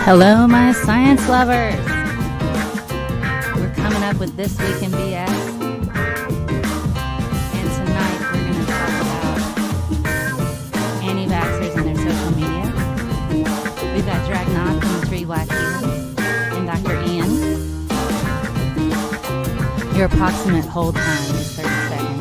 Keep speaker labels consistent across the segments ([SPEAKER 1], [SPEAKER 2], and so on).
[SPEAKER 1] Hello, my science lovers. We're coming up with This Week in BS. And tonight we're going to talk about anti-vaxxers and their social media. We've got Dragnaut from the Three Black Healers and Dr. Ian. Your approximate hold time is 30 seconds.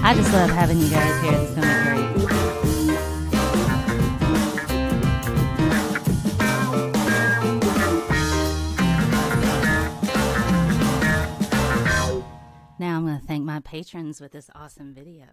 [SPEAKER 1] I just love having you guys here. This is going to be great. Now I'm going to thank my patrons with this awesome video.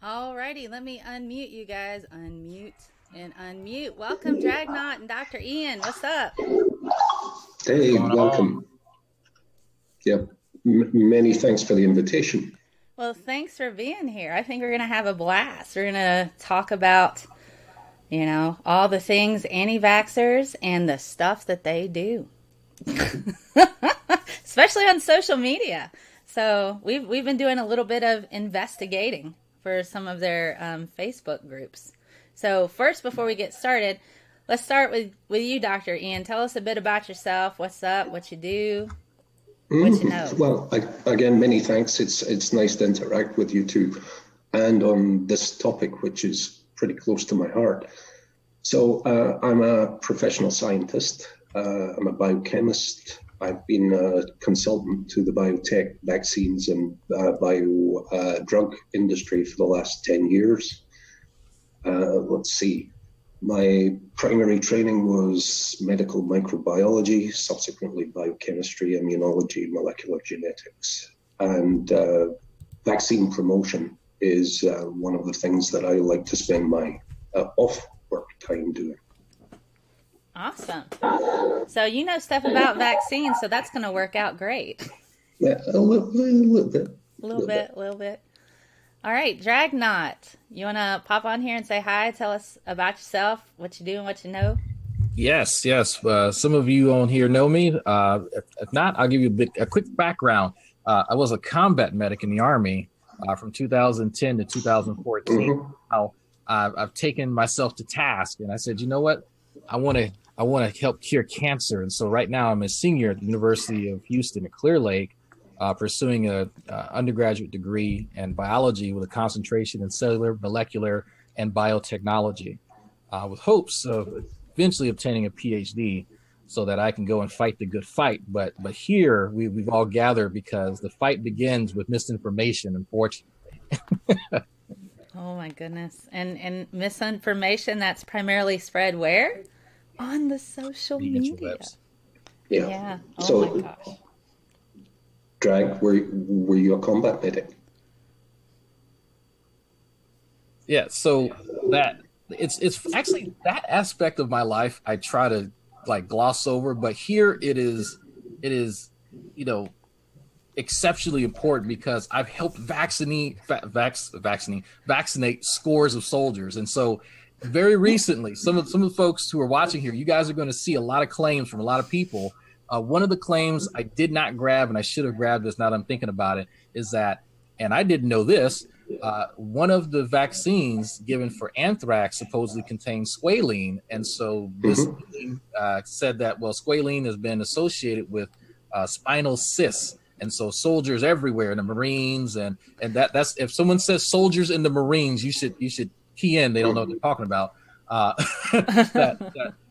[SPEAKER 1] Alrighty, let me unmute you guys. Unmute and unmute. Welcome, Dragnaut and Dr. Ian. What's up?
[SPEAKER 2] Hey, welcome. Yep, many thanks for the invitation.
[SPEAKER 1] Well, thanks for being here. I think we're going to have a blast. We're going to talk about, you know, all the things anti-vaxxers and the stuff that they do, especially on social media. So we've been doing a little bit of investigating for some of their Facebook groups. So first, before we get started, let's start with you, Dr. Ian. Tell us a bit about yourself. What's up? What you do? What you know?
[SPEAKER 2] Well, again, many thanks. It's nice to interact with you too, and on this topic, which is pretty close to my heart. So I'm a professional scientist. I'm a biochemist. I've been a consultant to the biotech, vaccines, and drug industry for the last 10 years. Let's see. My primary training was medical microbiology, subsequently biochemistry, immunology, molecular genetics. And vaccine promotion is one of the things that I like to spend my off-work time doing.
[SPEAKER 1] Awesome. So you know stuff about vaccines, so that's going to work out great.
[SPEAKER 2] Yeah, a little bit.
[SPEAKER 1] A little bit. All right, Dragnaut, you want to pop on here and say hi? Tell us about yourself, what you do and what you know?
[SPEAKER 3] Yes. Some of you on here know me. If not, I'll give you a quick background. I was a combat medic in the Army from 2010 to 2014.
[SPEAKER 2] Mm-hmm.
[SPEAKER 3] Now, I've taken myself to task, and I said, you know what? I want to help cure cancer. And so right now I'm a senior at the University of Houston at Clear Lake, pursuing a undergraduate degree in biology with a concentration in cellular, molecular, and biotechnology, with hopes of eventually obtaining a PhD so that I can go and fight the good fight. But here we've all gathered because the fight begins with misinformation, unfortunately.
[SPEAKER 1] Oh my goodness. And misinformation that's primarily spread where? On the social media.
[SPEAKER 2] Yeah.
[SPEAKER 1] Oh
[SPEAKER 2] so,
[SPEAKER 1] my gosh.
[SPEAKER 2] Drag, were you a combat medic?
[SPEAKER 3] Yeah, so that it's actually that aspect of my life I try to like gloss over, but here it is, you know, exceptionally important because I've helped vaccinate scores of soldiers. And so very recently, some of the folks who are watching here, you guys are going to see a lot of claims from a lot of people. One of the claims I did not grab, and I should have grabbed this now that I'm thinking about it, is that, and I didn't know this, one of the vaccines given for anthrax supposedly contains squalene. And so this said that, well, squalene has been associated with spinal cysts. And so soldiers everywhere in the Marines, and that's, if someone says soldiers in the Marines, you should key in. They don't know what they're talking about.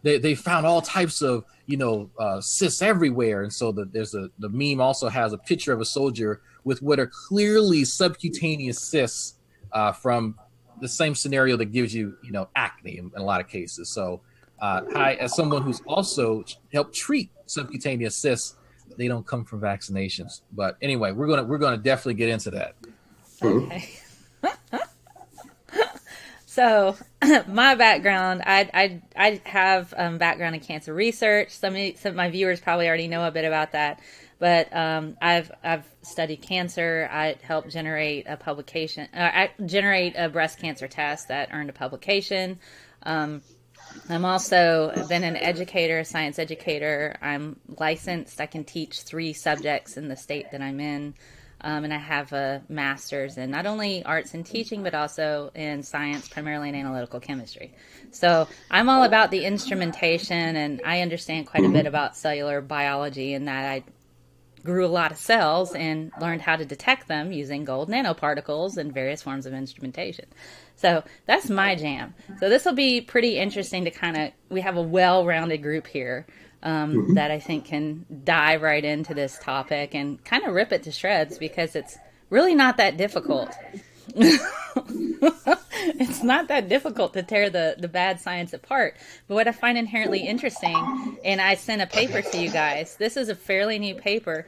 [SPEAKER 3] That they found all types of, you know, cysts everywhere. And so the meme also has a picture of a soldier with what are clearly subcutaneous cysts from the same scenario that gives you, you know, acne in a lot of cases. So I, as someone who's also helped treat subcutaneous cysts, they don't come from vaccinations. But anyway, we're gonna definitely get into that.
[SPEAKER 1] Okay. So my background, I have background in cancer research. Some of my viewers probably already know a bit about that, but I've studied cancer. I helped generate a publication, generate a breast cancer test that earned a publication. I'm also been an educator, a science educator. I'm licensed. I can teach 3 subjects in the state that I'm in. And I have a master's in not only arts and teaching, but also in science, primarily in analytical chemistry. So I'm all about the instrumentation, and I understand quite a bit about cellular biology, in that I grew a lot of cells and learned how to detect them using gold nanoparticles and various forms of instrumentation. So that's my jam. So this will be pretty interesting to we have a well-rounded group here that I think can dive right into this topic and kind of rip it to shreds, because it's really not that difficult. It's not that difficult to tear the bad science apart. But what I find inherently interesting, and I sent a paper to you guys, this is a fairly new paper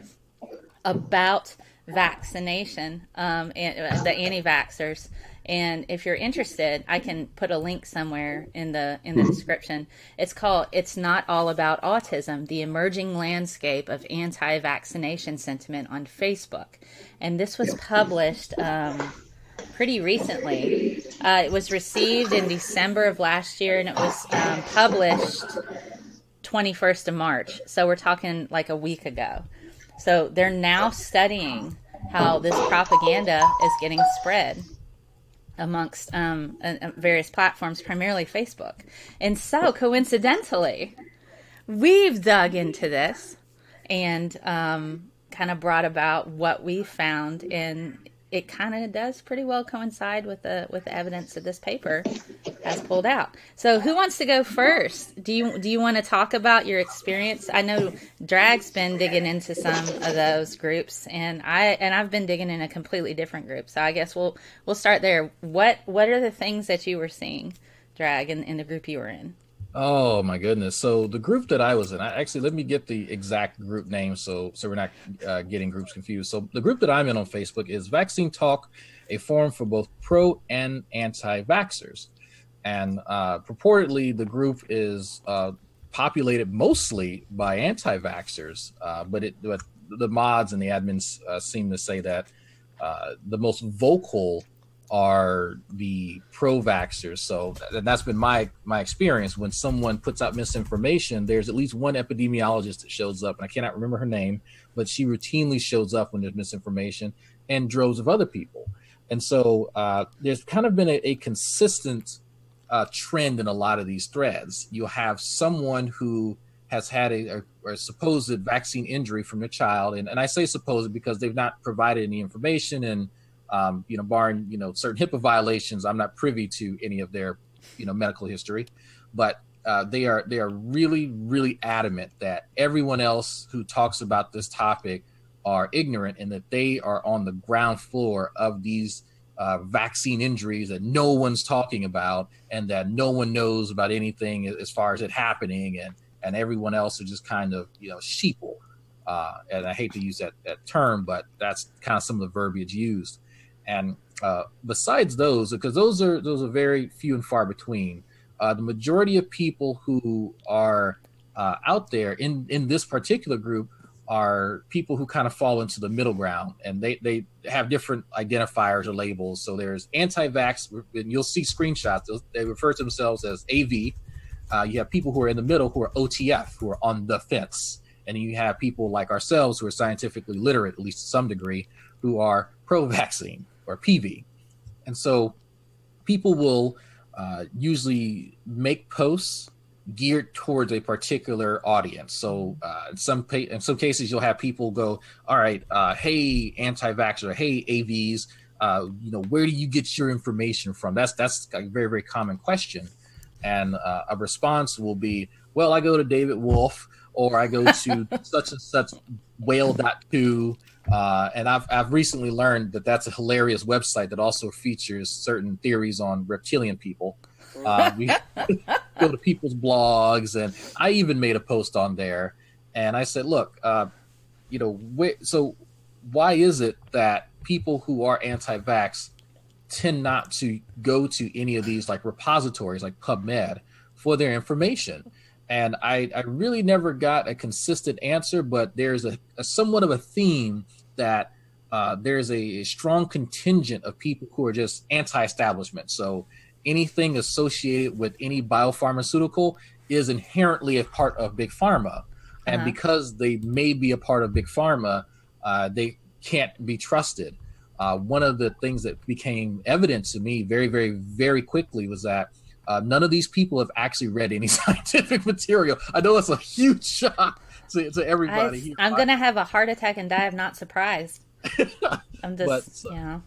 [SPEAKER 1] about vaccination, and the anti-vaxxers. And if you're interested, I can put a link somewhere in the description. It's called "It's Not All About Autism: The Emerging Landscape of Anti-Vaccination Sentiment on Facebook." And this was published pretty recently. It was received in December of last year, and it was published 21st of March. So we're talking like a week ago. So they're now studying how this propaganda is getting spread amongst various platforms, primarily Facebook. And so coincidentally, we've dug into this and kind of brought about what we found, and it kind of does pretty well coincide with the evidence that this paper has pulled out. So who wants to go first? Do you want to talk about your experience? I know Drag's been digging into some of those groups, and I've been digging in a completely different group. So I guess we'll start there. What are the things that you were seeing, Drag, in the group you were in?
[SPEAKER 3] Oh my goodness! So the group that I was in, actually, let me get the exact group name so we're not getting groups confused. So the group that I'm in on Facebook is Vaccine Talk, a forum for both pro and anti-vaxxers, and purportedly the group is populated mostly by anti-vaxxers, but the mods and the admins seem to say that the most vocal are the pro-vaxxers. So that's been my experience. When someone puts out misinformation, there's at least one epidemiologist that shows up, and I cannot remember her name, but she routinely shows up when there's misinformation, and droves of other people. And so there's kind of been a consistent trend in a lot of these threads. You'll have someone who has had a supposed vaccine injury from their child, and I say supposed because they've not provided any information, and barring, certain HIPAA violations, I'm not privy to any of their, medical history, but they are really, really adamant that everyone else who talks about this topic are ignorant, and that they are on the ground floor of these vaccine injuries that no one's talking about, and that no one knows about anything as far as it happening, and everyone else is just kind of, sheeple. And I hate to use that term, but that's kind of some of the verbiage used. And besides those, because those are very few and far between, the majority of people who are out there in this particular group are people who kind of fall into the middle ground, and they have different identifiers or labels. So there's anti-vax, and you'll see screenshots. They refer to themselves as AV. You have people who are in the middle who are OTF, who are on the fence. And you have people like ourselves who are scientifically literate, at least to some degree, who are pro-vaccine or PV. And so people will usually make posts geared towards a particular audience. So in some cases, you'll have people go, all right, hey, anti-vaxxers, or hey, AVs, where do you get your information from? That's a very, very common question. And a response will be, well, I go to David Wolf, or I go to such and such whale.to. And I've recently learned that that's a hilarious website that also features certain theories on reptilian people. We go to people's blogs, and I even made a post on there. And I said, look, so why is it that people who are anti-vax tend not to go to any of these like repositories like PubMed for their information? And I really never got a consistent answer, but there's a somewhat of a theme that there's a strong contingent of people who are just anti-establishment. So anything associated with any biopharmaceutical is inherently a part of Big Pharma. And because they may be a part of Big Pharma, they can't be trusted. One of the things that became evident to me very, very, very quickly was that none of these people have actually read any scientific material. I know it's a huge shock to everybody.
[SPEAKER 1] I'm going to have a heart attack and die. I'm not surprised. I'm just,
[SPEAKER 3] and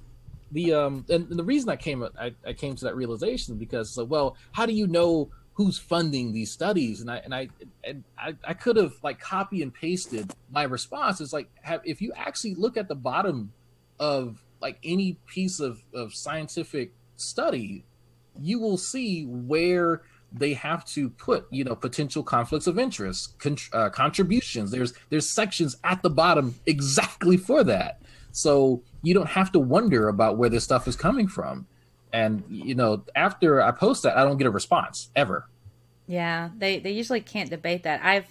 [SPEAKER 3] the reason I came to that realization because, well, how do you know who's funding these studies? And I could have like copy and pasted my response. It's like, if you actually look at the bottom of like any piece of scientific study, you will see where they have to put, potential conflicts of interest, contributions. There's sections at the bottom exactly for that. So you don't have to wonder about where this stuff is coming from. And, after I post that, I don't get a response ever.
[SPEAKER 1] Yeah, they usually can't debate that.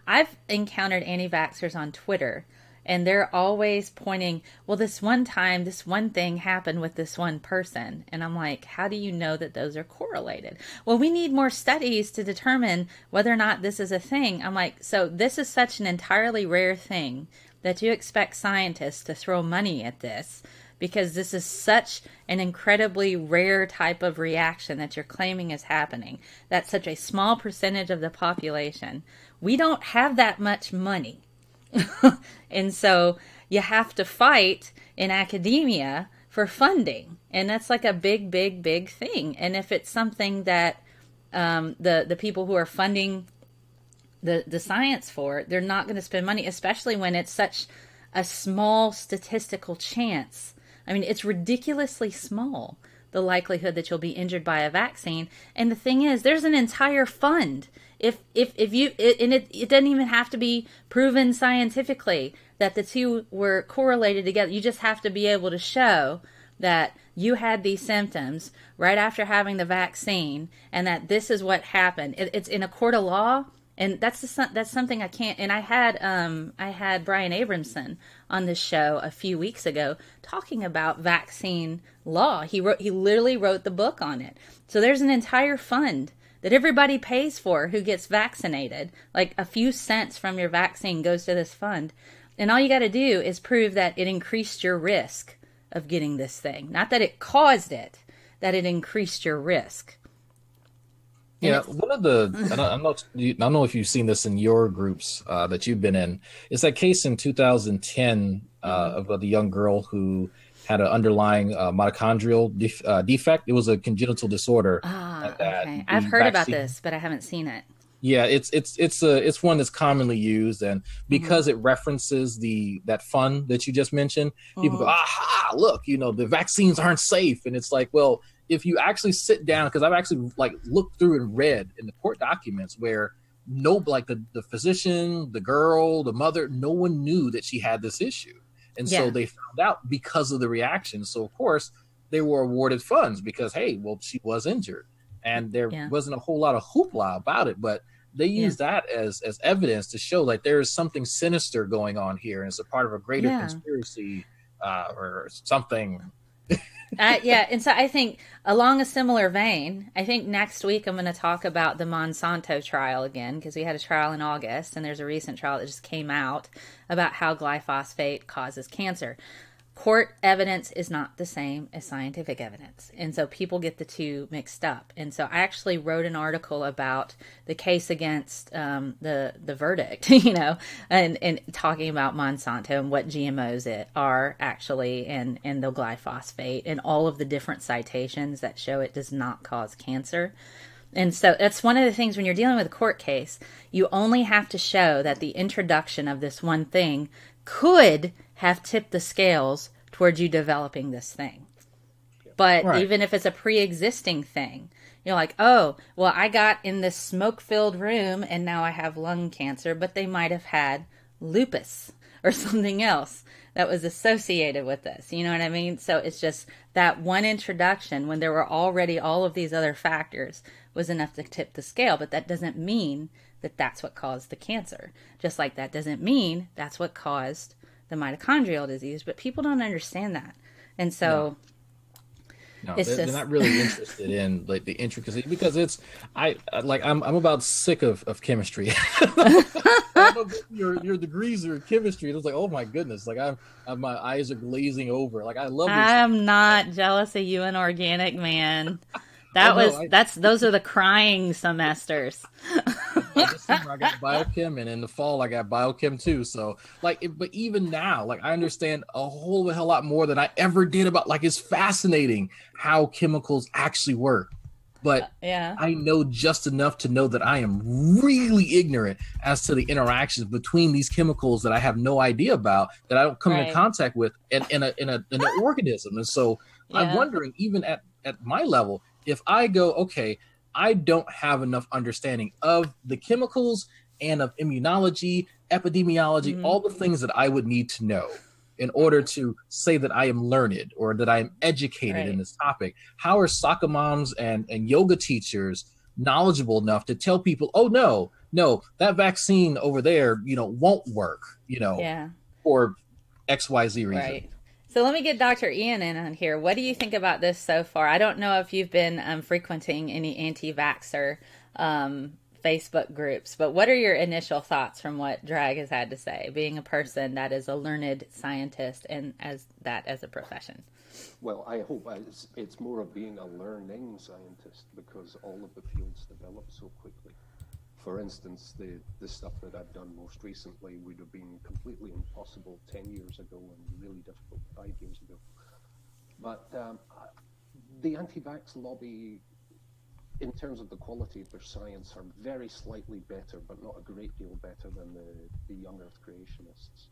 [SPEAKER 1] I've encountered anti-vaxxers on Twitter, and they're always pointing, well, this one time, this one thing happened with this one person. And I'm like, how do you know that those are correlated? Well, we need more studies to determine whether or not this is a thing. I'm like, so this is such an entirely rare thing that you expect scientists to throw money at this because this is such an incredibly rare type of reaction that you're claiming is happening. That's such a small percentage of the population. We don't have that much money. And so you have to fight in academia for funding. And that's like a big, big, big thing. And if it's something that the people who are funding the science for, they're not going to spend money, especially when it's such a small statistical chance. I mean, it's ridiculously small, the likelihood that you'll be injured by a vaccine. And the thing is, there's an entire fund. If you, and it doesn't even have to be proven scientifically that the two were correlated together. You just have to be able to show that you had these symptoms right after having the vaccine and that this is what happened. It's in a court of law. And that's something I can't. And I had Brian Abramson on this show a few weeks ago talking about vaccine law. He literally wrote the book on it. So there's an entire fund that everybody pays for who gets vaccinated. Like a few cents from your vaccine goes to this fund. And all you got to do is prove that it increased your risk of getting this thing. Not that it caused it, that it increased your risk.
[SPEAKER 3] Yeah, one of the I don't know if you've seen this in your groups that you've been in. It's that case in 2010 of the young girl who had an underlying mitochondrial defect. It was a congenital disorder.
[SPEAKER 1] Okay. I've heard about this, but I haven't seen it.
[SPEAKER 3] Yeah, it's one that's commonly used, and because it references that fund that you just mentioned, people go, aha, look, the vaccines aren't safe, and it's like, well, if you actually sit down, because I've actually looked through and read in the court documents where the physician, the girl, the mother, no one knew that she had this issue. And so they found out because of the reaction. So of course they were awarded funds because, hey, well, she was injured and there wasn't a whole lot of hoopla about it, but they use that as evidence to show like there is something sinister going on here, and it's a part of a greater conspiracy or something.
[SPEAKER 1] And so I think along a similar vein, I think next week I'm going to talk about the Monsanto trial again, because we had a trial in August, and there's a recent trial that just came out about how glyphosate causes cancer. Court evidence is not the same as scientific evidence. And so people get the two mixed up. And so I actually wrote an article about the case against the verdict, and talking about Monsanto and what GMOs it are actually, and the glyphosate and all of the different citations that show it does not cause cancer. And so that's one of the things when you're dealing with a court case, you only have to show that the introduction of this one thing could have tipped the scales towards you developing this thing. But even if it's a pre-existing thing, you're like, oh, well, I got in this smoke-filled room and now I have lung cancer, but they might have had lupus or something else that was associated with this. You know what I mean? So it's just that one introduction when there were already all of these other factors was enough to tip the scale, but that doesn't mean that that's what caused the cancer. Just like that doesn't mean that's what caused the mitochondrial disease, but people don't understand that. And so
[SPEAKER 3] they're not really interested in like the intricacy, because I'm about sick of chemistry. your degrees are chemistry. It's like, oh my goodness, like my eyes are glazing over. Like I love.
[SPEAKER 1] I'm not jealous of you, an organic man. Those are the crying semesters.
[SPEAKER 3] This summer I got biochem, and in the fall I got biochem too. So but even now, like I understand a whole hell lot more than I ever did about, like, it's fascinating how chemicals actually work. But I know just enough to know that I am really ignorant as to the interactions between these chemicals that I have no idea about, that I don't come into contact with in an organism. And so I'm wondering, even at my level, if I go, okay, I don't have enough understanding of the chemicals and of immunology, epidemiology, all the things that I would need to know in order to say that I am learned or that I am educated in this topic. How are soccer moms and yoga teachers knowledgeable enough to tell people, oh, no, that vaccine over there, won't work, for XYZ reason. Right.
[SPEAKER 1] So let me get Dr. Ian in on here. What do you think about this so far? I don't know if you've been frequenting any anti-vaxxer Facebook groups, but what are your initial thoughts from what Drag has had to say, being a person that is a learned scientist and as a profession?
[SPEAKER 2] Well, I hope it's more of being a learning scientist, because all of the fields develop so quickly. For instance, the stuff that I've done most recently would have been completely impossible 10 years ago and really difficult 5 years ago. But the anti-vax lobby, in terms of the quality of their science, are very slightly better, but not a great deal better than the young Earth creationists.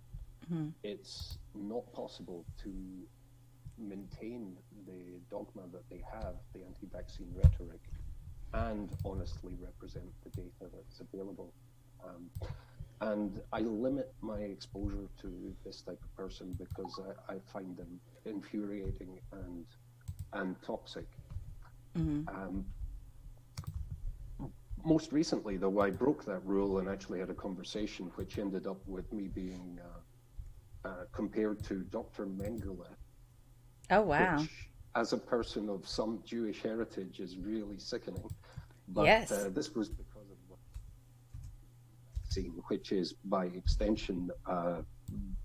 [SPEAKER 2] Mm-hmm. It's not possible to maintain the dogma that they have, the anti-vaccine rhetoric, and honestly represent the data that's available. And I limit my exposure to this type of person because I find them infuriating and toxic. Mm-hmm. Most recently, though, I broke that rule and actually had a conversation which ended up with me being compared to Dr. Mengele.
[SPEAKER 1] Oh, wow.
[SPEAKER 2] Which, as a person of some Jewish heritage, is really sickening. But
[SPEAKER 1] yes.
[SPEAKER 2] This was because of what vaccine, which is by extension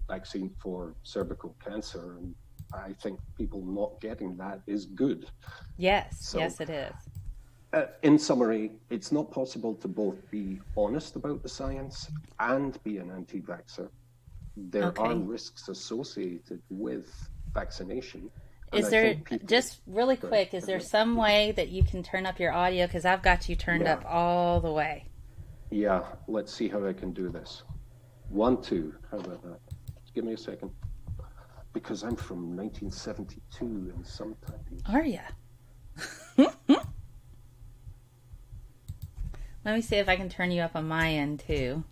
[SPEAKER 2] vaccine for cervical cancer. And I think people not getting that is good.
[SPEAKER 1] Yes, yes, it is.
[SPEAKER 2] In summary, it's not possible to both be honest about the science and be an anti-vaxxer. There are risks associated with vaccination.
[SPEAKER 1] Is there, just really quick, is there some way that you can turn up your audio? Because I've got you turned up all the way.
[SPEAKER 2] Yeah, let's see how I can do this. 1, 2, how about that? Give me a second. Because I'm from 1972 and sometimes...
[SPEAKER 1] Are you? Let me see if I can turn you up on my end, too.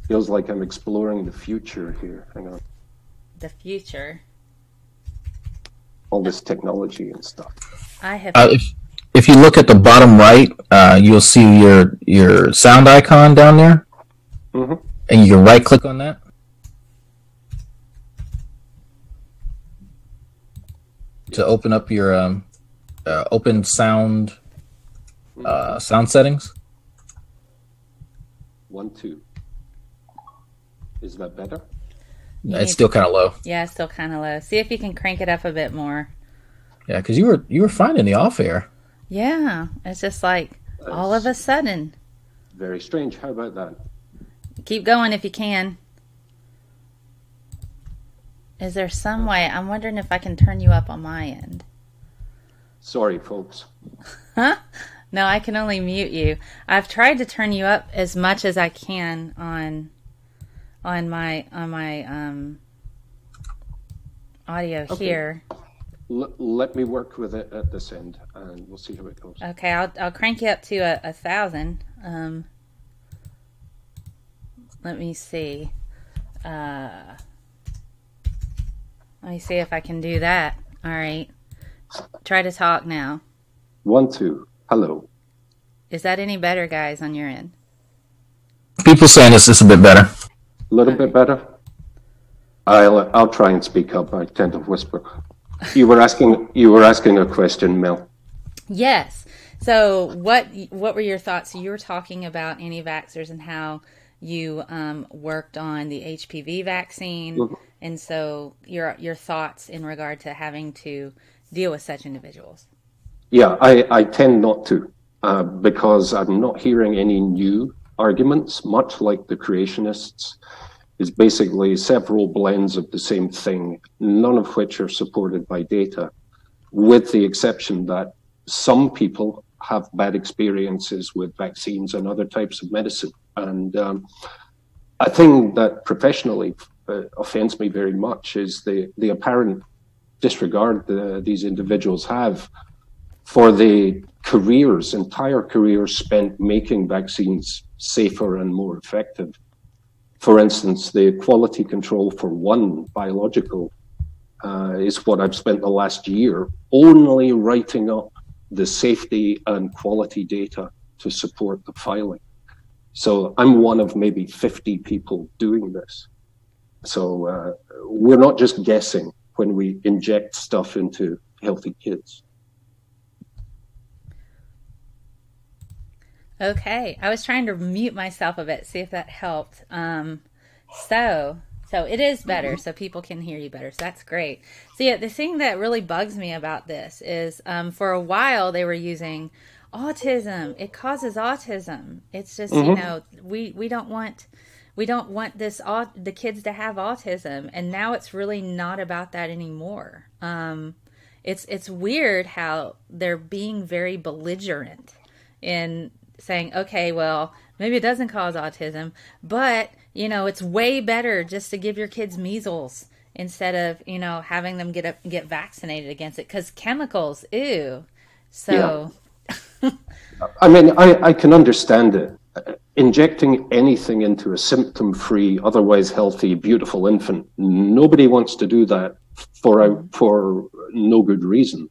[SPEAKER 2] Feels like I'm exploring the future here. Hang on.
[SPEAKER 1] The future?
[SPEAKER 2] All this technology and stuff.
[SPEAKER 1] I have...
[SPEAKER 3] if you look at the bottom right, you'll see your sound icon down there, and you can right click on that. To open up your open sound sound settings.
[SPEAKER 2] 1, 2. Is that better?
[SPEAKER 3] It's still kind of low.
[SPEAKER 1] Yeah, it's still kind of low. See if you can crank it up a bit more.
[SPEAKER 3] Yeah, because you were fine in the off air.
[SPEAKER 1] Yeah, it's just like all of a sudden.
[SPEAKER 2] Very strange. How about that?
[SPEAKER 1] Keep going if you can. Is there some way? I'm wondering if I can turn you up on my end.
[SPEAKER 2] Sorry, folks.
[SPEAKER 1] Huh? No, I can only mute you. I've tried to turn you up as much as I can on my audio here.
[SPEAKER 2] Let me work with it at this end, and we'll see how it goes.
[SPEAKER 1] Okay, I'll crank you up to 1,000. Let me see. Let me see if I can do that. All right. Try to talk now.
[SPEAKER 2] 1, 2. Hello.
[SPEAKER 1] Is that any better, guys, on your end?
[SPEAKER 3] People saying this is a bit better.
[SPEAKER 2] A little bit better. I'll try and speak up. I tend to whisper. You were asking a question, Mel.
[SPEAKER 1] Yes. So what were your thoughts? So you were talking about anti-vaxxers and how you worked on the HPV vaccine, and so your thoughts in regard to having to deal with such individuals.
[SPEAKER 2] Yeah, I tend not to, because I'm not hearing any new arguments, much like the creationists. It's basically several blends of the same thing, none of which are supported by data, with the exception that some people have bad experiences with vaccines and other types of medicine. And a thing that professionally offends me very much is the apparent disregard these individuals have for the entire careers spent making vaccines safer and more effective. For instance, the quality control for one biological is what I've spent the last year only writing up the safety and quality data to support the filing. So I'm one of maybe 50 people doing this. So we're not just guessing when we inject stuff into healthy kids.
[SPEAKER 1] Okay, I was trying to mute myself a bit, see if that helped. So it is better, so people can hear you better. So that's great. So yeah, the thing that really bugs me about this is, for a while they were using autism. It causes autism. It's just you know we don't want this the kids to have autism, and now it's really not about that anymore. It's weird how they're being very belligerent in saying, okay, well, maybe it doesn't cause autism, but, you know, it's way better just to give your kids measles instead of, you know, having them get vaccinated against it, because chemicals, ew. So,
[SPEAKER 2] yeah. I mean, I can understand it. Injecting anything into a symptom-free, otherwise healthy, beautiful infant, nobody wants to do that for no good reason.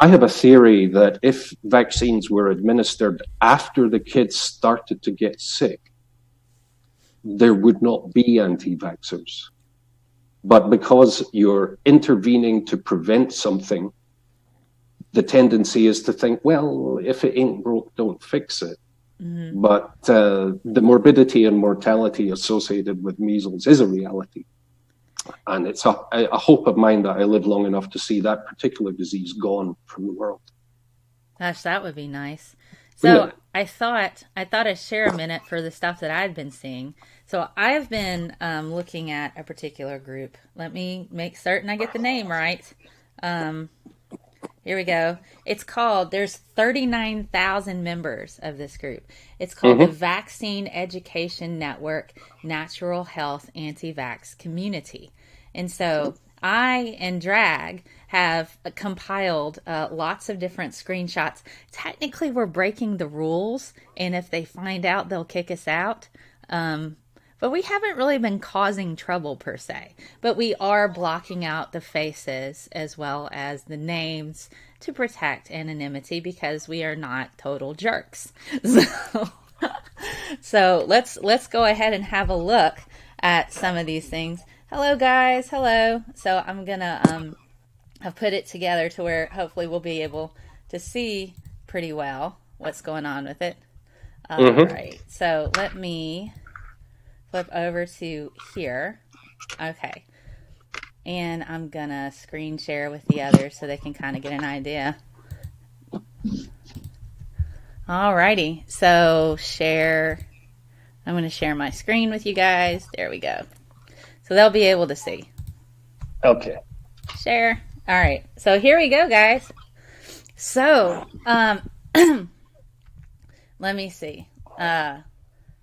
[SPEAKER 2] I have a theory that if vaccines were administered after the kids started to get sick, there would not be anti-vaxxers. But because you're intervening to prevent something, the tendency is to think, well, if it ain't broke, don't fix it. Mm-hmm. But the morbidity and mortality associated with measles is a reality. And it's a hope of mine that I live long enough to see that particular disease gone from the world.
[SPEAKER 1] Gosh, that would be nice. So yeah. I thought I'd share a minute for the stuff that I'd been seeing. So I've been looking at a particular group. Let me make certain I get the name right. Here we go. It's called, there's 39,000 members of this group. It's called the Vaccine Education Network Natural Health Anti-Vax Community. And so I and Drag have compiled lots of different screenshots. Technically, we're breaking the rules, and if they find out, they'll kick us out. but we haven't really been causing trouble per se. But we are blocking out the faces as well as the names to protect anonymity because we are not total jerks. So let's go ahead and have a look at some of these things. Hello guys, hello. So I'm gonna I've put it together to where hopefully we'll be able to see pretty well what's going on with it. All right, so let me flip over to here. Okay, and I'm gonna screen share with the others so they can kind of get an idea. Alrighty, so share. I'm gonna share my screen with you guys. There we go. So they'll be able to see.
[SPEAKER 4] Okay.
[SPEAKER 1] Share. All right, so here we go, guys. So, let me see.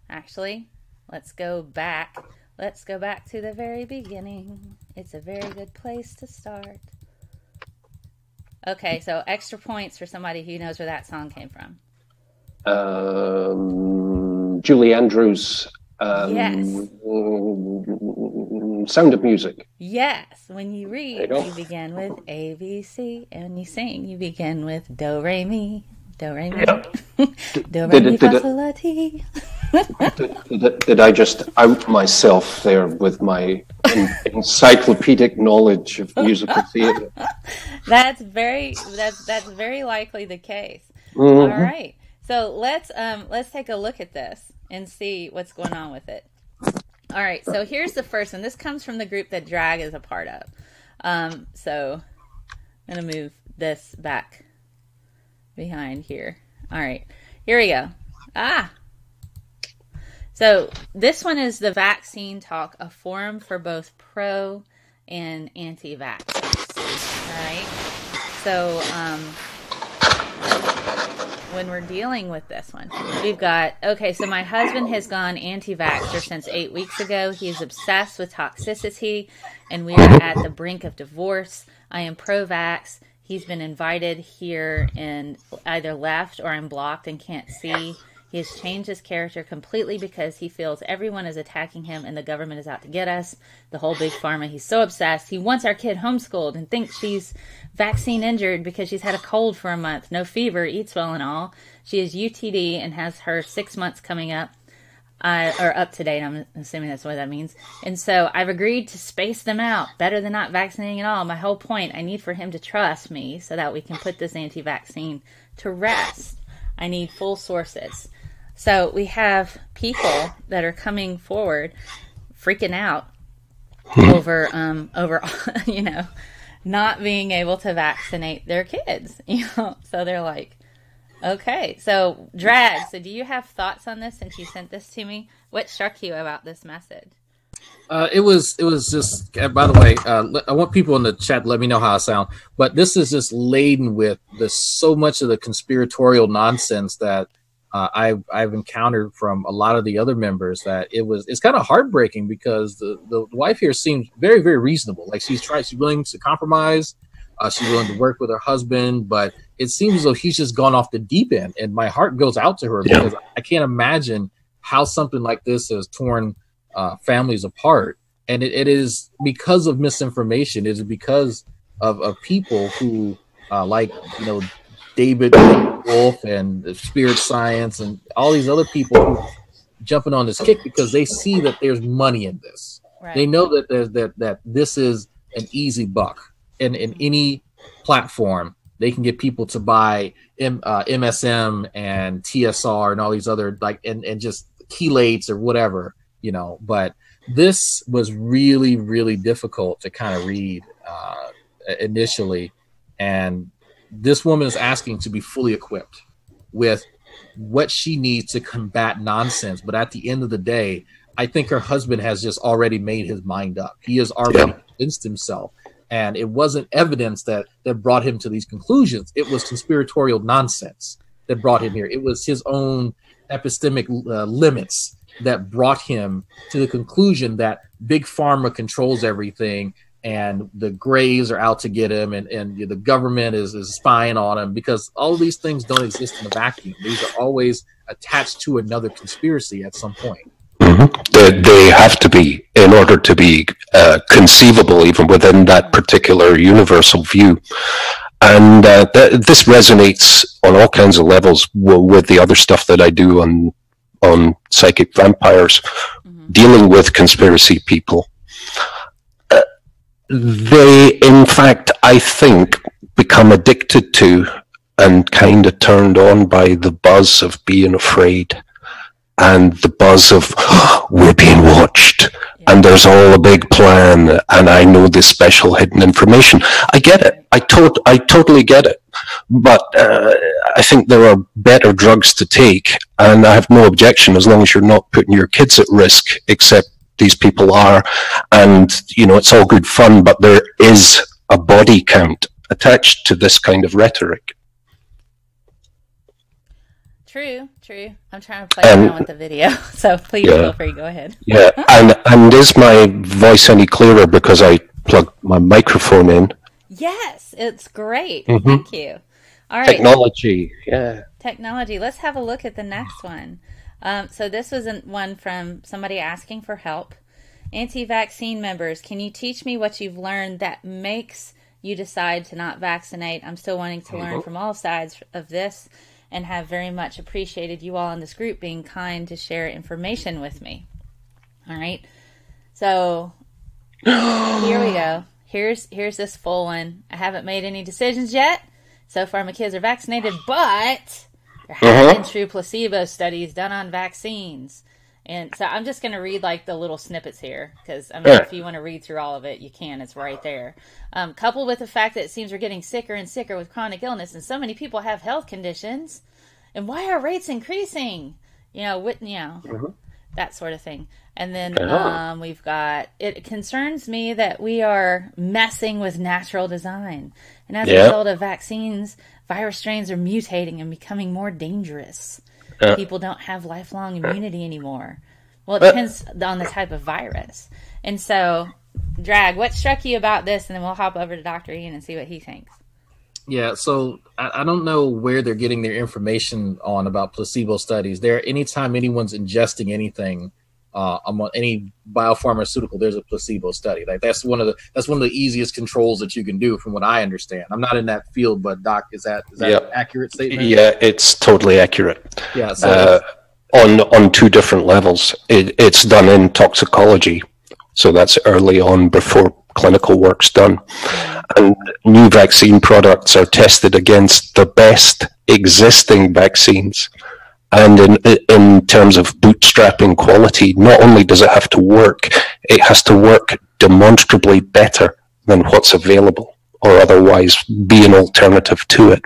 [SPEAKER 1] Actually, let's go back. Let's go back to the very beginning. It's a very good place to start. Okay, so extra points for somebody who knows where that song came from.
[SPEAKER 4] Julie Andrews.
[SPEAKER 1] Yes.
[SPEAKER 4] Sound of Music.
[SPEAKER 1] Yes. When you read, you begin with A, B, C, and when you sing, you begin with Do, Re, Mi. Do, Re, Mi. Do, Re, Mi, Fa, Sol, La, Ti.
[SPEAKER 4] Did I just out myself there with my encyclopedic knowledge of musical theater?
[SPEAKER 1] That's very likely the case. All right. So let's take a look at this and see what's going on with it. All right, so here's the first one. This comes from the group that Drag is a part of. So I'm going to move this back behind here. All right, here we go. So this one is the Vaccine Talk, a forum for both pro and anti-vaxxers. All right, so when we're dealing with this one, we've got, okay, so my husband has gone anti-vaxxer since 8 weeks ago. He is obsessed with toxicity, and we are at the brink of divorce. I am pro-vax. He's been invited here and either left or I'm blocked and can't see. He has changed his character completely because he feels everyone is attacking him and the government is out to get us. The whole big pharma. He's so obsessed. He wants our kid homeschooled and thinks she's vaccine injured because she's had a cold for a month. No fever, eats well and all. She is UTD and has her 6 months coming up. Or up to date, I'm assuming that's what that means. And so I've agreed to space them out. Better than not vaccinating at all. My whole point, I need for him to trust me so that we can put this anti-vaccine to rest. I need full sources. So we have people that are coming forward, freaking out over you know, not being able to vaccinate their kids. You know, so they're like, okay. So Drag. So do you have thoughts on this since you sent this to me? What struck you about this message?
[SPEAKER 3] It was just. By the way, I want people in the chat to let me know how I sound. But this is just laden with so much of the conspiratorial nonsense that I've encountered from a lot of the other members. That it's kind of heartbreaking because the wife here seems very, very reasonable. Like she's willing to compromise. She's willing to work with her husband, but it seems as though he's just gone off the deep end. And my heart goes out to her because I can't imagine how something like this has torn families apart. And it is because of misinformation. It is because of people who like, you know, David Wolf and Spirit Science and all these other people who jumping on this kick because they see that there's money in this. Right. They know that that this is an easy buck. And in any platform, they can get people to buy MSM and TSR and all these other and just chelates or whatever, you know. But this was really, really difficult to kind of read initially. And this woman is asking to be fully equipped with what she needs to combat nonsense. But at the end of the day, I think her husband has just already made his mind up. He has already convinced himself. And it wasn't evidence that brought him to these conclusions. It was conspiratorial nonsense that brought him here. It was his own epistemic limits that brought him to the conclusion that big pharma controls everything and the Greys are out to get him and the government is spying on him, because all of these things don't exist in a vacuum. These are always attached to another conspiracy at some point.
[SPEAKER 4] They have to be in order to be conceivable even within that particular universal view. And this resonates on all kinds of levels with the other stuff that I do on psychic vampires, dealing with conspiracy people. They, in fact, I think, become addicted to and kind of turned on by the buzz of being afraid and the buzz of, oh, we're being watched. And there's all a big plan, and I know this special hidden information. I get it. I totally get it. But I think there are better drugs to take, and I have no objection as long as you're not putting your kids at risk, except these people are. And, you know, it's all good fun, but there is a body count attached to this kind of rhetoric.
[SPEAKER 1] True. I'm trying to play around with the video, so please feel free, go ahead.
[SPEAKER 4] Yeah, and is my voice any clearer because I plugged my microphone in?
[SPEAKER 1] Yes, it's great. Thank you. All right.
[SPEAKER 4] Technology, yeah.
[SPEAKER 1] Technology. Let's have a look at the next one. So this was one from somebody asking for help. Anti-vaccine members, can you teach me what you've learned that makes you decide to not vaccinate? I'm still wanting to learn from all sides of this, and have very much appreciated you all in this group being kind to share information with me. All right. So here we go. Here's this full one. I haven't made any decisions yet. So far my kids are vaccinated, but there have been true placebo studies done on vaccines. And so I'm just going to read like the little snippets here, because I mean, if you want to read through all of it, you can. It's right there. Coupled with the fact that it seems we're getting sicker and sicker with chronic illness, and so many people have health conditions, and why are rates increasing? That sort of thing. And then we've got, it concerns me that we are messing with natural design, and as a result of vaccines, virus strains are mutating and becoming more dangerous. People don't have lifelong immunity anymore. Well, it depends on the type of virus. And so, Drag, what struck you about this? And then we'll hop over to Dr. Ian and see what he thinks.
[SPEAKER 3] Yeah, so I don't know where they're getting their information on about placebo studies. Anytime anyone's ingesting anything, any biopharmaceutical, there's a placebo study. Like that's one of the easiest controls that you can do, from what I understand. I'm not in that field, but Doc, is that an accurate statement?
[SPEAKER 4] Yeah, it's totally accurate.
[SPEAKER 3] Yeah, so
[SPEAKER 4] on two different levels. It's done in toxicology, so that's early on before clinical work's done. And new vaccine products are tested against the best existing vaccines. And in terms of bootstrapping quality, not only does it have to work, it has to work demonstrably better than what's available, or otherwise be an alternative to it.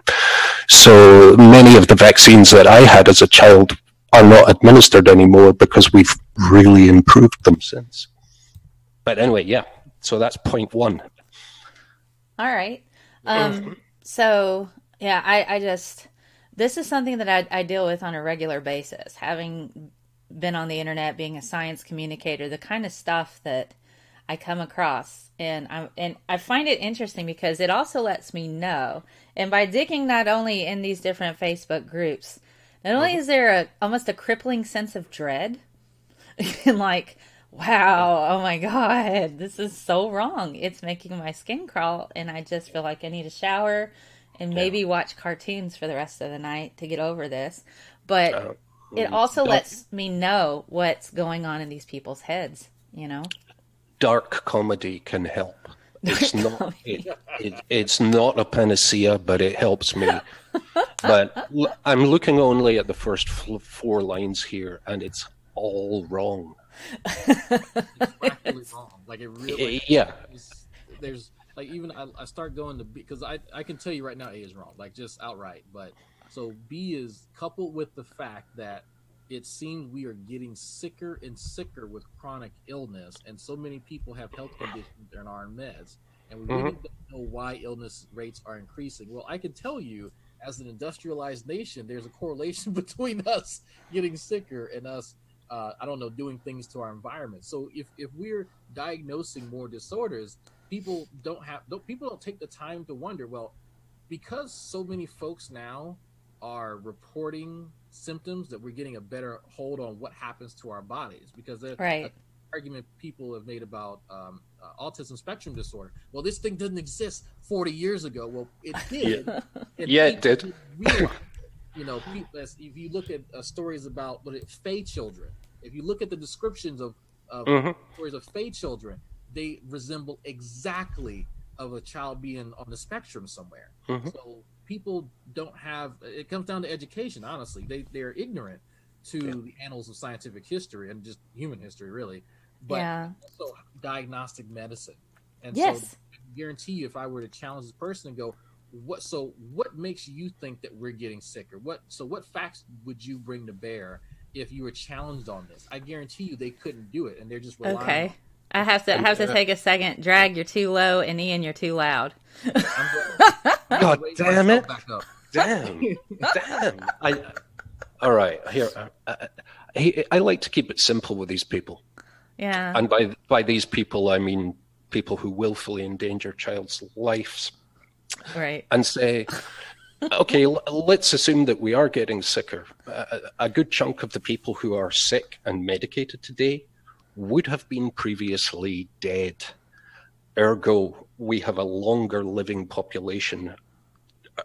[SPEAKER 4] So many of the vaccines that I had as a child are not administered anymore because we've really improved them since. But anyway, yeah, so that's point one.
[SPEAKER 1] All right. So, yeah, I just... This is something that I deal with on a regular basis. Having been on the internet, being a science communicator, the kind of stuff that I come across, and I find it interesting because it also lets me know. And by digging not only in these different Facebook groups, not only is there almost a crippling sense of dread, and like, wow, oh my God, this is so wrong. It's making my skin crawl, and I just feel like I need a shower and maybe watch cartoons for the rest of the night to get over this. But it also lets me know what's going on in these people's heads, you know?
[SPEAKER 4] Dark comedy can help. It's not it's not a panacea, but it helps me. But I'm looking only at the first 4 lines here, and it's all wrong.
[SPEAKER 3] It's practically wrong. Like, it really...
[SPEAKER 4] Yeah.
[SPEAKER 3] There's... Like, even I start going to B, because I can tell you right now A is wrong, like just outright. But so B is coupled with the fact that it seems we are getting sicker and sicker with chronic illness, and so many people have health conditions and are on meds, and we really don't know why illness rates are increasing. Well, I can tell you, as an industrialized nation, there's a correlation between us getting sicker and us, doing things to our environment. So if we're diagnosing more disorders, people don't take the time to wonder, well, because so many folks now are reporting symptoms, that we're getting a better hold on what happens to our bodies. Because the argument people have made about autism spectrum disorder, well, this thing didn't exist 40 years ago. Well, it did.
[SPEAKER 4] It did.
[SPEAKER 3] You know, if you look at stories about Fey children, if you look at the descriptions of stories of Fey children, they resemble exactly of a child being on the spectrum somewhere. So people don't have, it comes down to education, honestly. They're ignorant to the annals of scientific history and just human history, really, but also diagnostic medicine. And so I guarantee you, if I were to challenge this person and go, what makes you think that we're getting sicker? What facts would you bring to bear if you were challenged on this? I guarantee you they couldn't do it, and they're just relying on.
[SPEAKER 1] I have to take a second. Drag, you're too low, and Ian, you're too loud.
[SPEAKER 4] God damn it! Damn. All right, here. I like to keep it simple with these people.
[SPEAKER 1] Yeah.
[SPEAKER 4] And by these people, I mean people who willfully endanger child's lives.
[SPEAKER 1] Right.
[SPEAKER 4] And say, okay, let's assume that we are getting sicker. A good chunk of the people who are sick and medicated today would have been previously dead. Ergo, we have a longer living population.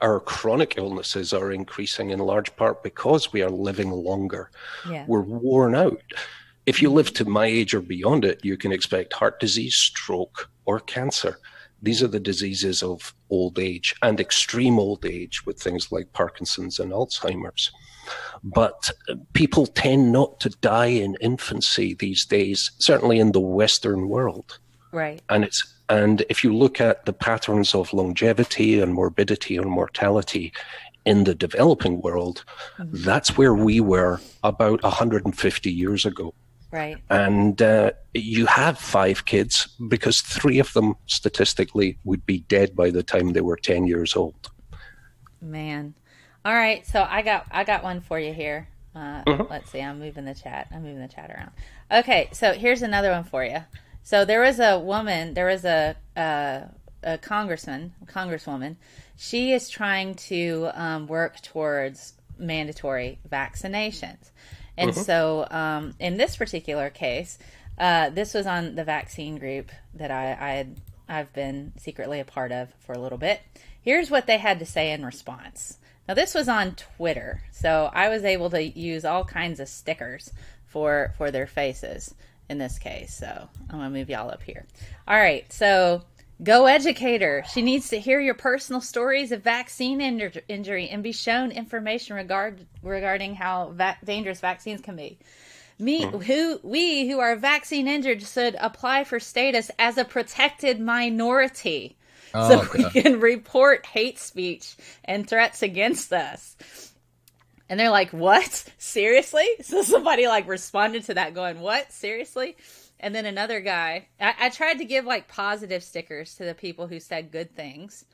[SPEAKER 4] Our chronic illnesses are increasing in large part because we are living longer.
[SPEAKER 1] Yeah.
[SPEAKER 4] We're worn out. If you live to my age or beyond it, you can expect heart disease, stroke, or cancer. These are the diseases of old age and extreme old age with things like Parkinson's and Alzheimer's. But people tend not to die in infancy these days, certainly in the Western world.
[SPEAKER 1] Right.
[SPEAKER 4] And if you look at the patterns of longevity and morbidity and mortality in the developing world, that's where we were about 150 years ago.
[SPEAKER 1] Right.
[SPEAKER 4] And you have 5 kids because 3 of them statistically would be dead by the time they were 10 years old.
[SPEAKER 1] Man. All right. So I got one for you here. Let's see. I'm moving the chat around. Okay. So here's another one for you. So there was a congresswoman. She is trying to work towards mandatory vaccinations. And so in this particular case, this was on the vaccine group that I've been secretly a part of for a little bit. Here's what they had to say in response. Now, this was on Twitter, so I was able to use all kinds of stickers for their faces in this case. So I'm going to move y'all up here. All right, so go educate her. She needs to hear your personal stories of vaccine injury and be shown information regarding how dangerous vaccines can be. We who are vaccine injured should apply for status as a protected minority we can report hate speech and threats against us. And they're like, what? Seriously? So somebody responded to that going, what? Seriously? And then another guy, I tried to give positive stickers to the people who said good things.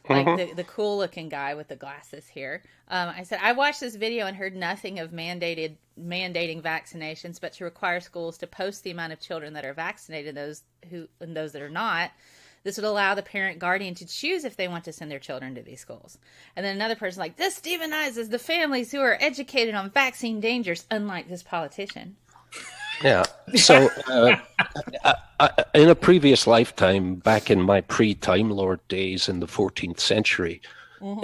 [SPEAKER 1] Like the cool looking guy with the glasses here. I said, I watched this video and heard nothing of mandating vaccinations, but to require schools to post the amount of children that are vaccinated, and those that are not. This would allow the parent guardian to choose if they want to send their children to these schools. And then another person this demonizes the families who are educated on vaccine dangers, unlike this politician.
[SPEAKER 4] Yeah. So in a previous lifetime, back in my pre-Time Lord days in the 14th century,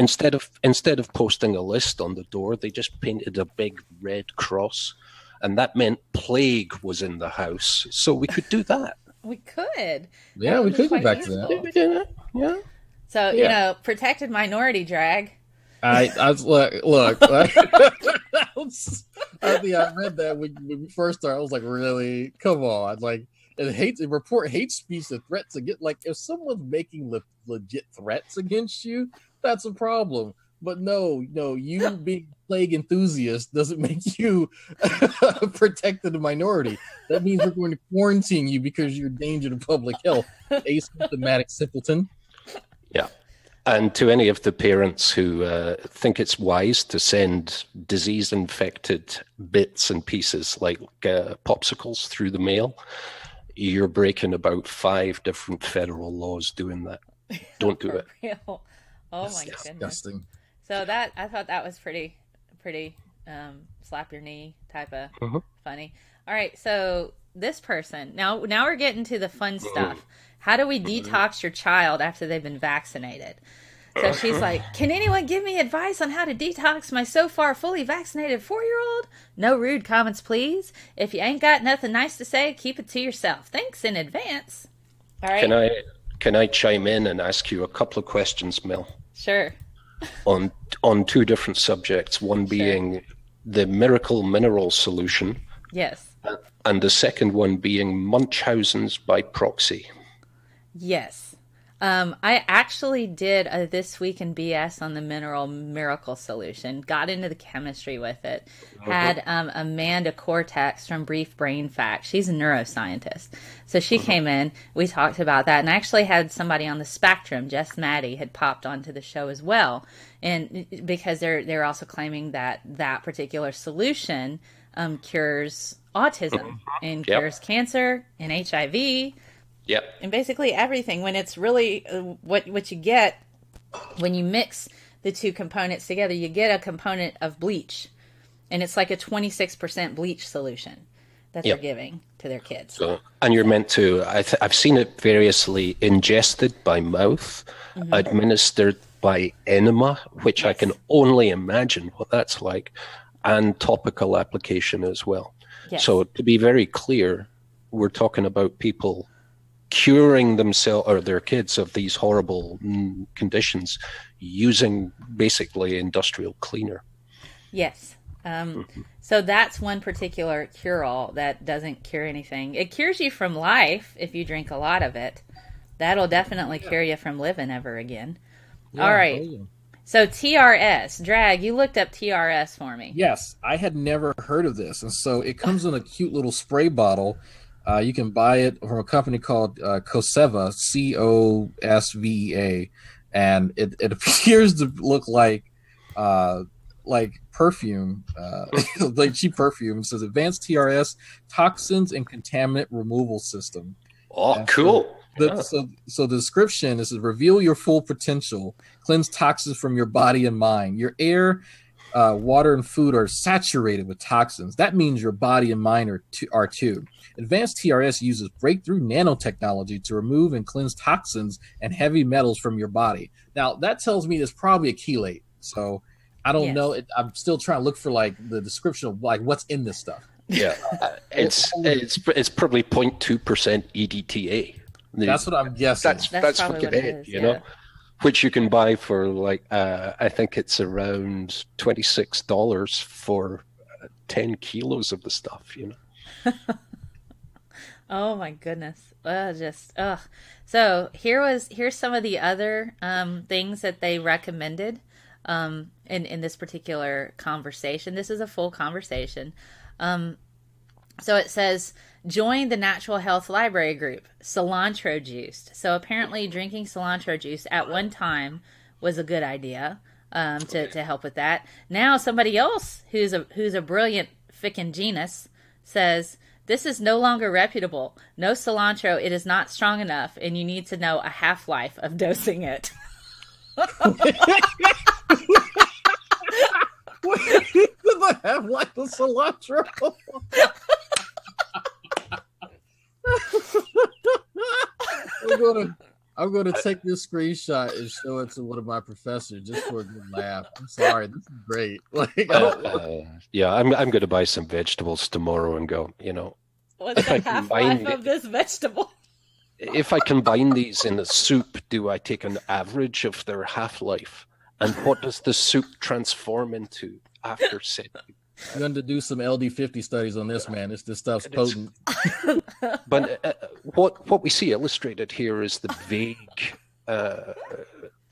[SPEAKER 4] instead of posting a list on the door, they just painted a big red cross, and that meant plague was in the house. So we could do that.
[SPEAKER 1] We could.
[SPEAKER 3] Yeah, we could go back to that.
[SPEAKER 4] Yeah.
[SPEAKER 1] So, protected minority drag.
[SPEAKER 3] I look. I think I read that when we first started. I was like, really? Come on. Report hate speech and threats against, if someone's making legit threats against you, that's a problem. But no, you being plague enthusiast doesn't make you protected a minority. That means we're going to quarantine you because you're a danger to public health. Asymptomatic simpleton.
[SPEAKER 4] Yeah. And to any of the parents who think it's wise to send disease-infected bits and pieces like popsicles through the mail, you're breaking about 5 different federal laws doing that. Don't do it.
[SPEAKER 1] Real. Oh, my goodness.
[SPEAKER 3] Disgusting.
[SPEAKER 1] So that I thought that was pretty slap your knee type of funny. All right, so this person now we're getting to the fun stuff. How do we detox your child after they've been vaccinated? So she's like, can anyone give me advice on how to detox my so far fully vaccinated 4-year-old? No rude comments, please. If you ain't got nothing nice to say, keep it to yourself. Thanks in advance. All right.
[SPEAKER 4] Can I chime in and ask you a couple of questions, Mel?
[SPEAKER 1] Sure.
[SPEAKER 4] On two different subjects, one being the miracle mineral solution.
[SPEAKER 1] Yes.
[SPEAKER 4] And the second one being Munchausen's by proxy.
[SPEAKER 1] Yes. I actually did a This Week in BS on the mineral miracle solution, got into the chemistry with it, had Amanda Cortex from Brief Brain Facts. She's a neuroscientist. So she came in, we talked about that, and I actually had somebody on the spectrum, Jess Maddie, had popped onto the show as well. And because they're also claiming that that particular solution cures autism and cures cancer and HIV.
[SPEAKER 4] Yep.
[SPEAKER 1] And basically everything, when it's really what you get when you mix the two components together, you get a component of bleach. And it's like a 26% bleach solution that they're giving to their kids.
[SPEAKER 4] So, and you're meant to, I've seen it variously ingested by mouth, administered by enema, which I can only imagine what that's like, and topical application as well.
[SPEAKER 1] Yes.
[SPEAKER 4] So to be very clear, we're talking about people curing themselves or their kids of these horrible conditions using basically industrial cleaner.
[SPEAKER 1] Yes. So that's one particular cure-all that doesn't cure anything. It cures you from life if you drink a lot of it. That'll definitely cure you from living ever again.
[SPEAKER 3] Yeah,
[SPEAKER 1] all right. So TRS, Drag, you looked up TRS for me.
[SPEAKER 3] Yes, I had never heard of this. And so it comes in a cute little spray bottle. You can buy it from a company called Coseva, Cosvea, and it appears to look like perfume, like cheap perfume. It says Advanced TRS Toxins and Contaminant Removal System.
[SPEAKER 4] Oh, and cool.
[SPEAKER 3] So the description is: reveal your full potential, cleanse toxins from your body and mind. Your air, water, and food are saturated with toxins. That means your body and mind are too. Advanced TRS uses breakthrough nanotechnology to remove and cleanse toxins and heavy metals from your body. Now, that tells me it's probably a chelate. So I don't know. I'm still trying to look for like the description of like what's in this stuff.
[SPEAKER 4] Yeah, it's probably 0.2% EDTA.
[SPEAKER 3] That's what I'm guessing.
[SPEAKER 4] That's what you get, you know, which you can buy for like I think it's around $26 for 10 kilos of the stuff, you know.
[SPEAKER 1] Oh my goodness. So here's some of the other things that they recommended in this particular conversation. This is a full conversation. So it says, join the Natural Health Library group, cilantro juiced. So apparently drinking cilantro juice at one time was a good idea to help with that. Now somebody else who's a brilliant fickin' genius says, this is no longer reputable. No cilantro, it is not strong enough, and you need to know a half-life of dosing it.
[SPEAKER 3] The half-life of cilantro. I'm gonna take this screenshot and show it to one of my professors just for a good laugh. I'm sorry, this is great.
[SPEAKER 4] Yeah, I'm gonna buy some vegetables tomorrow and go. You know,
[SPEAKER 1] what's the half-life of this vegetable?
[SPEAKER 4] If I combine these in a soup, do I take an average of their half-life? And what does the soup transform into after setting?
[SPEAKER 3] I'm going to do some LD50 studies on this, man. This stuff's potent.
[SPEAKER 4] But what we see illustrated here is the vague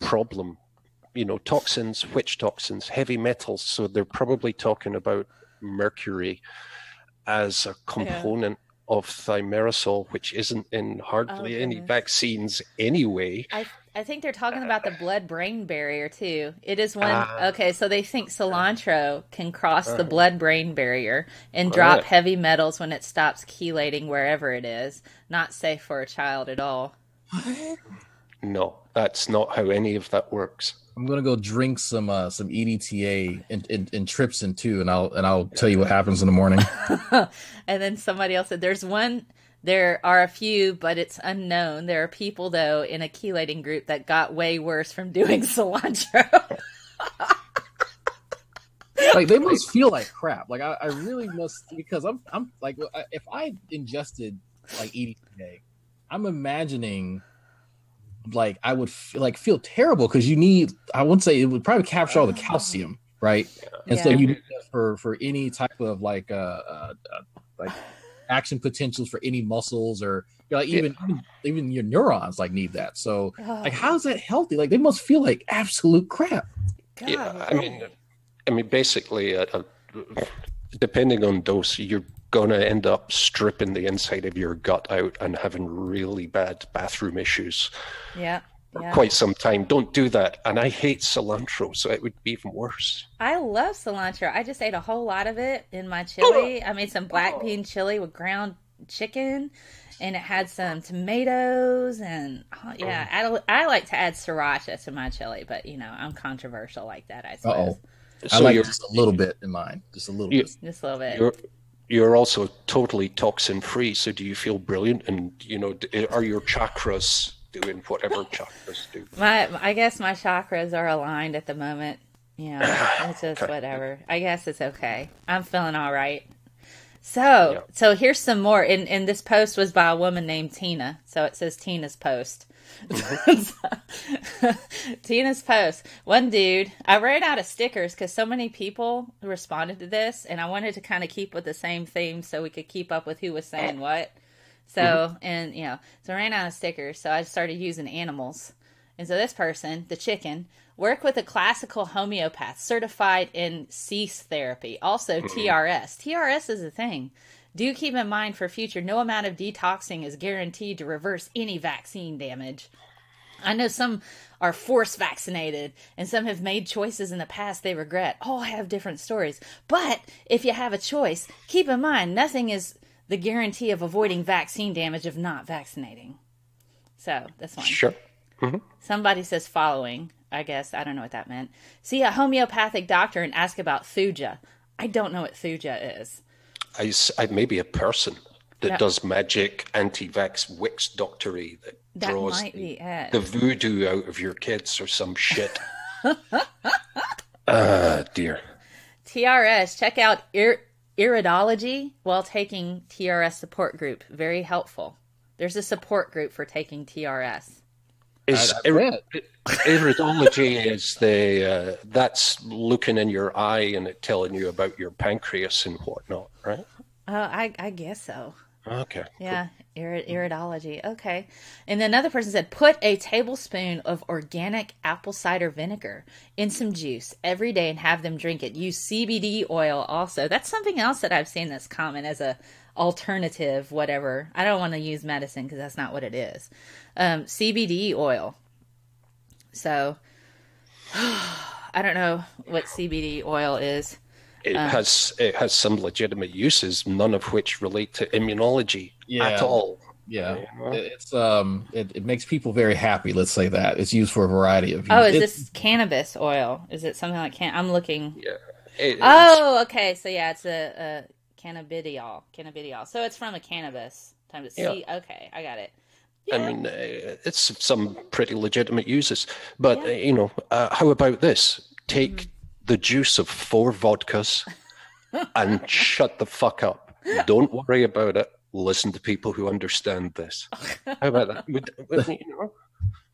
[SPEAKER 4] problem. You know, toxins, which toxins, heavy metals. So they're probably talking about mercury as a component of thimerosal, which isn't in hardly any vaccines anyway.
[SPEAKER 1] I think they're talking about the blood-brain barrier, too. It is one... okay, so they think cilantro can cross the blood-brain barrier and drop heavy metals when it stops chelating wherever it is. Not safe for a child at all.
[SPEAKER 4] No, that's not how any of that works.
[SPEAKER 3] I'm gonna go drink some EDTA and trypsin too, and I'll tell you what happens in the morning.
[SPEAKER 1] And then somebody else said, there are a few, but it's unknown. There are people, though, in a chelating group that got way worse from doing cilantro.
[SPEAKER 3] Like, they must feel like crap. Like, I really must, because I'm like, if I ingested like EDTA, I'm imagining like I would feel terrible, because I would say it would probably capture all the calcium, right? And so you need that for any type of like action potentials for any muscles, or like even your neurons like need that. So like, how is that healthy? Like, they must feel like absolute crap.
[SPEAKER 1] God.
[SPEAKER 2] Yeah, I mean, basically, depending on dose, you're going to end up stripping the inside of your gut out and having really bad bathroom issues.
[SPEAKER 1] Yeah.
[SPEAKER 2] For quite some time. Don't do that. And I hate cilantro, so it would be even worse.
[SPEAKER 1] I love cilantro. I just ate a whole lot of it in my chili. I made some black bean chili with ground chicken, and it had some tomatoes, and I like to add sriracha to my chili, but I'm controversial like that, I suppose.
[SPEAKER 3] I like just a little bit in mine. Just a little bit.
[SPEAKER 1] Just a little bit.
[SPEAKER 2] You're also totally toxin free, so do you feel brilliant? And are your chakras doing whatever chakras do?
[SPEAKER 1] I guess my chakras are aligned at the moment. It's just whatever. I guess it's okay. I'm feeling all right. So here's some more. And this post was by a woman named Tina. So it says Tina's post. Tina's post. One dude, I ran out of stickers because so many people responded to this, and I wanted to kind of keep with the same theme so we could keep up with who was saying what. So, so I ran out of stickers, so I started using animals. And so this person, the chicken, worked with a classical homeopath certified in cease therapy, also TRS. TRS is a thing. Do keep in mind for future, no amount of detoxing is guaranteed to reverse any vaccine damage. I know some are force vaccinated, and some have made choices in the past they regret. All have different stories. But if you have a choice, keep in mind, nothing is the guarantee of avoiding vaccine damage of not vaccinating. So, that's one.
[SPEAKER 2] Sure. Mm-hmm.
[SPEAKER 1] Somebody says following. I guess. I don't know what that meant. See a homeopathic doctor and ask about thuja. I don't know what thuja is.
[SPEAKER 2] I maybe a person that does magic anti-vax witch doctory that draws the voodoo out of your kids or some shit. Dear.
[SPEAKER 1] TRS. Check out iridology while taking TRS support group. Very helpful. There's a support group for taking TRS.
[SPEAKER 2] Iridology is that's looking in your eye and it telling you about your pancreas and whatnot, right?
[SPEAKER 1] I guess so.
[SPEAKER 2] Okay.
[SPEAKER 1] Yeah, cool. Iridology. Okay. And then another person said, put a tablespoon of organic apple cider vinegar in some juice every day and have them drink it. Use CBD oil also. That's something else that I've seen that's common as a alternative, whatever. I don't want to use medicine because that's not what it is. CBD oil. So, I don't know what CBD oil is.
[SPEAKER 2] It has some legitimate uses, none of which relate to immunology at all.
[SPEAKER 3] Yeah, it's it makes people very happy. Let's say that it's used for a variety of.
[SPEAKER 1] Oh, is this cannabis oil? Is it something like I'm looking.
[SPEAKER 2] Yeah.
[SPEAKER 1] Okay. So yeah, it's a cannabidiol. Cannabidiol. So it's from a cannabis. Time to see. Yeah. Okay, I got it. Yeah.
[SPEAKER 2] I mean, it's some pretty legitimate uses. But, how about this? Take the juice of 4 vodkas and shut the fuck up. Don't worry about it. Listen to people who understand this. How about that?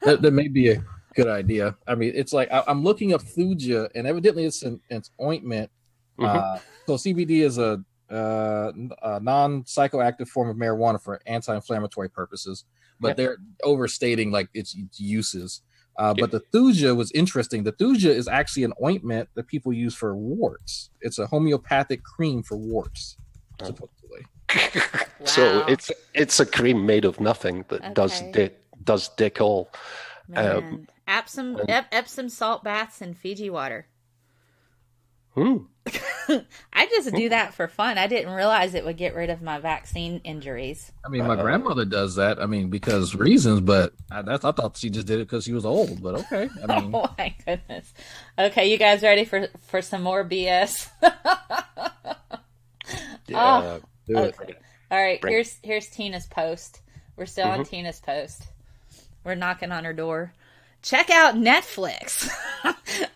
[SPEAKER 3] That may be a good idea. I mean, it's like I'm looking up thuja, and evidently it's an ointment. So CBD is a non-psychoactive form of marijuana for anti-inflammatory purposes, but they're overstating like its uses. But the thuja was interesting. The thuja is actually an ointment that people use for warts. It's a homeopathic cream for warts, supposedly.
[SPEAKER 2] Wow. So it's a cream made of nothing that does dick all.
[SPEAKER 1] Epsom salt baths and Fiji water. I just do that for fun. I didn't realize it would get rid of my vaccine injuries.
[SPEAKER 3] I mean, my grandmother does that. I mean, because reasons, but I thought she just did it because she was old. But okay, I mean,
[SPEAKER 1] oh my goodness. Okay, you guys ready for some more BS?
[SPEAKER 4] Yeah.
[SPEAKER 1] Okay. All right.
[SPEAKER 4] Bring
[SPEAKER 1] Here's Tina's post. We're still on Tina's post. We're knocking on her door. Check out Netflix,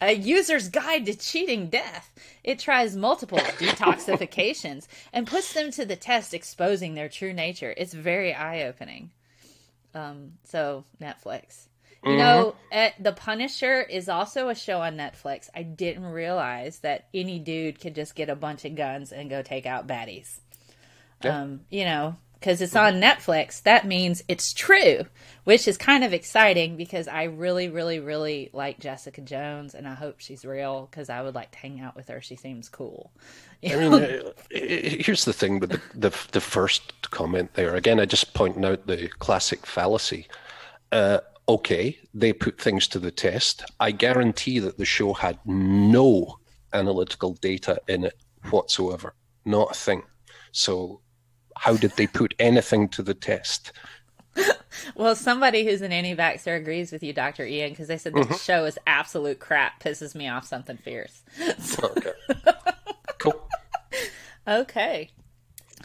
[SPEAKER 1] a user's guide to cheating death. It tries multiple detoxifications and puts them to the test, exposing their true nature. It's very eye-opening. So Netflix. You know, The Punisher is also a show on Netflix. I didn't realize that any dude could just get a bunch of guns and go take out baddies.
[SPEAKER 4] Yeah.
[SPEAKER 1] You know, because it's on Netflix, that means it's true, which is kind of exciting because I really, really, really like Jessica Jones, and I hope she's real because I would like to hang out with her. She seems cool.
[SPEAKER 4] I mean, here's the thing with the first comment there. Again, I just pointing out the classic fallacy. Okay, they put things to the test. I guarantee that the show had no analytical data in it whatsoever. Not a thing. So how did they put anything to the test?
[SPEAKER 1] Well, somebody who's an anti-vaxxer agrees with you, Dr. Ian, because they said this show is absolute crap, pisses me off something fierce.
[SPEAKER 4] Okay. Cool.
[SPEAKER 1] Okay.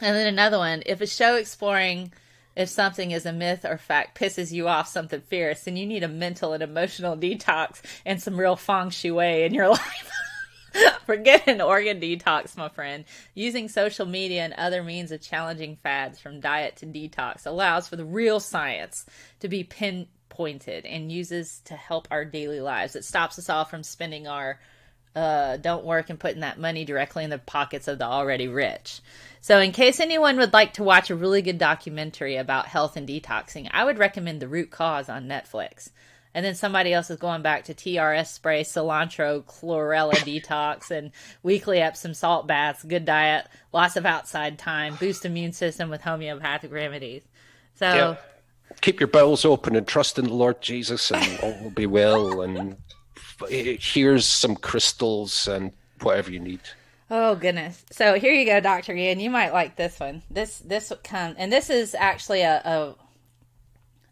[SPEAKER 1] And then another one. If a show exploring if something is a myth or fact pisses you off something fierce, then you need a mental and emotional detox and some real feng shui in your life. Forget an organ detox, my friend. Using social media and other means of challenging fads from diet to detox allows for the real science to be pinpointed and uses to help our daily lives. It stops us all from spending our don't work and putting that money directly in the pockets of the already rich. So in case anyone would like to watch a really good documentary about health and detoxing, I would recommend The Root Cause on Netflix. And then somebody else is going back to TRS spray, cilantro, chlorella detox, and weekly Epsom salt baths, good diet, lots of outside time, boost immune system with homeopathic remedies. So
[SPEAKER 4] Yeah. Keep your bowels open and trust in the Lord Jesus, and all will be well. And here's some crystals and whatever you need.
[SPEAKER 1] oh goodness. So here you go, Dr. Ian. You might like this one. This come, and this is actually a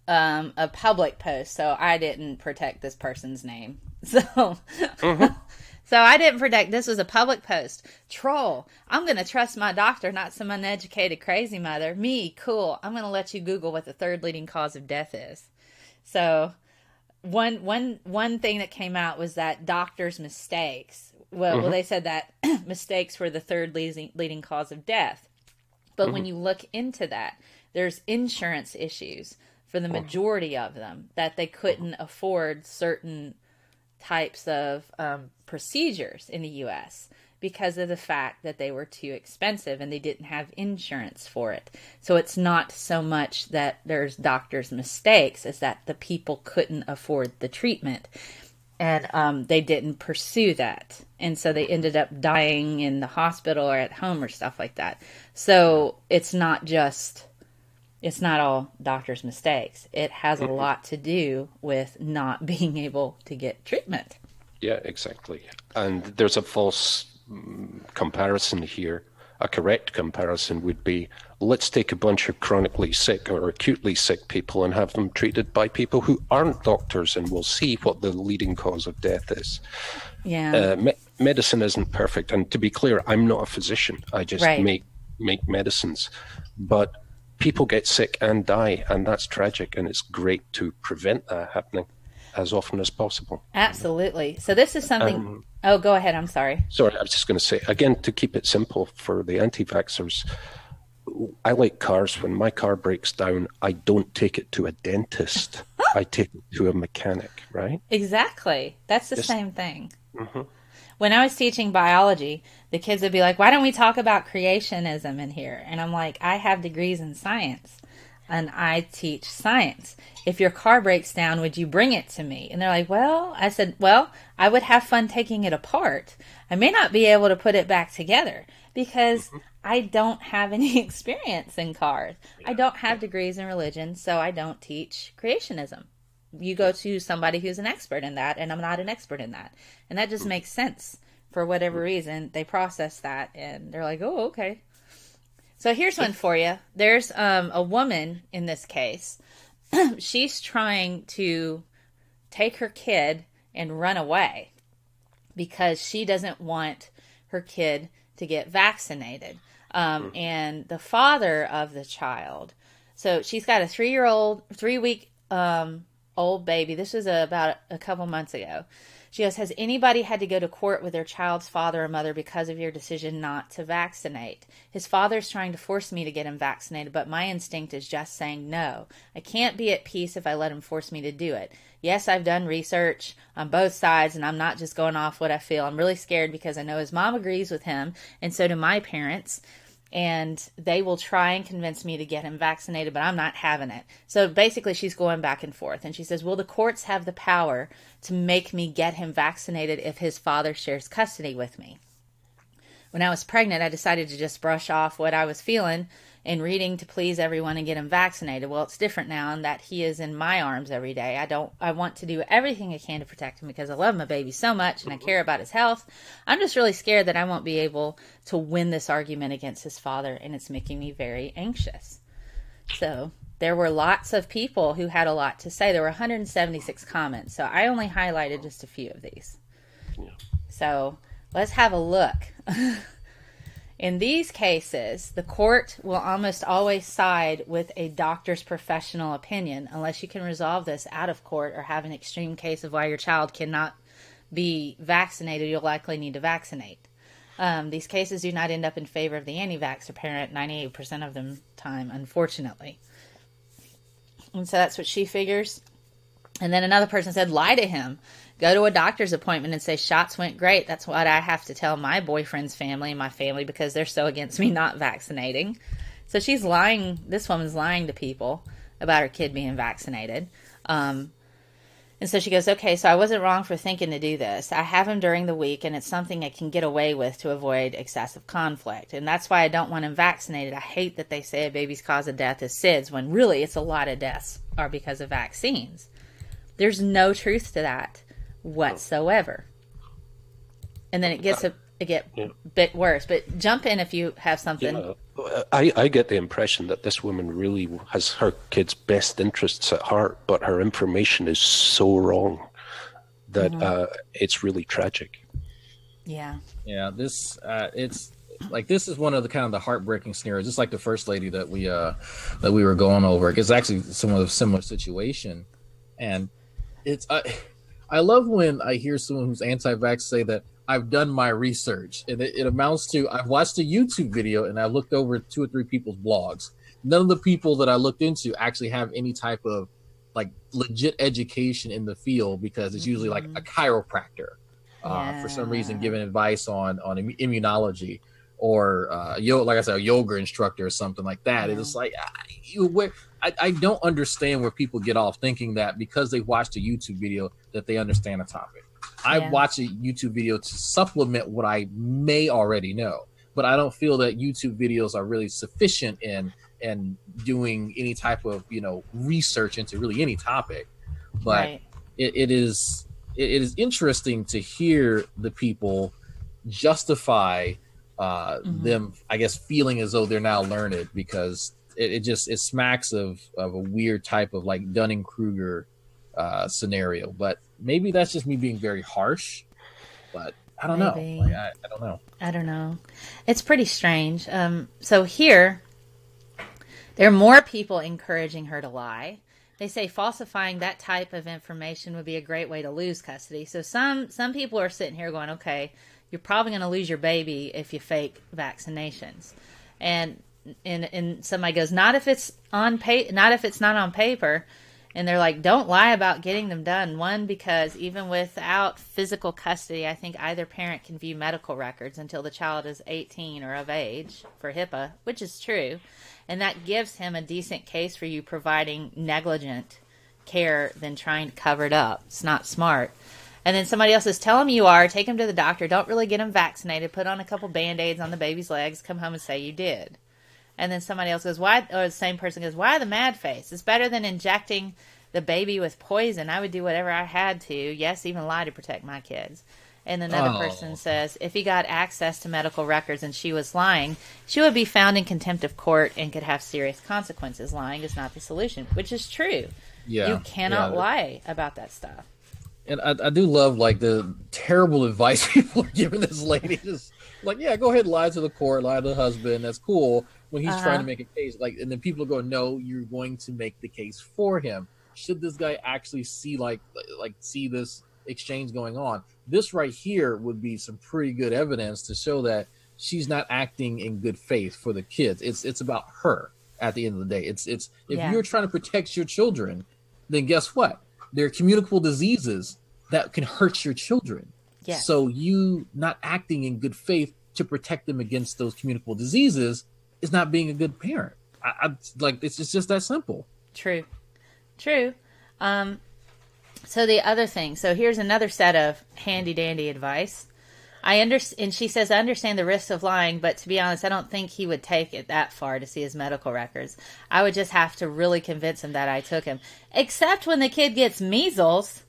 [SPEAKER 1] public post, so I didn't protect this person's name. So, so I didn't protect. This was a public post. Troll. I'm going to trust my doctor, not some uneducated crazy mother. Me, cool. I'm going to let you Google what the third leading cause of death is. So, one thing that came out was that doctors' mistakes. Well, they said that mistakes were the third leading cause of death. But when you look into that, there's insurance issues for the majority of them, that they couldn't afford certain types of procedures in the U.S. because of the fact that they were too expensive and they didn't have insurance for it. So it's not so much that there's doctors' mistakes as that the people couldn't afford the treatment. And they didn't pursue that. And so they ended up dying in the hospital or at home or stuff like that. So it's not all doctors' mistakes. It has a lot to do with not being able to get treatment.
[SPEAKER 4] Yeah, exactly. And there's a false comparison here. A correct comparison would be, let's take a bunch of chronically sick or acutely sick people and have them treated by people who aren't doctors, and we'll see what the leading cause of death is.
[SPEAKER 1] Yeah.
[SPEAKER 4] Medicine isn't perfect. And to be clear, I'm not a physician. I just make medicines. But people get sick and die, and that's tragic, and it's great to prevent that happening as often as possible.
[SPEAKER 1] Absolutely. So this is something... oh, go ahead. I'm sorry.
[SPEAKER 4] Sorry, I was just going to say, again, to keep it simple for the anti-vaxxers, I like cars. When my car breaks down, I don't take it to a dentist. I take it to a mechanic, right?
[SPEAKER 1] Exactly. That's the same thing. When I was teaching biology, the kids would be like, why don't we talk about creationism in here? And I'm like, I have degrees in science and I teach science. If your car breaks down, would you bring it to me? And they're like, well, I said, well, I would have fun taking it apart. I may not be able to put it back together because I don't have any experience in cars. I don't have degrees in religion, so I don't teach creationism. You go to somebody who's an expert in that, and I'm not an expert in that. And that just makes sense for whatever reason, they process that and they're like, oh, okay. So here's one for you. There's a woman in this case. She's trying to take her kid and run away because she doesn't want her kid to get vaccinated. And the father of the child, so she's got a 3-week old baby. This was about a couple months ago. She goes, has anybody had to go to court with their child's father or mother because of your decision not to vaccinate? His father's trying to force me to get him vaccinated, but my instinct is just saying no. I can't be at peace if I let him force me to do it. Yes, I've done research on both sides, and I'm not just going off what I feel. I'm really scared because I know his mom agrees with him, and so do my parents. And they will try and convince me to get him vaccinated, but I'm not having it. So basically she's going back and forth. And she says, will the courts have the power to make me get him vaccinated if his father shares custody with me? When I was pregnant, I decided to just brush off what I was feeling and reading to please everyone and get him vaccinated. Well, it's different now in that he is in my arms every day. I want to do everything I can to protect him because I love my baby so much and I care about his health. I'm just really scared that I won't be able to win this argument against his father, and it's making me very anxious. So there were lots of people who had a lot to say. There were 176 comments, so I only highlighted just a few of these. So let's have a look. In these cases, the court will almost always side with a doctor's professional opinion unless you can resolve this out of court or have an extreme case of why your child cannot be vaccinated. You'll likely need to vaccinate. These cases do not end up in favor of the anti-vaxxer parent 98% of the time, unfortunately. And so that's what she figures. And then another person said, lie to him. Go to a doctor's appointment and say, shots went great. That's what I have to tell my boyfriend's family and my family because they're so against me not vaccinating. So she's lying. This woman's lying to people about her kid being vaccinated. And so she goes, okay, so I wasn't wrong for thinking to do this. I have him during the week, and it's something I can get away with to avoid excessive conflict. And that's why I don't want him vaccinated. I hate that they say a baby's cause of death is SIDS, when really it's a lot of deaths are because of vaccines. There's no truth to that whatsoever. And then it gets a bit worse. But jump in if you have something.
[SPEAKER 4] Yeah. I get the impression that this woman really has her kid's best interests at heart, but her information is so wrong that it's really tragic.
[SPEAKER 1] Yeah.
[SPEAKER 3] Yeah. This it's like this is one of the kind of the heartbreaking scenarios, just like the first lady that we were going over. It's actually some of a similar situation, and it's I love when I hear someone who's anti-vax say that I've done my research, and it amounts to I've watched a YouTube video and I looked over 2 or 3 people's blogs. None of the people that I looked into actually have any type of like legit education in the field because it's usually like a chiropractor for some reason giving advice on immunology or like I said, a yoga instructor or something like that. It's like I don't understand where people get off thinking that because they watched a YouTube video that they understand a topic. I watch a YouTube video to supplement what I may already know, but I don't feel that YouTube videos are really sufficient in doing any type of research into really any topic. But it is interesting to hear the people justify them, I guess, feeling as though they're now learned, because it smacks of a weird type of like Dunning-Kruger scenario. But maybe that's just me being very harsh, but I don't know. Like, I don't know.
[SPEAKER 1] I don't know. It's pretty strange. So here, there are more people encouraging her to lie. They say falsifying that type of information would be a great way to lose custody. So some people are sitting here going, okay, you're probably going to lose your baby if you fake vaccinations. And somebody goes, not if it's not on paper. And they're like, don't lie about getting them done. One, because even without physical custody, I think either parent can view medical records until the child is 18 or of age for HIPAA, which is true. And that gives him a decent case for you providing negligent care than trying to cover it up. It's not smart. And then somebody else says, tell him you are, take him to the doctor, don't really get him vaccinated, put on a couple Band-Aids on the baby's legs, come home and say you did. And then somebody else goes, why? Or the same person goes, why the mad face? It's better than injecting the baby with poison. I would do whatever I had to. Yes, even lie to protect my kids. And another person says, if he got access to medical records and she was lying, she would be found in contempt of court and could have serious consequences. Lying is not the solution, which is true. Yeah, you cannot lie about that stuff.
[SPEAKER 3] And I do love like the terrible advice people are giving this lady. Just like, yeah, go ahead and lie to the court, lie to the husband. That's cool when he's trying to make a case. Like, and then people go, no, you're going to make the case for him. Should this guy actually see see this exchange going on? This right here would be some pretty good evidence to show that she's not acting in good faith for the kids. It's about her at the end of the day. It's if you're trying to protect your children, then guess what? There are communicable diseases that can hurt your children.
[SPEAKER 1] Yes.
[SPEAKER 3] So you not acting in good faith to protect them against those communicable diseases is not being a good parent. I like it's just that simple.
[SPEAKER 1] True. So the other thing, so here's another set of handy dandy advice. And she says, I understand the risks of lying, but to be honest, I don't think he would take it that far to see his medical records. I would just have to really convince him that I took him. Except when the kid gets measles.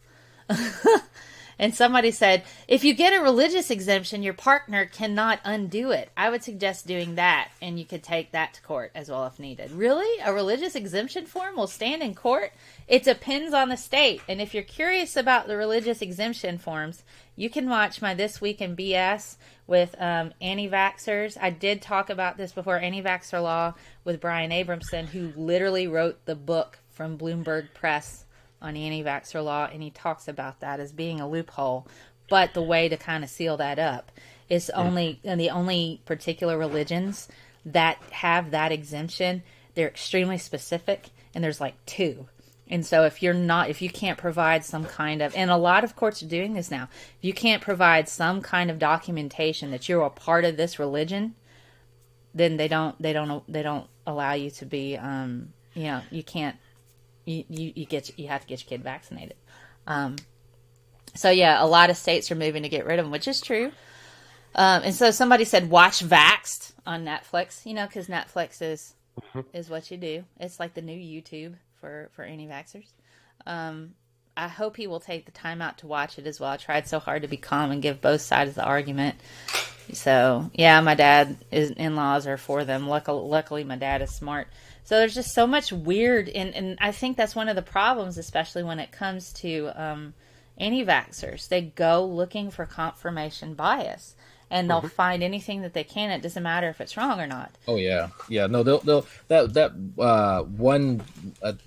[SPEAKER 1] And somebody said, if you get a religious exemption, your partner cannot undo it. I would suggest doing that, and you could take that to court as well if needed. Really? A religious exemption form will stand in court? It depends on the state. And if you're curious about the religious exemption forms, you can watch my This Week in BS with Antivaxxers. I did talk about this before, Anti-Vaxxer Law, with Brian Abramson, who literally wrote the book from Bloomberg Press on anti-vaxxer law, and he talks about that as being a loophole. But the way to kind of seal that up is the only particular religions that have that exemption, they're extremely specific, and there's like 2. And so if you can't provide some kind of, and a lot of courts are doing this now, if you can't provide some kind of documentation that you're a part of this religion, then they don't allow you to be, you can't. You have to get your kid vaccinated. So yeah, a lot of states are moving to get rid of them, which is true. And so somebody said, watch Vaxxed on Netflix, because Netflix is what you do. It's like the new YouTube for anti-vaxxers. I hope he will take the time out to watch it as well. I tried so hard to be calm and give both sides of the argument. So yeah, my in-laws are for them. Luckily my dad is smart. So there's just so much weird, and I think that's one of the problems, especially when it comes to anti-vaxxers. They go looking for confirmation bias, and they'll find anything that they can. It doesn't matter if it's wrong or not.
[SPEAKER 3] Oh yeah. No, they'll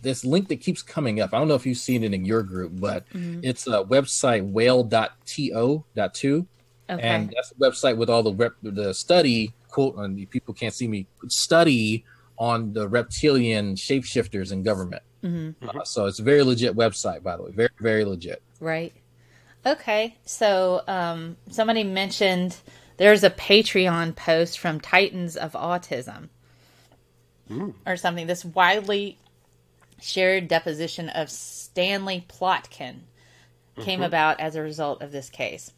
[SPEAKER 3] this link that keeps coming up. I don't know if you've seen it in your group, but it's a website whale.to.2, and that's the website with all the study quote. And people can't see me study on the reptilian shapeshifters in government. So it's a very legit website, by the way. Very, very legit.
[SPEAKER 1] Right. Okay. So somebody mentioned there's a Patreon post from Titans of Autism or something. This widely shared deposition of Stanley Plotkin came about as a result of this case.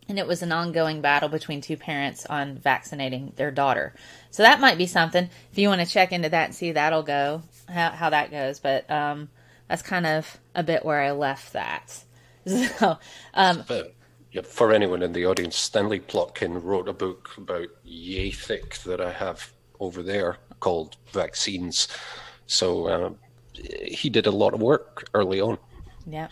[SPEAKER 1] And it was an ongoing battle between 2 parents on vaccinating their daughter. So that might be something. If you want to check into that and see that'll go, how that goes. But that's kind of a bit where I left that. So,
[SPEAKER 4] for anyone in the audience, Stanley Plotkin wrote a book about yay thick that I have over there called Vaccines. So he did a lot of work early on.
[SPEAKER 1] Yeah.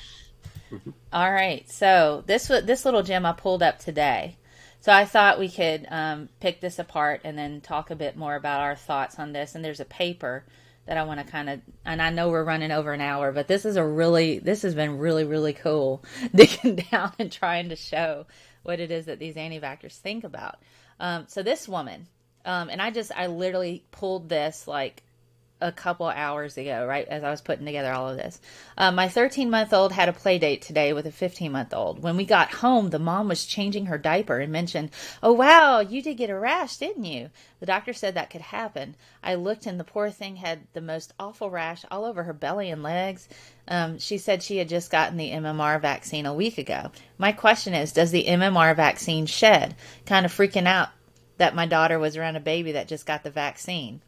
[SPEAKER 1] All right, so this little gem I pulled up today. So I thought we could pick this apart and then talk a bit more about our thoughts on this. And there's a paper that I want to kind of, and I know we're running over an hour, but this has been really, really cool digging down and trying to show what it is that these anti-vaxxers think about. So this woman, and I literally pulled this like a couple hours ago, right, as I was putting together all of this. My 13-month-old had a play date today with a 15-month-old. When we got home, the mom was changing her diaper and mentioned, "Oh, wow, you did get a rash, didn't you?" The doctor said that could happen. I looked, and the poor thing had the most awful rash all over her belly and legs. She said she had just gotten the MMR vaccine a week ago. My question is, does the MMR vaccine shed? Kind of freaking out that my daughter was around a baby that just got the vaccine.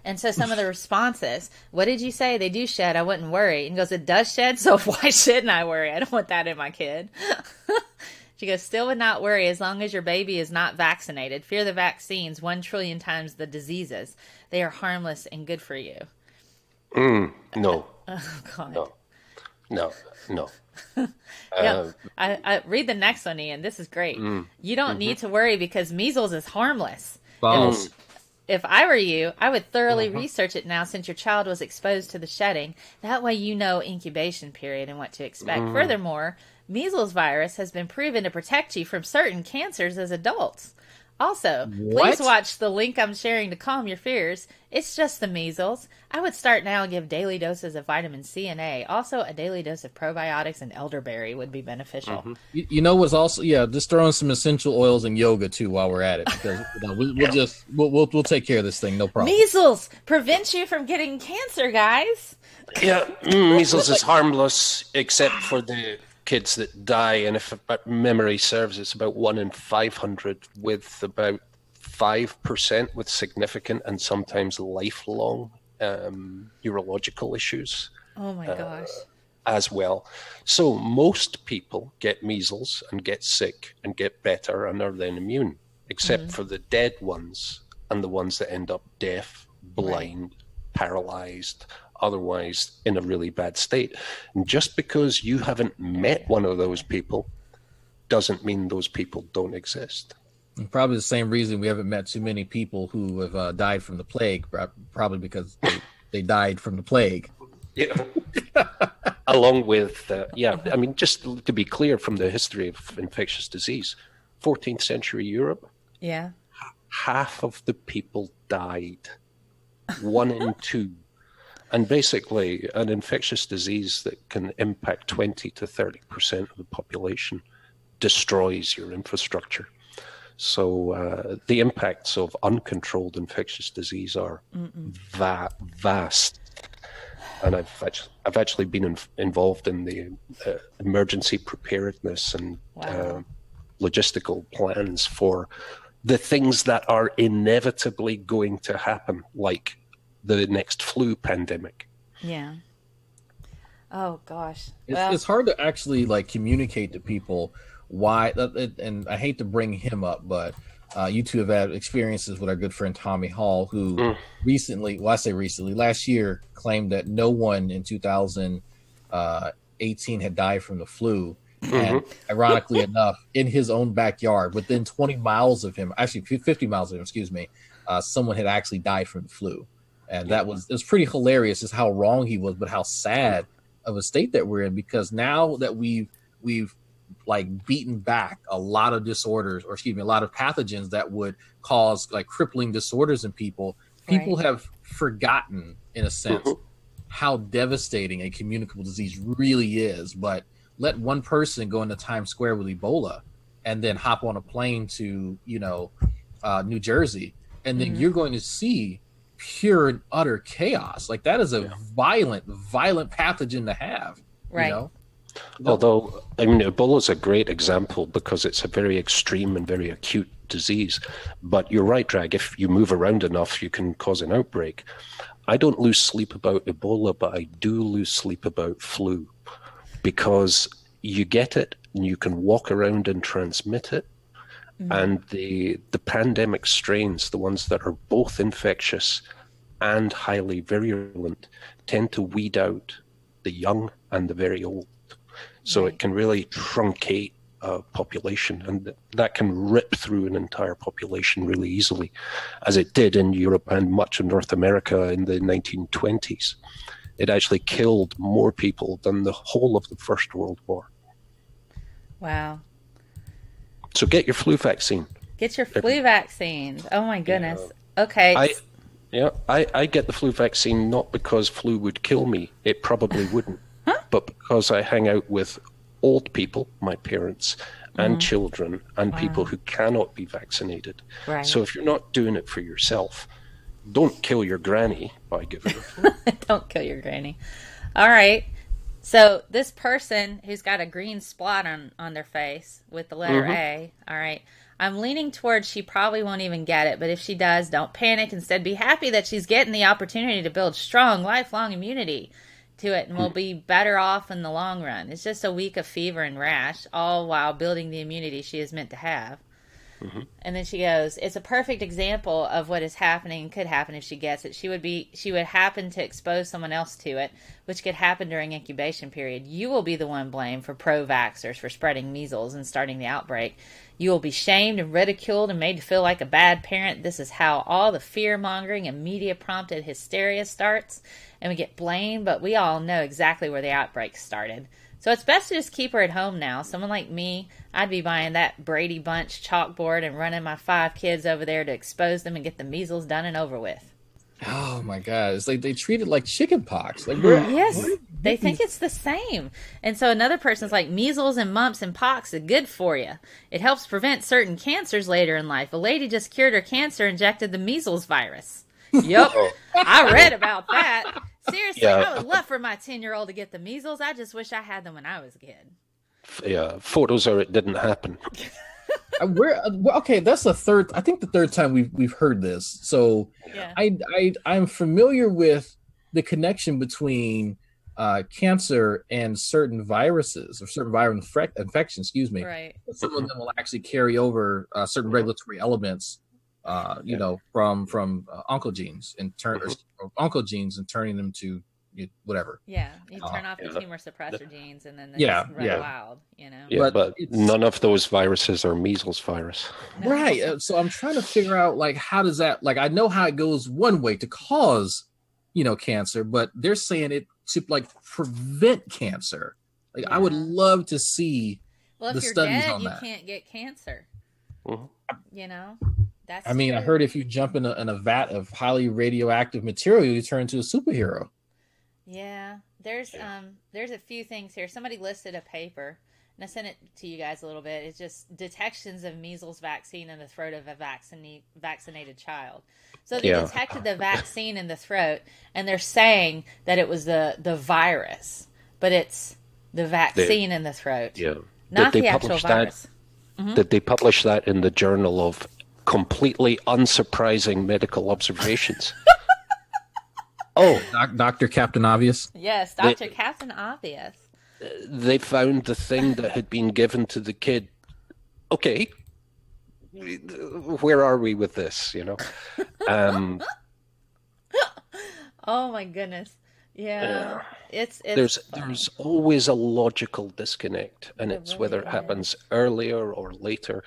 [SPEAKER 1] And so some of the responses, what did you say? They do shed. I wouldn't worry. And he goes, it does shed? So why shouldn't I worry? I don't want that in my kid. She goes, still would not worry as long as your baby is not vaccinated. Fear the vaccines 1 trillion times the diseases. They are harmless and good for you.
[SPEAKER 2] No.
[SPEAKER 1] Oh, God.
[SPEAKER 2] No.
[SPEAKER 1] Yeah, I read the next one, Ian. This is great. You don't need to worry because measles is harmless.
[SPEAKER 3] False.
[SPEAKER 1] If I were you, I would thoroughly research it now since your child was exposed to the shedding. That way you know incubation period and what to expect. Furthermore, measles virus has been proven to protect you from certain cancers as adults. Also, please watch the link I'm sharing to calm your fears. It's just the measles. I would start now and give daily doses of vitamin C and A. Also, a daily dose of probiotics and elderberry would be beneficial.
[SPEAKER 3] You know what's also just throw in some essential oils and yoga too while we're at it, because we'll take care of this thing, no problem.
[SPEAKER 1] Measles prevents you from getting cancer, guys.
[SPEAKER 2] Yeah, measles is harmless except for the kids that die, and if memory serves, it's about 1 in 500, with about 5% with significant and sometimes lifelong neurological issues.
[SPEAKER 1] Oh my gosh.
[SPEAKER 2] As well. So most people get measles and get sick and get better and are then immune, except for the dead ones and the ones that end up deaf, blind, paralyzed, otherwise in a really bad state. And just because you haven't met one of those people doesn't mean those people don't exist.
[SPEAKER 3] And probably the same reason we haven't met too many people who have died from the plague, probably because they died from the plague.
[SPEAKER 2] Yeah. Along with, I mean, just to be clear from the history of infectious disease, 14th century Europe, half of the people died. 1 in 2. And basically, an infectious disease that can impact 20 to 30% of the population destroys your infrastructure. So the impacts of uncontrolled infectious disease are vast. And I've actually been involved in the emergency preparedness and logistical plans for the things that are inevitably going to happen, like the next flu pandemic.
[SPEAKER 1] Yeah. Oh gosh.
[SPEAKER 3] It's hard to actually communicate to people why, and I hate to bring him up, but you two have had experiences with our good friend Tommy Hall, who recently, last year, claimed that no one in 2018 had died from the flu. And ironically enough, in his own backyard, within 20 miles of him, actually 50 miles of him, someone had actually died from the flu. And it was pretty hilarious just how wrong he was, but how sad of a state that we're in, because now that we've beaten back a lot of disorders, or a lot of pathogens that would cause crippling disorders in people have forgotten, in a sense, how devastating a communicable disease really is. But let one person go into Times Square with Ebola and then hop on a plane to, New Jersey, and then you're going to see pure and utter chaos. That is a violent pathogen to have.
[SPEAKER 1] Right.
[SPEAKER 2] Although, I mean, Ebola is a great example because it's a very extreme and very acute disease. But you're right, Drag. If you move around enough, you can cause an outbreak. I don't lose sleep about Ebola, but I do lose sleep about flu, because you get it and you can walk around and transmit it. And the pandemic strains, the ones that are both infectious and highly virulent, tend to weed out the young and the very old. So it can really truncate a population, and that can rip through an entire population really easily, as it did in Europe and much of North America in the 1920s. It actually killed more people than the whole of the First World War.
[SPEAKER 1] Wow.
[SPEAKER 2] So get your flu vaccine.
[SPEAKER 1] Get your flu vaccines. Oh my goodness. Okay.
[SPEAKER 2] I get the flu vaccine not because flu would kill me. It probably wouldn't. But because I hang out with old people, my parents, and children, and people who cannot be vaccinated.
[SPEAKER 1] Right.
[SPEAKER 2] So if you're not doing it for yourself, don't kill your granny by giving her flu.
[SPEAKER 1] Don't kill your granny. All right. So this person who's got a green spot on their face with the letter A, all right, I'm leaning towards she probably won't even get it, but if she does, don't panic. Instead, be happy that she's getting the opportunity to build strong, lifelong immunity. to it and will be better off in the long run. It's just a week of fever and rash, all while building the immunity she is meant to have. Mm-hmm. And then she goes, it's a perfect example of what is happening and could happen if she gets it. She would happen to expose someone else to it, which could happen during incubation period. You will be the one blamed for pro-vaxxers for spreading measles and starting the outbreak. You will be shamed and ridiculed and made to feel like a bad parent. This is how all the fear-mongering and media-prompted hysteria starts, and we get blamed, but we all know exactly where the outbreak started. So it's best to just keep her at home now. Someone like me, I'd be buying that Brady Bunch chalkboard and running my 5 kids over there to expose them and get the measles done and over with.
[SPEAKER 3] Oh my God! It's like they treat it like chicken pox. Like,
[SPEAKER 1] yes, they think it's the same. And so another person's like, measles and mumps and pox are good for you. It helps prevent certain cancers later in life. A lady just cured her cancer, injected the measles virus. Yep, I read about that. Seriously, yeah. I would love for my 10-year-old to get the measles. I just wish I had them when I was a kid.
[SPEAKER 4] Yeah, photos are it didn't happen.
[SPEAKER 3] Okay, that's the third. I think the third time we've heard this. So
[SPEAKER 1] yeah.
[SPEAKER 3] I'm familiar with the connection between cancer and certain viruses or certain viral infections. Excuse me.
[SPEAKER 1] Right.
[SPEAKER 3] Some of them will actually carry over certain regulatory elements. You know, from oncogenes and oncogenes and turning them to whatever.
[SPEAKER 1] Yeah, you turn off the tumor suppressor genes and then run wild. You know.
[SPEAKER 4] Yeah, but none of those viruses are measles virus.
[SPEAKER 1] No.
[SPEAKER 3] Right. So I'm trying to figure out like how does that I know how it goes one way to cause cancer, but they're saying it to prevent cancer. I would love to see the studies on that.
[SPEAKER 1] You can't get cancer.
[SPEAKER 4] Mm-hmm.
[SPEAKER 1] That's
[SPEAKER 3] I mean,
[SPEAKER 1] true.
[SPEAKER 3] I heard if you jump in a vat of highly radioactive material, you turn into a superhero.
[SPEAKER 1] Yeah, there's a few things here. Somebody listed a paper, and I sent it to you guys a little bit. It's just detections of measles vaccine in the throat of a vaccinated child. So they detected the vaccine in the throat, and they're saying that it was the virus, but it's the vaccine in the throat, not the actual virus.
[SPEAKER 4] Did they publish that in the Journal of Completely Unsurprising Medical Observations?
[SPEAKER 3] Dr. Captain Obvious?
[SPEAKER 1] Yes, Dr. Captain Obvious.
[SPEAKER 4] They found the thing that had been given to the kid. Okay, where are we with this,
[SPEAKER 1] Oh my goodness. Yeah. It's
[SPEAKER 4] there's always a logical disconnect, and it's really whether it happens earlier or later,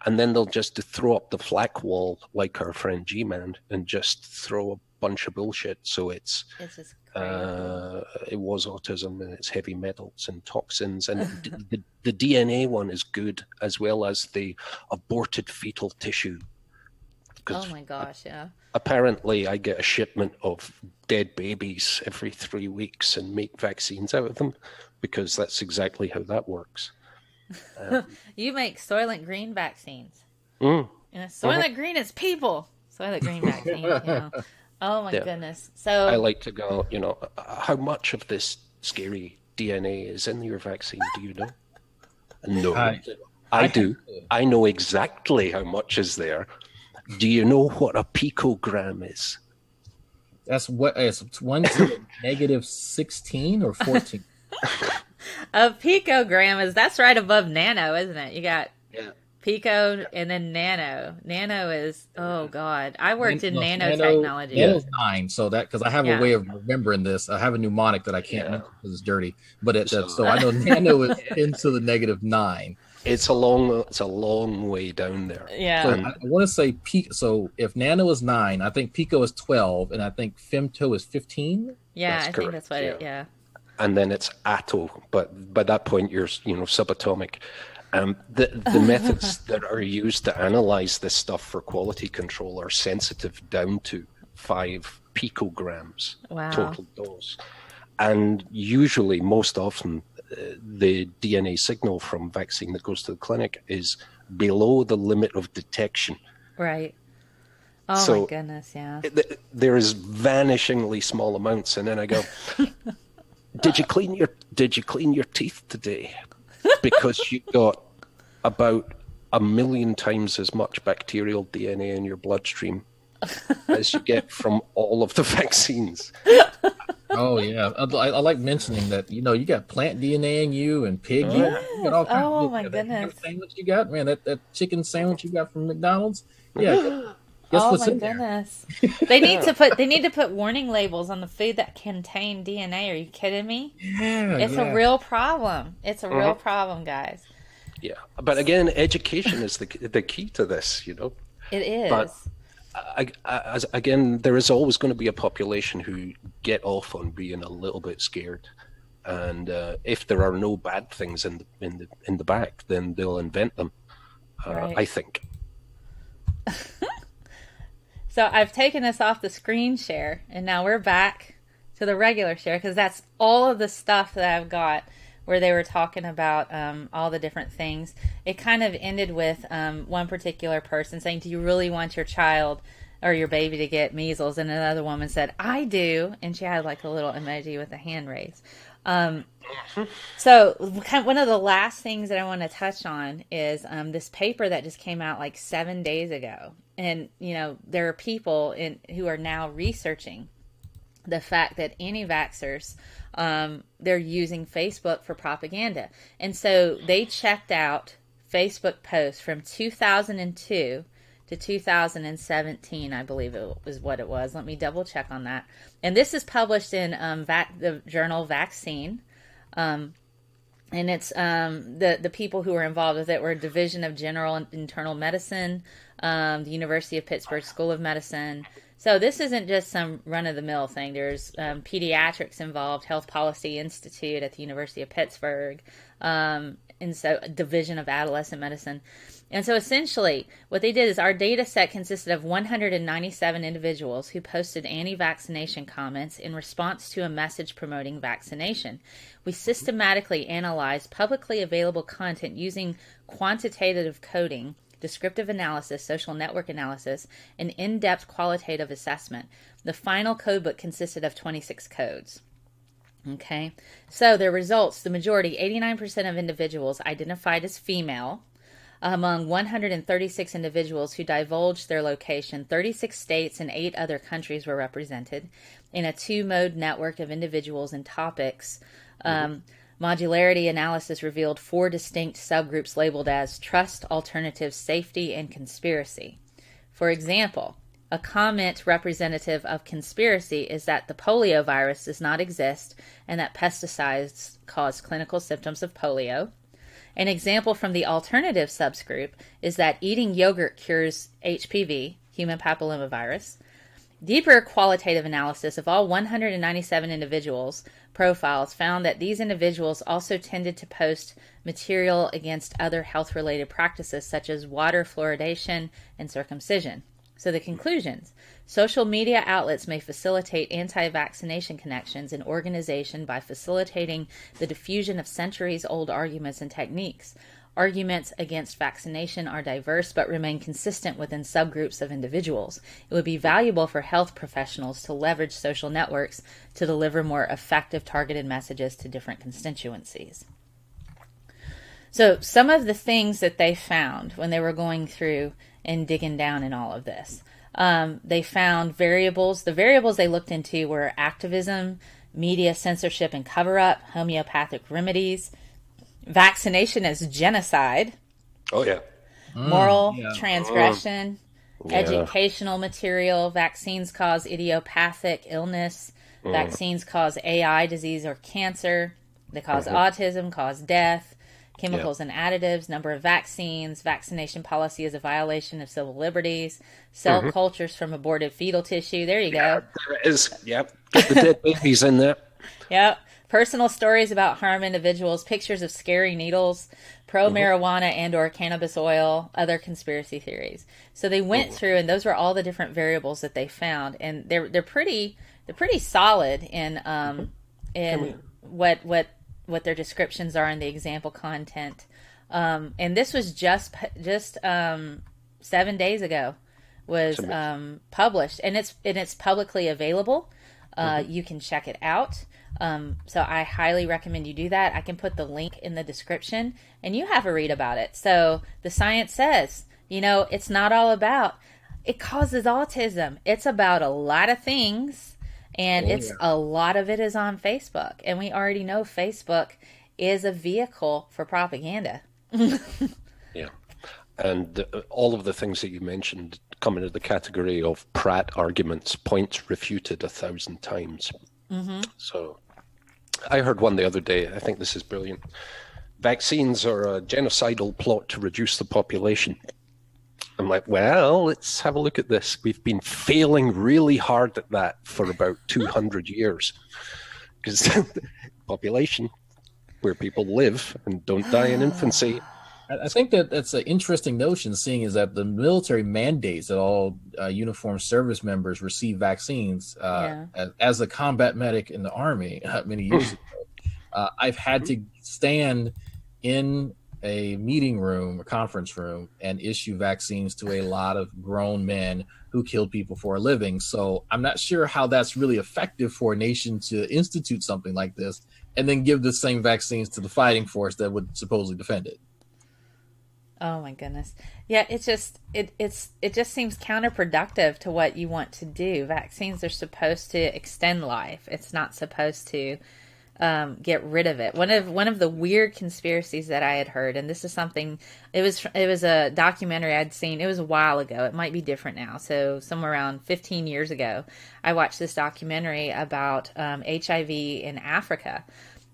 [SPEAKER 4] and then they'll just throw up the flak wall like our friend G-Man and just throw a bunch of bullshit. So it's
[SPEAKER 1] just crazy.
[SPEAKER 4] It was autism and it's heavy metals and toxins, and the DNA one is good, as well as the aborted fetal tissue.
[SPEAKER 1] Oh my gosh, yeah.
[SPEAKER 4] Apparently, I get a shipment of dead babies every 3 weeks and make vaccines out of them, because that's exactly how that works.
[SPEAKER 1] You make Soylent Green vaccines.
[SPEAKER 4] Soylent
[SPEAKER 1] Green is people. Soylent Green vaccine. Oh my goodness. So
[SPEAKER 4] I like to go, how much of this scary DNA is in your vaccine? Do you know? No, I do. I know exactly how much is there. Do you know what a picogram is?
[SPEAKER 3] That's what it's 1 to the negative 16 or 14.
[SPEAKER 1] A picogram that's right above nano, isn't it? You got pico and then nano. Nano is God. I worked in nanotechnology.
[SPEAKER 3] Nano's 9, so that because I have a way of remembering this. I have a mnemonic that I can't remember because it's dirty. But so I know nano is 10 to the negative 9.
[SPEAKER 4] It's a long way down there.
[SPEAKER 1] Yeah.
[SPEAKER 3] So I want to say So if nano is 9, I think pico is 12, and I think femto is 15.
[SPEAKER 1] Yeah,
[SPEAKER 4] that's
[SPEAKER 1] I
[SPEAKER 4] correct.
[SPEAKER 1] think that's what it.
[SPEAKER 4] And then it's atto, but by that point you're subatomic. The methods that are used to analyze this stuff for quality control are sensitive down to 5 picograms total dose, and usually, most often, the DNA signal from vaccine that goes to the clinic is below the limit of detection.
[SPEAKER 1] Right. Oh my goodness, yeah.
[SPEAKER 4] There is vanishingly small amounts, and then I go, Did you clean your teeth today? Because you got about 1 million times as much bacterial DNA in your bloodstream as you get from all of the vaccines.
[SPEAKER 3] Oh yeah, I like mentioning that. You got plant DNA in you and pig.
[SPEAKER 1] Yes.
[SPEAKER 3] You got all kinds
[SPEAKER 1] Oh my
[SPEAKER 3] that
[SPEAKER 1] goodness.
[SPEAKER 3] ham sandwich you got, man. That chicken sandwich you got from McDonald's. Yeah, guess
[SPEAKER 1] Oh
[SPEAKER 3] what's
[SPEAKER 1] my
[SPEAKER 3] in there?
[SPEAKER 1] goodness. They need to put warning labels on the food that contain DNA. Are you kidding me?
[SPEAKER 3] Yeah,
[SPEAKER 1] It's a real problem. It's a real problem, guys.
[SPEAKER 4] Yeah, but again, education is the key to this.
[SPEAKER 1] It is.
[SPEAKER 4] But again, there is always going to be a population who get off on being a little bit scared, and if there are no bad things in the back, then they'll invent them.
[SPEAKER 1] Right.
[SPEAKER 4] I think.
[SPEAKER 1] So I've taken us off the screen share, and now we're back to the regular share, because that's all of the stuff that I've got where they were talking about all the different things. It kind of ended with one particular person saying, do you really want your child or your baby to get measles? And another woman said, I do. And she had like a little emoji with a hand raised. So one of the last things that I want to touch on is this paper that just came out like 7 days ago. And, there are people who are now researching the fact that anti-vaxxers, they're using Facebook for propaganda. And so they checked out Facebook posts from 2002 to 2017, I believe it was what it was. Let me double check on that. And this is published in the journal Vaccine. And it's the people who were involved with it were Division of General and Internal Medicine, the University of Pittsburgh School of Medicine. So this isn't just some run-of-the-mill thing. There's pediatrics involved, Health Policy Institute at the University of Pittsburgh, and so Division of Adolescent Medicine. And so essentially what they did is our data set consisted of 197 individuals who posted anti-vaccination comments in response to a message promoting vaccination. We systematically analyzed publicly available content using quantitative coding, descriptive analysis, social network analysis, and in-depth qualitative assessment. The final codebook consisted of 26 codes. Okay, so the results, the majority, 89% of individuals identified as female. Among 136 individuals who divulged their location, 36 states and 8 other countries were represented in a 2-mode network of individuals and topics. Modularity analysis revealed 4 distinct subgroups labeled as trust, alternatives, safety, and conspiracy. For example, a comment representative of conspiracy is that the polio virus does not exist and that pesticides cause clinical symptoms of polio. An example from the alternative subgroup is that eating yogurt cures HPV, human papillomavirus. Deeper qualitative analysis of all 197 individuals' profiles found that these individuals also tended to post material against other health-related practices such as water fluoridation and circumcision. So the conclusions: social media outlets may facilitate anti-vaccination connections in organization by facilitating the diffusion of centuries-old arguments and techniques. Arguments against vaccination are diverse but remain consistent within subgroups of individuals. It would be valuable for health professionals to leverage social networks to deliver more effective targeted messages to different constituencies. So some of the things that they found when they were going through and digging down in all of this, they found variables. The variables they looked into were activism, media censorship and cover-up, homeopathic remedies, vaccination as genocide.
[SPEAKER 4] Oh, yeah.
[SPEAKER 1] Moral transgression, educational material, vaccines cause idiopathic illness, vaccines cause AI disease or cancer, they cause autism, cause death, chemicals and additives, number of vaccines, vaccination policy is a violation of civil liberties, cell cultures from aborted fetal tissue. There you go.
[SPEAKER 4] There it is. Yep. Get the dead babies in there.
[SPEAKER 1] Yep. Personal stories about harm individuals, pictures of scary needles, pro-marijuana and or cannabis oil, other conspiracy theories. So they went through, and those were all the different variables that they found, and they're pretty solid in what their descriptions are in the example content. And this was just 7 days ago was published, and it's publicly available. You can check it out. So I highly recommend you do that. I can put the link in the description and you have a read about it. So the science says, it's not all about, it causes autism. It's about a lot of things. And a lot of it is on Facebook. And we already know Facebook is a vehicle for propaganda.
[SPEAKER 4] Yeah. And all of the things that you mentioned come into the category of Pratt arguments, points refuted 1,000 times. So I heard one the other day. I think this is brilliant. Vaccines are a genocidal plot to reduce the population. I'm like, well, let's have a look at this. We've been failing really hard at that for about 200 years. Because population, where people live and don't die in infancy.
[SPEAKER 3] I think that that's an interesting notion, seeing is that the military mandates that all uniformed service members receive vaccines. As a combat medic in the Army many years ago, I've had to stand in a meeting room, a conference room, and issue vaccines to a lot of grown men who killed people for a living. So I'm not sure how that's really effective for a nation to institute something like this and then give the same vaccines to the fighting force that would supposedly defend it.
[SPEAKER 1] Oh my goodness. Yeah, it just seems counterproductive to what you want to do. Vaccines are supposed to extend life. It's not supposed to get rid of it. One of the weird conspiracies that I had heard, and this is something, it was a documentary I'd seen. It was a while ago. It might be different now. So somewhere around 15 years ago, I watched this documentary about HIV in Africa,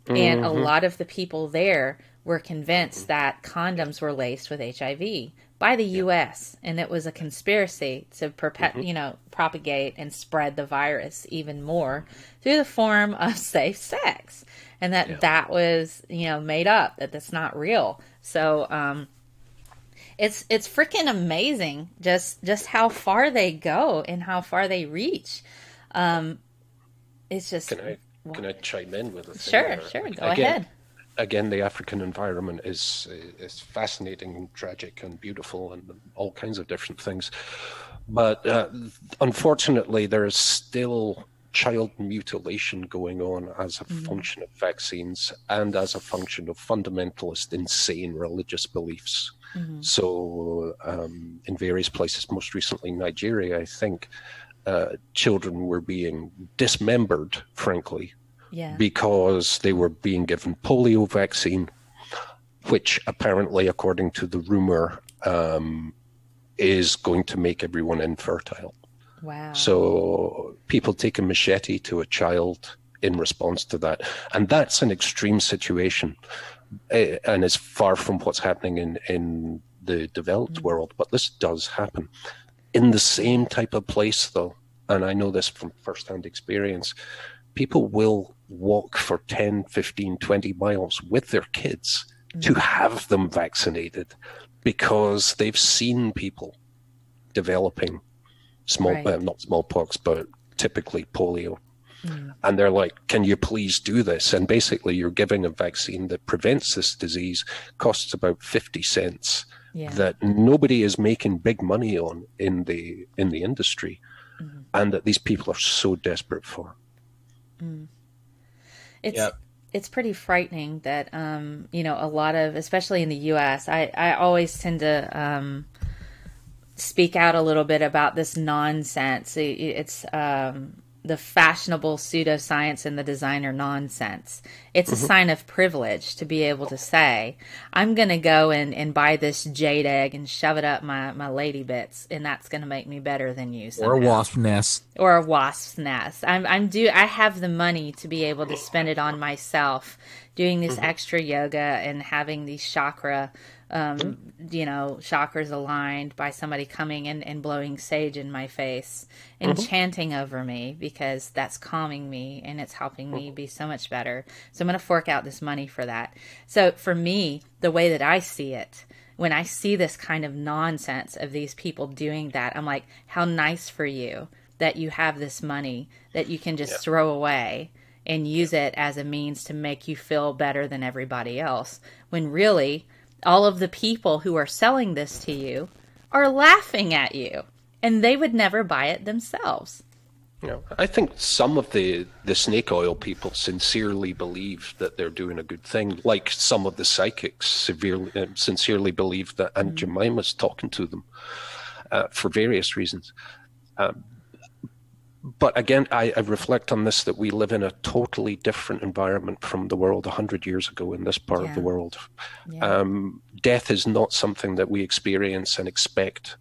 [SPEAKER 1] and a lot of the people there were convinced that condoms were laced with HIV by the U.S. and it was a conspiracy to propagate and spread the virus even more through the form of safe sex, and that was made up, that's not real. So it's freaking amazing just how far they go and how far they reach. It's just
[SPEAKER 4] can I chime in with a thing?
[SPEAKER 1] Sure, go ahead.
[SPEAKER 4] Again, the African environment is fascinating and tragic and beautiful and all kinds of different things. But unfortunately, there is still child mutilation going on as a function of vaccines and as a function of fundamentalist, insane religious beliefs. So in various places, most recently Nigeria, I think, children were being dismembered, frankly, because they were being given polio vaccine, which apparently, according to the rumor, is going to make everyone infertile.
[SPEAKER 1] Wow.
[SPEAKER 4] So people take a machete to a child in response to that. And that's an extreme situation and is far from what's happening in the developed world. But this does happen. In the same type of place, though, and I know this from firsthand experience, people will walk for 10, 15, 20 miles with their kids to have them vaccinated because they've seen people developing not smallpox, but typically polio. And they're like, can you please do this? And basically you're giving a vaccine that prevents this disease, costs about 50 cents, that nobody is making big money on in the industry, and that these people are so desperate for.
[SPEAKER 1] It's pretty frightening that a lot of, especially in the U.S., I always tend to speak out a little bit about this nonsense. It's the fashionable pseudoscience and the designer nonsense. It's a sign of privilege to be able to say, I'm going to go and buy this jade egg and shove it up my lady bits, and that's going to make me better than you somehow.
[SPEAKER 3] Or a wasp nest.
[SPEAKER 1] Or a wasp's nest. I have the money to be able to spend it on myself, doing this extra yoga and having these chakras aligned by somebody coming and blowing sage in my face and chanting over me, because that's calming me and it's helping me be so much better. So I'm going to fork out this money for that. So for me, the way that I see it, when I see this kind of nonsense of these people doing that, I'm like, how nice for you that you have this money that you can just throw away and use it as a means to make you feel better than everybody else, when really all of the people who are selling this to you are laughing at you, and they would never buy it themselves.
[SPEAKER 4] I think some of the snake oil people sincerely believe that they're doing a good thing, like some of the psychics sincerely believe that Aunt Jemima's talking to them for various reasons. But again, I reflect on this, that we live in a totally different environment from the world 100 years ago in this part of the world.
[SPEAKER 1] Yeah.
[SPEAKER 4] Death is not something that we experience and expect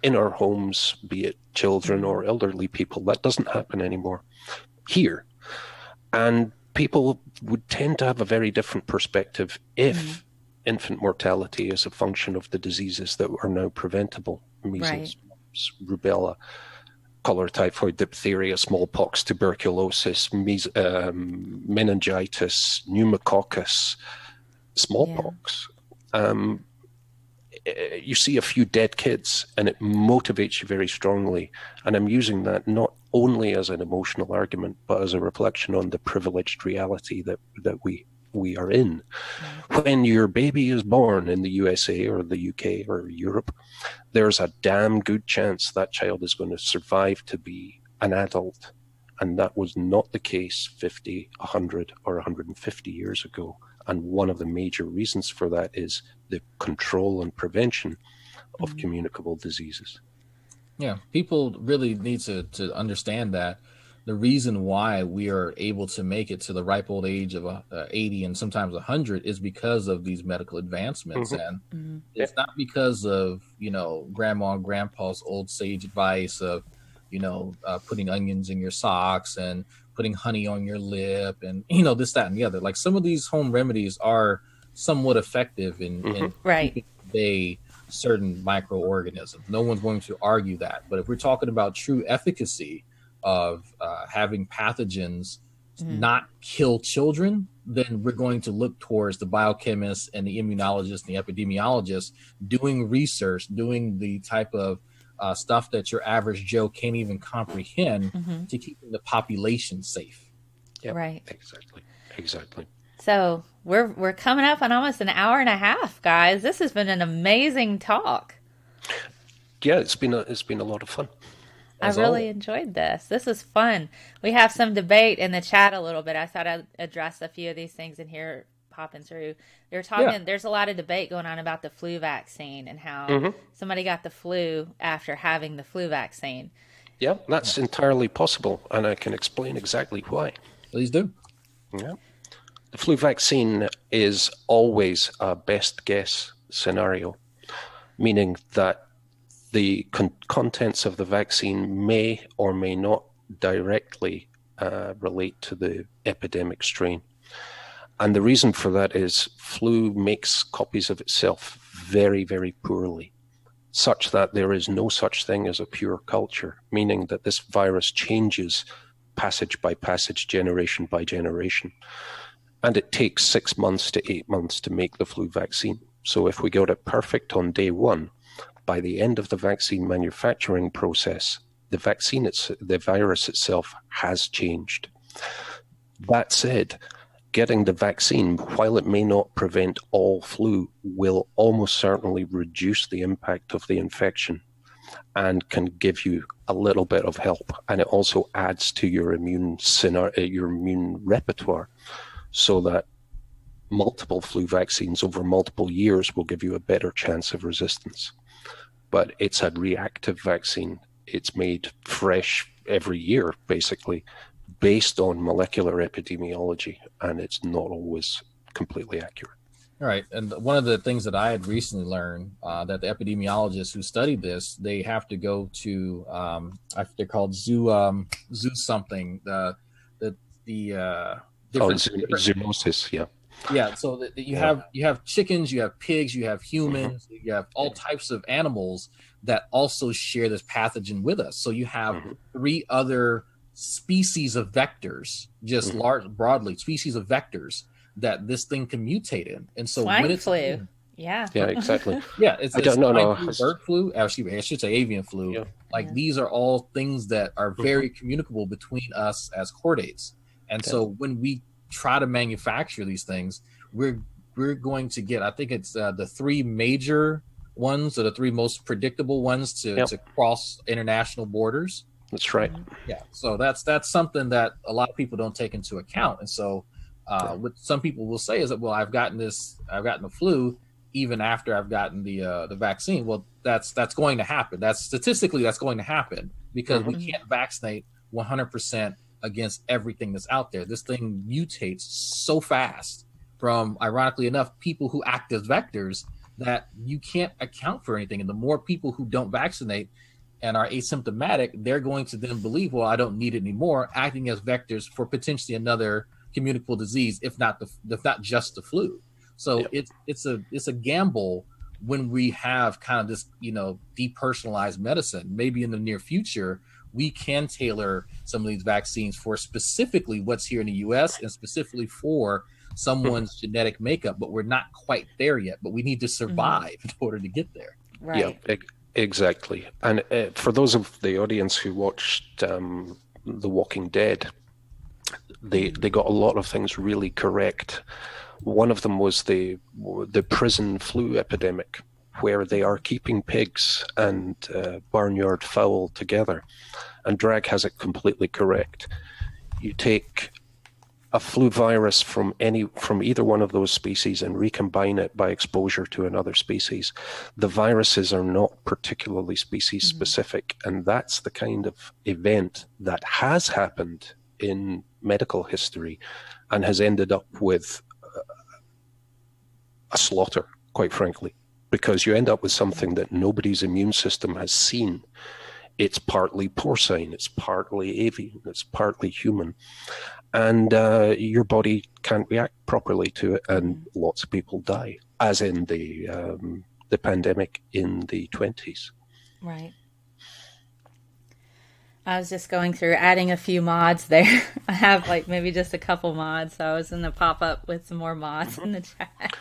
[SPEAKER 4] in our homes, be it children or elderly people. That doesn't happen anymore here. And people would tend to have a very different perspective if infant mortality is a function of the diseases that are now preventable. Measles, rubella, cholera, typhoid, diphtheria, smallpox, tuberculosis, meningitis, pneumococcus, smallpox. You see a few dead kids and it motivates you very strongly. And I'm using that not only as an emotional argument, but as a reflection on the privileged reality that we are in. When your baby is born in the USA or the UK or Europe, there's a damn good chance that child is going to survive to be an adult. And that was not the case 50, 100, or 150 years ago. And one of the major reasons for that is the control and prevention of communicable diseases.
[SPEAKER 3] Yeah, people really need to understand that the reason why we are able to make it to the ripe old age of 80 and sometimes 100 is because of these medical advancements. And it's not because of, grandma and grandpa's old sage advice of, putting onions in your socks and putting honey on your lip and, this, that, and the other. Like, some of these home remedies are somewhat effective in keeping at bay certain microorganisms. No one's going to argue that. But if we're talking about true efficacy of having pathogens not kill children, then we're going to look towards the biochemists and the immunologists and the epidemiologists doing research, doing the type of stuff that your average Joe can't even comprehend to keeping the population safe.
[SPEAKER 4] Yeah,
[SPEAKER 1] right.
[SPEAKER 4] Exactly.
[SPEAKER 1] So we're coming up on almost an hour and a half, guys. This has been an amazing talk.
[SPEAKER 4] Yeah, it's been a lot of fun.
[SPEAKER 1] I really enjoyed this. This is fun. We have some debate in the chat a little bit. I thought I'd address a few of these things in here popping through. They're talking, there's a lot of debate going on about the flu vaccine and how somebody got the flu after having the flu vaccine.
[SPEAKER 4] Yeah, that's entirely possible, and I can explain exactly why.
[SPEAKER 3] Please do.
[SPEAKER 4] Yeah. The flu vaccine is always a best guess scenario, meaning that the contents of the vaccine may or may not directly relate to the epidemic strain. And the reason for that is flu makes copies of itself very, very poorly, such that there is no such thing as a pure culture, meaning that this virus changes passage by passage, generation by generation. And it takes 6 months to 8 months to make the flu vaccine. So if we got it perfect on day one, by the end of the vaccine manufacturing process, the virus itself has changed. That said, getting the vaccine, while it may not prevent all flu, will almost certainly reduce the impact of the infection and can give you a little bit of help. And it also adds to your immune repertoire, so that multiple flu vaccines over multiple years will give you a better chance of resistance. But it's a reactive vaccine. It's made fresh every year, basically, based on molecular epidemiology, and it's not always completely accurate.
[SPEAKER 3] All right. And one of the things that I had recently learned, that the epidemiologists who studied this, they have to go to, they're called zoo something,
[SPEAKER 4] Zoonosis, yeah.
[SPEAKER 3] Yeah, so you have chickens, you have pigs, you have humans, you have all types of animals that also share this pathogen with us. So you have 3 other species of vectors, just broadly species of vectors that this thing can mutate in. And so
[SPEAKER 1] swine
[SPEAKER 3] when it's
[SPEAKER 1] flu. Yeah,
[SPEAKER 3] exactly. Yeah, it's bird flu, I should say avian flu. Yeah. Like these are all things that are very communicable between us as chordates. And so when we try to manufacture these things, we're going to get, I think it's the 3 major ones, or the 3 most predictable ones to cross international borders.
[SPEAKER 4] That's right.
[SPEAKER 3] Yeah, so that's something that a lot of people don't take into account. And so what some people will say is that, well, I've gotten the flu, even after I've gotten the vaccine. Well, that's going to happen. That's statistically that's going to happen because we can't vaccinate 100% against everything that's out there. This thing mutates so fast from, ironically enough, people who act as vectors that you can't account for anything. And the more people who don't vaccinate and are asymptomatic, they're going to then believe, well, I don't need it anymore, acting as vectors for potentially another communicable disease, if not just the flu. So it's a gamble when we have kind of this, depersonalized medicine. Maybe in the near future, we can tailor some of these vaccines for specifically what's here in the US and specifically for someone's genetic makeup, but we're not quite there yet. But we need to survive in order to get there.
[SPEAKER 1] Right.
[SPEAKER 4] Yeah, exactly. And for those of the audience who watched The Walking Dead, they got a lot of things really correct. One of them was the prison flu epidemic, where they are keeping pigs and barnyard fowl together. And Drag has it completely correct. You take a flu virus from either one of those species and recombine it by exposure to another species. The viruses are not particularly species specific, and that's the kind of event that has happened in medical history and has ended up with a slaughter, quite frankly, because you end up with something that nobody's immune system has seen. It's partly porcine, it's partly avian, it's partly human, and your body can't react properly to it, and lots of people die, as in the pandemic in the 20s.
[SPEAKER 1] Right. I was just going through adding a few mods there. I have like maybe just a couple mods, so I was going to pop up with some more mods in the chat.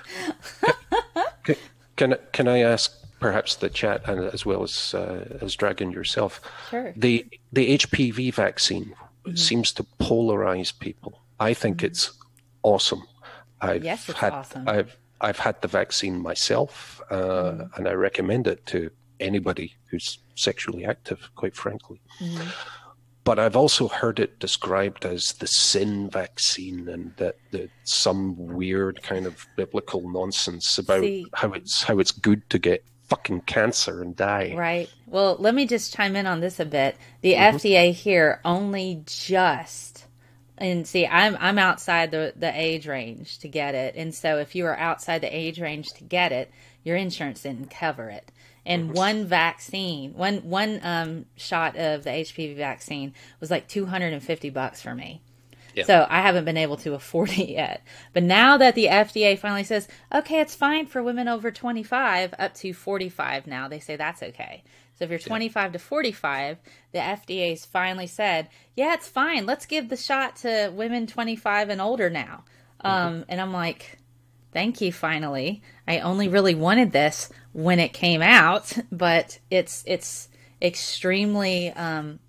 [SPEAKER 4] Can I ask perhaps the chat and as well as Dragon yourself?
[SPEAKER 1] Sure.
[SPEAKER 4] The HPV vaccine seems to polarize people. I think it's awesome.
[SPEAKER 1] Yes, it's awesome.
[SPEAKER 4] I've had the vaccine myself, and I recommend it to anybody who's sexually active, quite frankly. But I've also heard it described as the sin vaccine, and that some weird kind of biblical nonsense about how it's good to get fucking cancer and die.
[SPEAKER 1] Right. Well, let me just chime in on this a bit. The FDA here only just, and see, I'm outside the age range to get it, and so if you are outside the age range to get it, your insurance didn't cover it. And one vaccine, one shot of the HPV vaccine was like $250 for me. Yeah. So I haven't been able to afford it yet. But now that the FDA finally says, okay, it's fine for women over 25 up to 45 now, they say that's okay. So if you're 25 to 45, the FDA's finally said, yeah, it's fine. Let's give the shot to women 25 and older now. And I'm like, thank you, finally. I only really wanted this when it came out, but it's extremely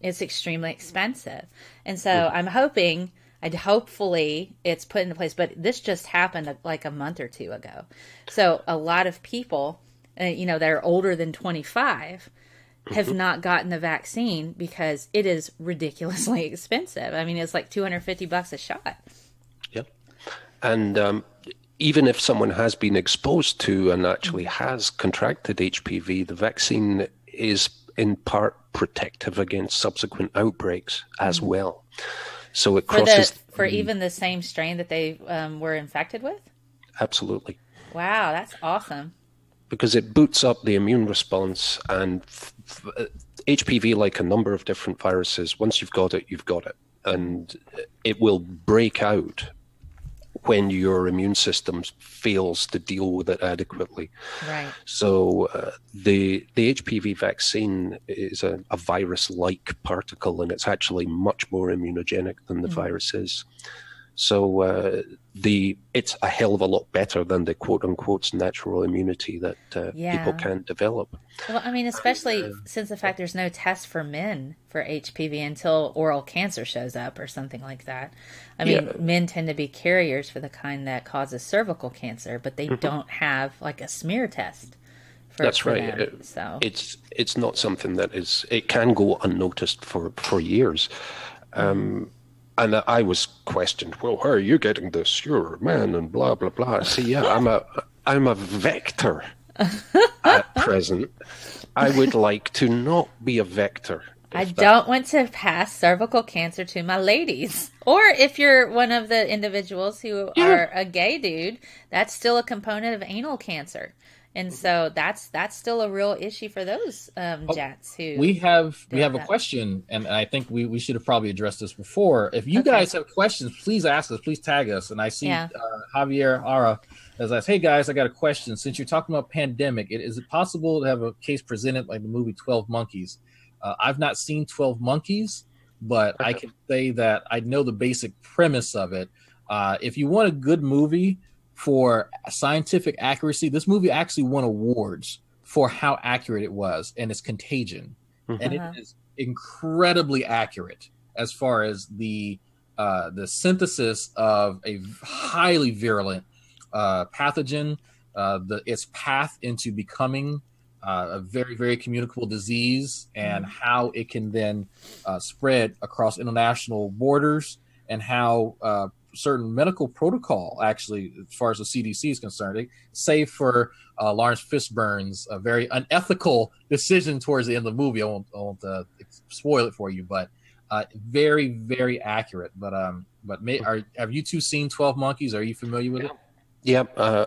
[SPEAKER 1] expensive. And so I'm hoping, hopefully it's put into place, but this just happened like a month or two ago. So a lot of people, that are older than 25 have not gotten the vaccine because it is ridiculously expensive. I mean, it's like $250 a shot.
[SPEAKER 4] Yep. And even if someone has been exposed to and actually has contracted HPV, the vaccine is in part protective against subsequent outbreaks as well. So it crosses
[SPEAKER 1] for even the same strain that they were infected with?
[SPEAKER 4] Absolutely.
[SPEAKER 1] Wow, that's awesome.
[SPEAKER 4] Because it boots up the immune response, and HPV, like a number of different viruses, once you've got it, you've got it. And it will break out when your immune system fails to deal with it adequately. Right. So the HPV vaccine is a virus-like particle, and it's actually much more immunogenic than the virus is. So it's a hell of a lot better than the quote-unquote natural immunity that people can develop.
[SPEAKER 1] Well, I mean, especially since the fact there's no test for men for HPV until oral cancer shows up or something like that. I mean, men tend to be carriers for the kind that causes cervical cancer, but they don't have like a smear test.
[SPEAKER 4] That's right.
[SPEAKER 1] So
[SPEAKER 4] it's not something that it can go unnoticed for years. And I was questioned, well, how are you getting this? You're a man and blah, blah, blah. See, I'm a vector at present. I would like to not be a vector.
[SPEAKER 1] I don't want to pass cervical cancer to my ladies. Or if you're one of the individuals who are a gay dude, that's still a component of anal cancer. And so that's still a real issue for those jats who
[SPEAKER 3] we have a question, and I think we should have probably addressed this before. If you guys have questions, please ask us, please tag us. And I see Javier Ara as I say, hey guys, I got a question. Since you're talking about pandemic, is it possible to have a case presented like the movie 12 Monkeys? I've not seen 12 Monkeys, but I can say that I know the basic premise of it. If you want a good movie for scientific accuracy, this movie actually won awards for how accurate it was, and it's Contagion. And it is incredibly accurate as far as the synthesis of a highly virulent pathogen, its path into becoming a very, very communicable disease, and how it can then spread across international borders, and how certain medical protocol, actually, as far as the CDC is concerned, save for Lawrence Fishburne's a very unethical decision towards the end of the movie. I won't spoil it for you, but very, very accurate. But have you two seen 12 Monkeys? Are you familiar with it?
[SPEAKER 4] Yeah,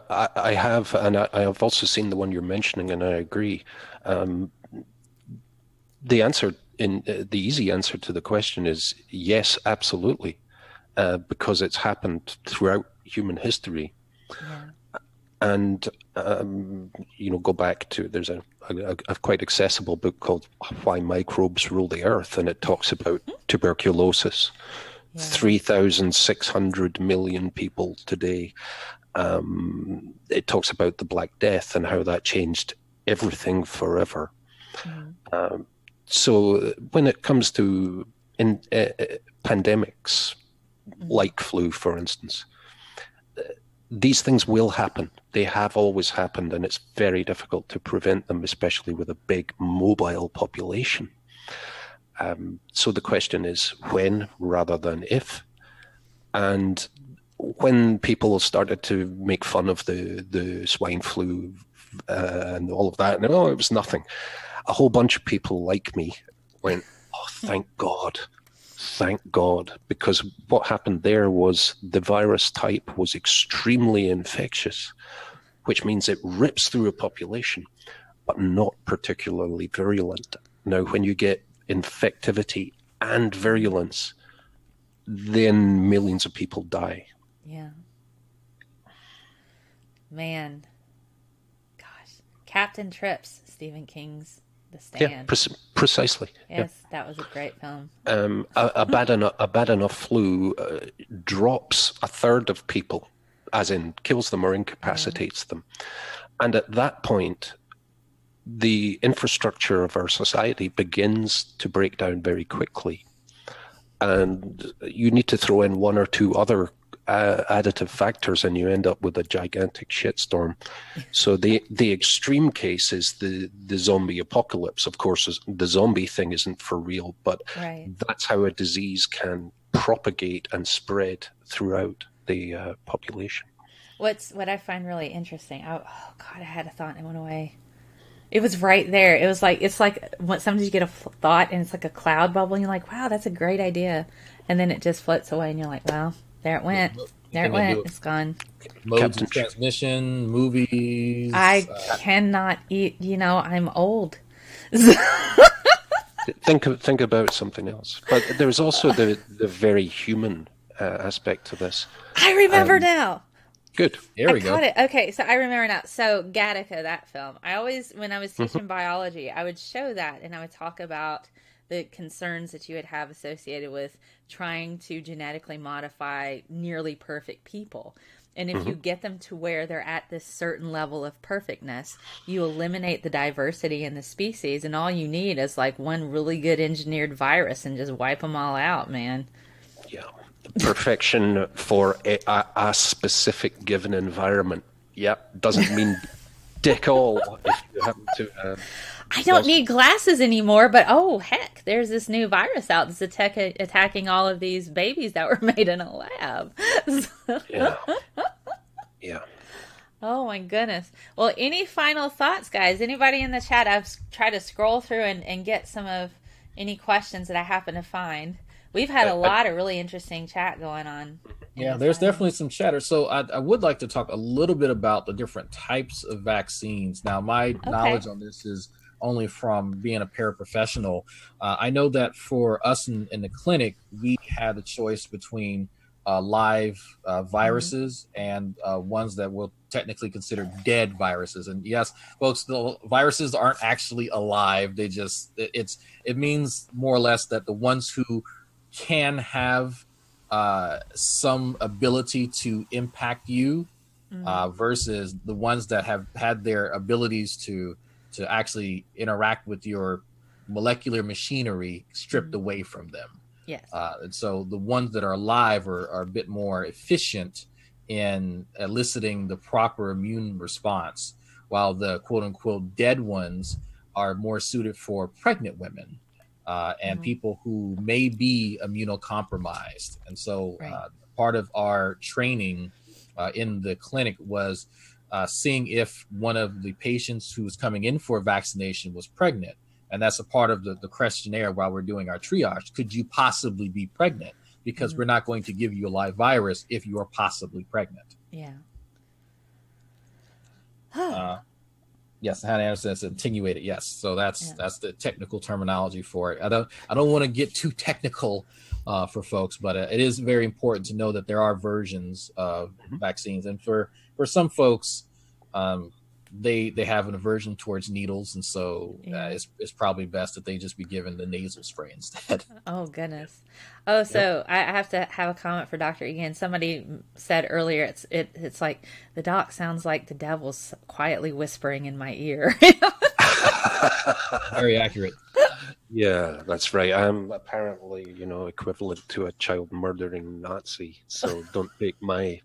[SPEAKER 4] I have, and I have also seen the one you're mentioning, and I agree. The easy answer to the question is yes, absolutely, because it's happened throughout human history. Yeah. And go back to, there's a quite accessible book called Why Microbes Rule the Earth, and it talks about tuberculosis. 3,600 million people today. It talks about the Black Death and how that changed everything forever. So when it comes to pandemics, like flu, for instance, these things will happen. They have always happened, and it's very difficult to prevent them, especially with a big mobile population. So the question is when rather than if. And when people started to make fun of the swine flu and all of that, and it was nothing, a whole bunch of people like me went, oh, thank God, because what happened there was the virus type was extremely infectious, which means it rips through a population, but not particularly virulent. Now, when you get infectivity and virulence, then millions of people die.
[SPEAKER 1] Yeah. Man. Gosh. Captain Trips, Stephen King's The Stand.
[SPEAKER 4] Yeah, precisely.
[SPEAKER 1] Yes, that was a great film.
[SPEAKER 4] A bad enough flu drops a third of people, as in kills them or incapacitates them. And at that point, the infrastructure of our society begins to break down very quickly. And you need to throw in one or two other additive factors, and you end up with a gigantic shitstorm. So the extreme case is the zombie apocalypse. Of course, the zombie thing isn't for real, but that's how a disease can propagate and spread throughout the population.
[SPEAKER 1] What I find really interesting, oh God, I had a thought and it went away. It was right there. It's like when sometimes you get a thought and it's like a cloud bubble and you're like, wow, that's a great idea. And then it just floats away and you're like, well, there it went. There it went. It's gone.
[SPEAKER 3] Modes of transmission, movies.
[SPEAKER 1] I cannot eat, I'm old.
[SPEAKER 4] Think about something else. But there's also the very human aspect to this.
[SPEAKER 1] I remember now.
[SPEAKER 4] Good.
[SPEAKER 3] There we go.
[SPEAKER 1] Got it. Okay, so I remember now. So Gattaca, that film. When I was teaching biology, I would show that and I would talk about the concerns that you would have associated with trying to genetically modify nearly perfect people. And if you get them to where they're at this certain level of perfectness, you eliminate the diversity in the species, and all you need is like one really good engineered virus and just wipe them all out, man.
[SPEAKER 4] Yeah. Perfection for a specific given environment. Yeah, doesn't mean dick all if you happen to...
[SPEAKER 1] I don't need glasses anymore, but oh, heck, there's this new virus out that's attacking all of these babies that were made in a lab.
[SPEAKER 4] Yeah.
[SPEAKER 1] Oh my goodness. Well, any final thoughts, guys? Anybody in the chat? I've tried to scroll through and get some of any questions that I happen to find. We've had a lot of really interesting chat going on.
[SPEAKER 3] Yeah, there's definitely some chatter. So I would like to talk a little bit about the different types of vaccines. Now, my knowledge on this is only from being a paraprofessional. I know that for us in the clinic, we had a choice between live viruses and ones that we'll technically consider dead viruses. And yes, folks, the viruses aren't actually alive. They just, it means more or less that the ones who can have some ability to impact you versus the ones that have had their abilities to actually interact with your molecular machinery stripped away from them.
[SPEAKER 1] Yes.
[SPEAKER 3] And so the ones that are alive are a bit more efficient in eliciting the proper immune response, while the quote unquote dead ones are more suited for pregnant women and people who may be immunocompromised. And so part of our training in the clinic was seeing if one of the patients who was coming in for vaccination was pregnant. And that's a part of the questionnaire while we're doing our triage. Could you possibly be pregnant? Because we're not going to give you a live virus if you are possibly pregnant.
[SPEAKER 1] Yeah.
[SPEAKER 3] Yes, Hannah Anderson says attenuated. Yes, so that's the technical terminology for it. I don't want to get too technical for folks, but it is very important to know that there are versions of vaccines, and for some folks, they have an aversion towards needles, and so it's probably best that they just be given the nasal spray instead.
[SPEAKER 1] Oh goodness. Oh, so I have to have a comment for Dr. Egan. Somebody said earlier it's like the doc sounds like the devil's quietly whispering in my ear.
[SPEAKER 3] Very accurate.
[SPEAKER 4] Yeah, that's right. I'm apparently, equivalent to a child murdering Nazi. So don't take my.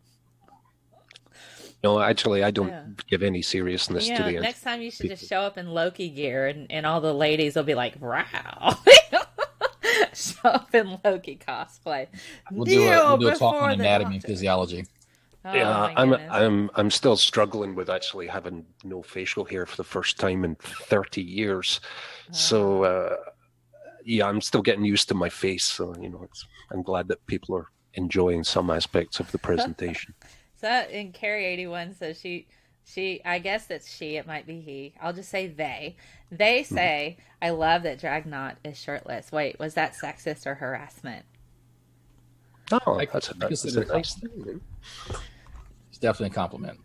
[SPEAKER 4] No, actually, I don't give any seriousness to the.
[SPEAKER 1] Next time you should just show up in Loki gear, and all the ladies will be like, "Wow." Show up in Loki cosplay.
[SPEAKER 3] We'll do a talk on anatomy and physiology.
[SPEAKER 1] Oh,
[SPEAKER 4] yeah, I'm still struggling with actually having no facial hair for the first time in 30 years. So I'm still getting used to my face. So I'm glad that people are enjoying some aspects of the presentation.
[SPEAKER 1] So, and Carrie 81 says she, I guess that's she, it might be he. I'll just say they. They say, I love that Dragnot is shirtless. Wait, was that sexist or harassment?
[SPEAKER 4] Oh, that's a nice thing.
[SPEAKER 3] It's definitely a compliment.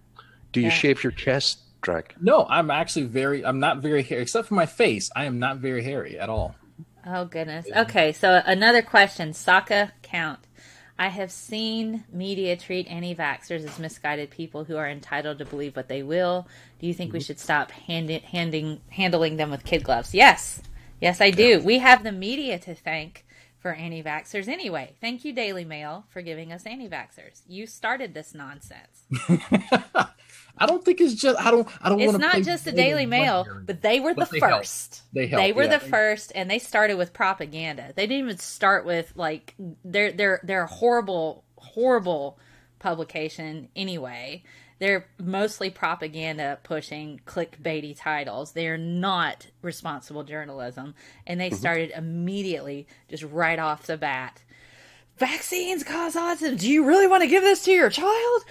[SPEAKER 4] Do you shave your chest, Drag?
[SPEAKER 3] No, I'm not very hairy, except for my face. I am not very hairy at all.
[SPEAKER 1] Oh, goodness. Okay, so another question. Sokka Count. I have seen media treat anti-vaxxers as misguided people who are entitled to believe what they will. Do you think we should stop handling them with kid gloves? Yes. Yes, I do. We have the media to thank for anti-vaxxers anyway. Thank you, Daily Mail, for giving us anti-vaxxers. You started this nonsense.
[SPEAKER 3] I don't think it's just I don't want to.
[SPEAKER 1] It's not just the Daily Mail, but they were the first. They were the first, and they started with propaganda. They didn't even start with like they're a horrible publication anyway. They're mostly propaganda pushing clickbaity titles. They're not responsible journalism, and they started immediately, just right off the bat. Vaccines cause autism. Do you really want to give this to your child?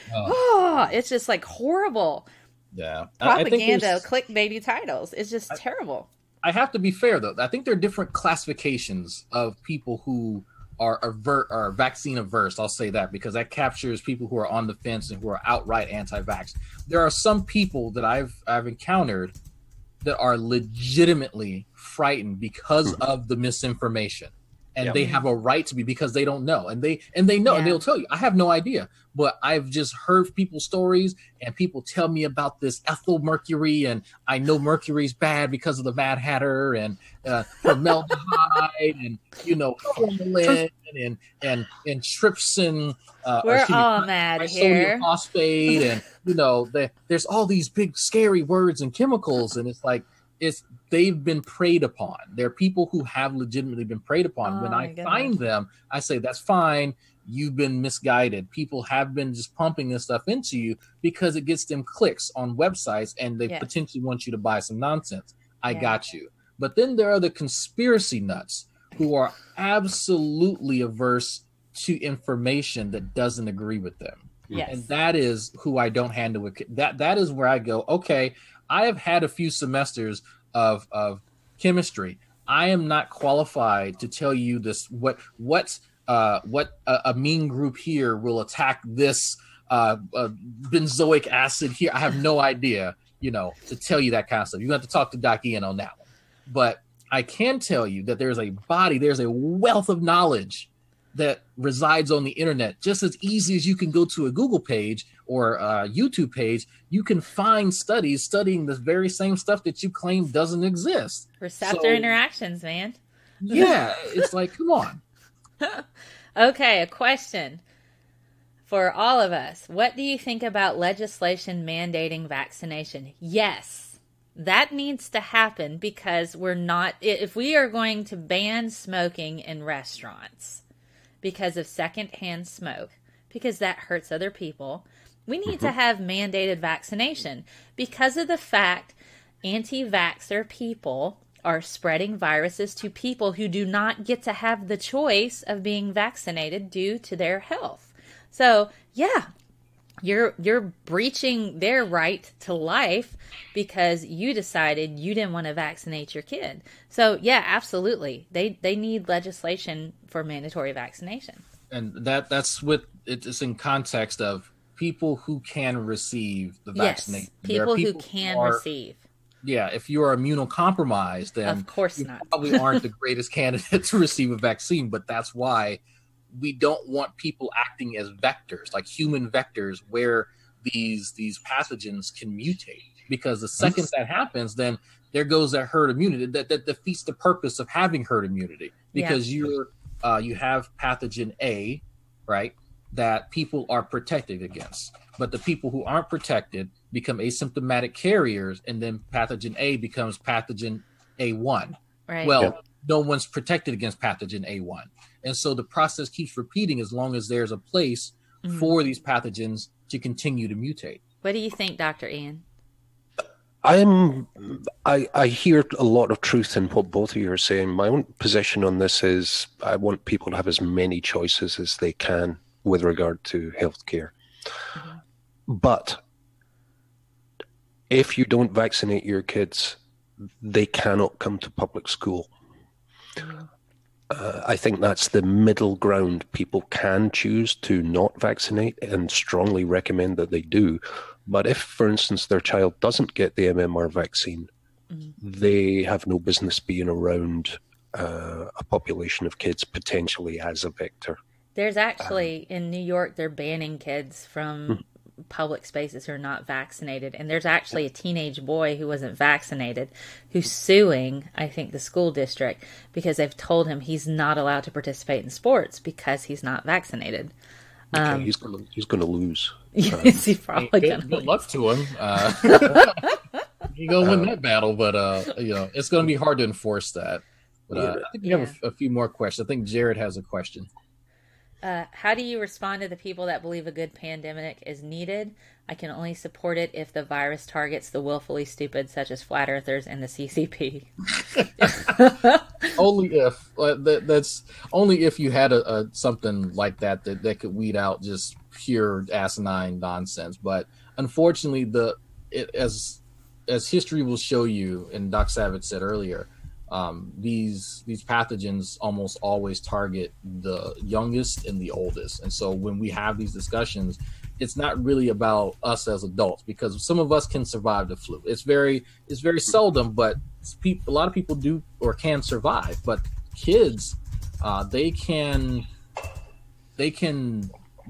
[SPEAKER 1] It's just like horrible.
[SPEAKER 3] Yeah.
[SPEAKER 1] Propaganda, clickbaity titles. It's just terrible.
[SPEAKER 3] I have to be fair, though. I think there are different classifications of people who are vaccine averse. I'll say that because that captures people who are on the fence and who are outright anti-vax. There are some people that I've encountered that are legitimately frightened because of the misinformation. And they have a right to be because they don't know. And they know, and they'll tell you, I have no idea. But I've just heard people's stories, and people tell me about this ethyl mercury, and I know mercury's bad because of the Mad Hatter, and formaldehyde, and formalin, and trypsin.
[SPEAKER 1] We're all mad here.
[SPEAKER 3] Phosphate, and there's all these big scary words and chemicals, and it's like they've been preyed upon. There are people who have legitimately been preyed upon. When I find them, I say, that's fine. you've been misguided. People have been just pumping this stuff into you because it gets them clicks on websites and they potentially want you to buy some nonsense. I got you. But then there are the conspiracy nuts who are absolutely averse to information that doesn't agree with them.
[SPEAKER 1] Yes.
[SPEAKER 3] And that is who I don't handle with. That is where I go, okay, I have had a few semesters of chemistry. I am not qualified to tell you this, what a mean group here will attack this benzoic acid here. I have no idea, to tell you that kind of stuff. You have to talk to Doc Ian on that one. But I can tell you that there's a wealth of knowledge that resides on the internet. Just as easy as you can go to a Google page or a YouTube page, you can find studies studying the very same stuff that you claim doesn't exist.
[SPEAKER 1] Receptor interactions, man.
[SPEAKER 3] Yeah, it's like, come on.
[SPEAKER 1] Okay, a question for all of us. What do you think about legislation mandating vaccination? Yes, that needs to happen because if we are going to ban smoking in restaurants because of secondhand smoke, because that hurts other people, we need to have mandated vaccination because of the fact anti-vaxxer people are spreading viruses to people who do not get to have the choice of being vaccinated due to their health. So, yeah, you're breaching their right to life because you decided you didn't want to vaccinate your kid. So, yeah, absolutely. They need legislation for mandatory vaccination.
[SPEAKER 3] And that's what it's in context of people who can receive the vaccination.
[SPEAKER 1] Yes, people who can receive.
[SPEAKER 3] Yeah, if you're immunocompromised, then
[SPEAKER 1] of course
[SPEAKER 3] you
[SPEAKER 1] not.
[SPEAKER 3] probably aren't the greatest candidate to receive a vaccine. But that's why we don't want people acting as vectors, like human vectors, where these pathogens can mutate. Because the second that happens, then there goes that herd immunity. That defeats the purpose of having herd immunity. Because you have pathogen A, right, that people are protected against. But the people who aren't protected become asymptomatic carriers, and then pathogen A becomes pathogen A1.
[SPEAKER 1] Right.
[SPEAKER 3] Well, no one's protected against pathogen A1. And so the process keeps repeating as long as there's a place for these pathogens to continue to mutate.
[SPEAKER 1] What do you think, Dr. Ian?
[SPEAKER 4] I hear a lot of truth in what both of you are saying. My own position on this is I want people to have as many choices as they can with regard to healthcare. But if you don't vaccinate your kids, they cannot come to public school. I think that's the middle ground. People can choose to not vaccinate and strongly recommend that they do. But if, for instance, their child doesn't get the MMR vaccine, they have no business being around a population of kids potentially as a vector.
[SPEAKER 1] There's actually, in New York, they're banning kids from public spaces who are not vaccinated. And there's actually a teenage boy who wasn't vaccinated who's suing, I think, the school district because they've told him he's not allowed to participate in sports because he's not vaccinated.
[SPEAKER 4] Okay, he's going to lose.
[SPEAKER 1] Yes, he's probably going to lose.
[SPEAKER 3] Good luck to him. He's going to win that battle, but it's going to be hard to enforce that. But I think we have a few more questions. I think Jared has a question.
[SPEAKER 1] How do you respond to the people that believe a good pandemic is needed? I can only support it if the virus targets the willfully stupid, such as flat earthers and the CCP.
[SPEAKER 3] Only if that's only if you had a something like that could weed out just pure asinine nonsense. But unfortunately, as history will show you, and Doc Savage said earlier, these pathogens almost always target the youngest and the oldest. And so when we have these discussions, it's not really about us as adults, because some of us can survive the flu. It's very seldom, but a lot of people do or can survive. But kids, they can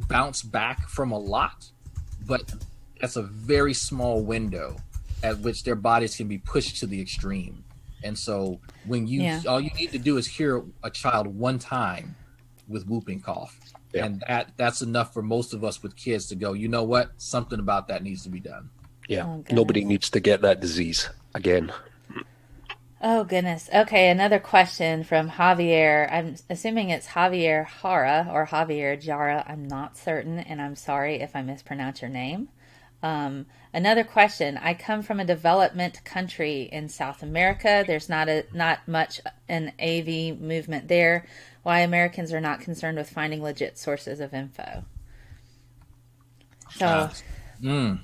[SPEAKER 3] bounce back from a lot, but that's a very small window at which their bodies can be pushed to the extreme. And so when all you need to do is hear a child one time with whooping cough. Yeah. And that's enough for most of us with kids to go, you know what? Something about that needs to be done.
[SPEAKER 4] Yeah. Nobody needs to get that disease again.
[SPEAKER 1] Oh, goodness. Okay, another question from Javier. I'm assuming it's Javier Jara or Javier Jara. I'm not certain, and I'm sorry if I mispronounce your name. Another question. I come from a development country in South America. There's not much an AV movement there. Why Americans are not concerned with finding legit sources of info? So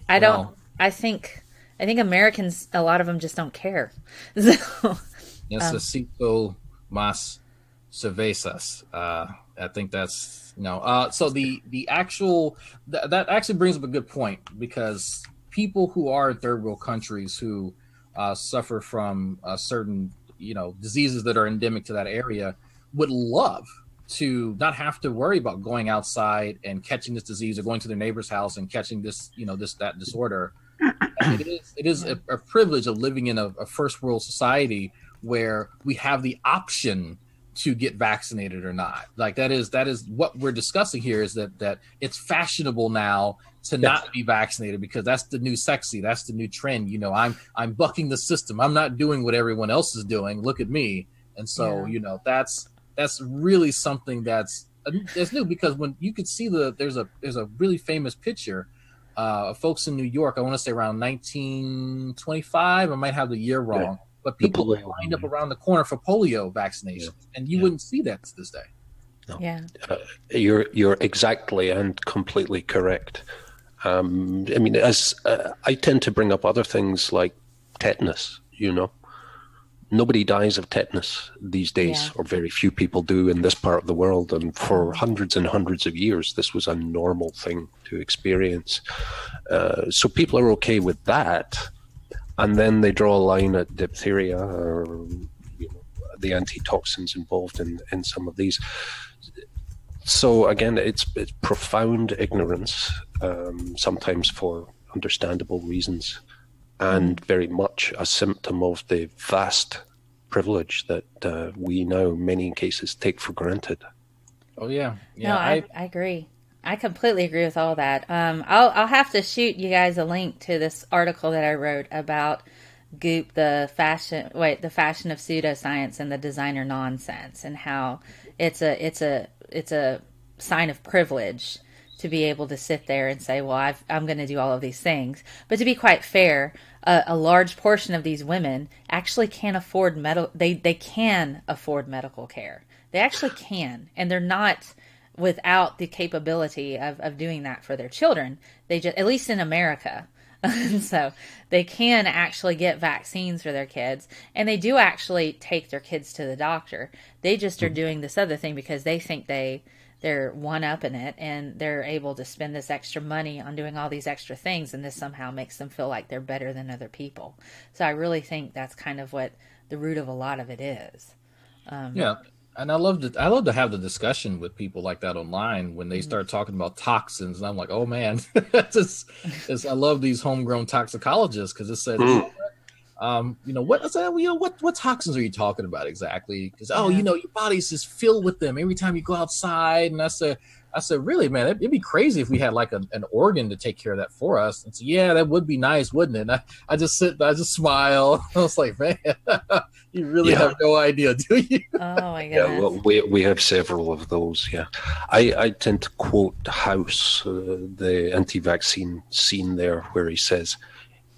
[SPEAKER 1] I don't.
[SPEAKER 3] Well,
[SPEAKER 1] I think Americans, a lot of them just don't care. So,
[SPEAKER 3] necesito más cervezas. I think that's So the actual that actually brings up a good point, because people who are in third world countries who suffer from certain diseases that are endemic to that area would love to not have to worry about going outside and catching this disease, or going to their neighbor's house and catching this that disorder. It is a privilege of living in a first world society where we have the option to get vaccinated or not. Like that is what we're discussing here, is that it's fashionable now to not be vaccinated because that's the new sexy, that's the new trend. I'm bucking the system. I'm not doing what everyone else is doing. Look at me. And so, that's really something that's new, because when you could see there's a really famous picture of folks in New York, I want to say around 1925, I might have the year wrong, but people lined up around the corner for polio vaccination, and you wouldn't see that to this day.
[SPEAKER 4] No.
[SPEAKER 1] yeah.
[SPEAKER 4] You're exactly and completely correct. I mean, as I tend to bring up other things like tetanus, Nobody dies of tetanus these days, or very few people do in this part of the world. And for hundreds and hundreds of years, this was a normal thing to experience. So people are okay with that. And then they draw a line at diphtheria, or the antitoxins involved in some of these. So again, it's profound ignorance, sometimes for understandable reasons, and very much a symptom of the vast privilege that we now, in many cases, take for granted.
[SPEAKER 3] Oh yeah,
[SPEAKER 1] No, I agree. I completely agree with all that. I'll have to shoot you guys a link to this article that I wrote about Goop, the fashion of pseudoscience and the designer nonsense, and how it's a sign of privilege to be able to sit there and say, well, I'm going to do all of these things. But to be quite fair, a large portion of these women actually can't afford they can afford medical care. They actually can, and they're not without the capability of doing that for their children. They just, at least in America. So they can actually get vaccines for their kids, and they do actually take their kids to the doctor. They just are doing this other thing because they think they're one-upping it, and they're able to spend this extra money on doing all these extra things, and this somehow makes them feel like they're better than other people. So I really think that's kind of what the root of a lot of it is.
[SPEAKER 3] And I love to have the discussion with people like that online when they start talking about toxins, and I'm like, oh man, I love these homegrown toxicologists, because it said, what toxins are you talking about exactly? Because your body's just filled with them every time you go outside. And I said, really, man, it'd be crazy if we had like an organ to take care of that for us. And so, yeah, that would be nice, wouldn't it? And I just smile. I was like, man, you really have no idea, do you?
[SPEAKER 1] Oh my goodness.
[SPEAKER 4] Yeah, well, we have several of those. Yeah, I tend to quote House, the anti-vaccine scene there, where he says,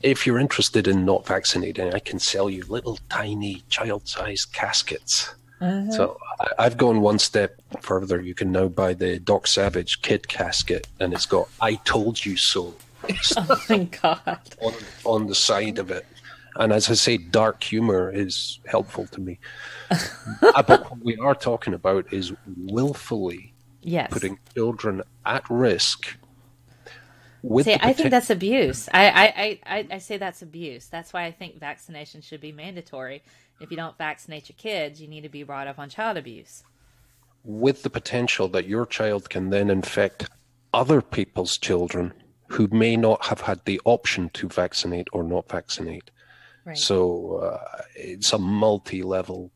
[SPEAKER 4] if you're interested in not vaccinating, I can sell you little tiny child-sized caskets. So I've gone one step further. You can now buy the Doc Savage kid casket, and it's got "I told you so"
[SPEAKER 1] Oh my God.
[SPEAKER 4] on the side of it. And as I say, dark humor is helpful to me. But what we are talking about is willfully putting children at risk.
[SPEAKER 1] I think that's abuse. I say that's abuse. That's why I think vaccination should be mandatory. If you don't vaccinate your kids, you need to be brought up on child abuse.
[SPEAKER 4] With the potential that your child can then infect other people's children who may not have had the option to vaccinate or not vaccinate. Right. So it's a multi-level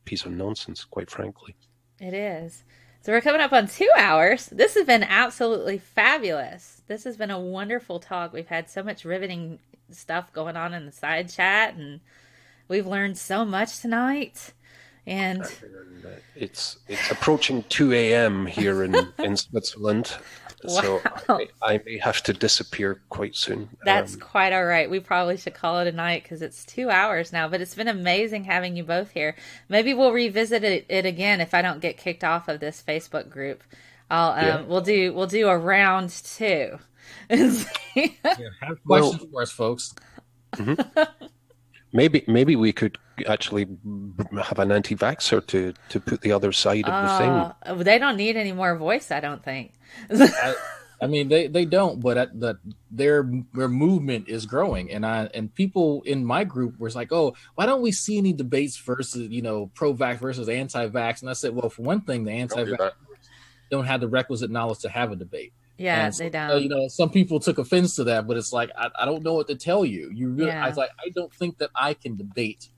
[SPEAKER 4] piece of nonsense, quite frankly.
[SPEAKER 1] It is. So we're coming up on 2 hours. This has been absolutely fabulous. This has been a wonderful talk. We've had so much riveting stuff going on in the side chat, and We've learned so much tonight. And
[SPEAKER 4] it's approaching 2 a.m. here in Switzerland.
[SPEAKER 1] wow.
[SPEAKER 4] So I may have to disappear quite soon.
[SPEAKER 1] That's quite all right. We probably should call it a night because it's 2 hours now. But it's been amazing having you both here. Maybe we'll revisit it again if I don't get kicked off of this Facebook group. We'll do a round 2.
[SPEAKER 3] Have questions for us, folks.
[SPEAKER 4] Mm-hmm. Maybe we could actually have an anti-vaxxer to put the other side of the thing.
[SPEAKER 1] They don't need any more voice, I don't think.
[SPEAKER 3] I mean, they don't, but their movement is growing, and people in my group were like, "Oh, why don't we see any debates versus pro-vax versus anti-vax?" And I said, "Well, for one thing, the anti-vax don't have the requisite knowledge to have a debate."
[SPEAKER 1] Yeah, so, they don't.
[SPEAKER 3] Some people took offense to that, but it's like I don't know what to tell you. I was like, I don't think that I can debate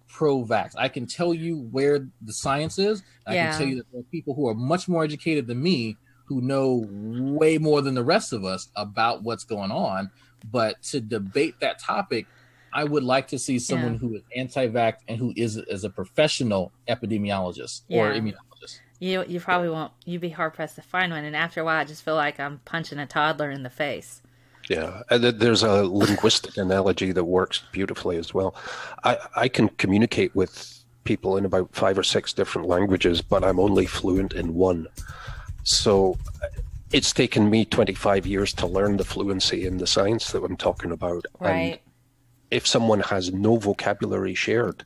[SPEAKER 3] pro-vax. I can tell you where the science is. I can tell you that there are people who are much more educated than me who know way more than the rest of us about what's going on. But to debate that topic, I would like to see someone who is anti-vax and who is a professional epidemiologist or immunologist.
[SPEAKER 1] You probably won't. You'd be hard pressed to find one, and after a while, I just feel like I'm punching a toddler in the face.
[SPEAKER 4] Yeah, and there's a linguistic analogy that works beautifully as well. I can communicate with people in about 5 or 6 different languages, but I'm only fluent in one. So it's taken me 25 years to learn the fluency in the science that I'm talking about.
[SPEAKER 1] Right.
[SPEAKER 4] And if someone has no vocabulary shared,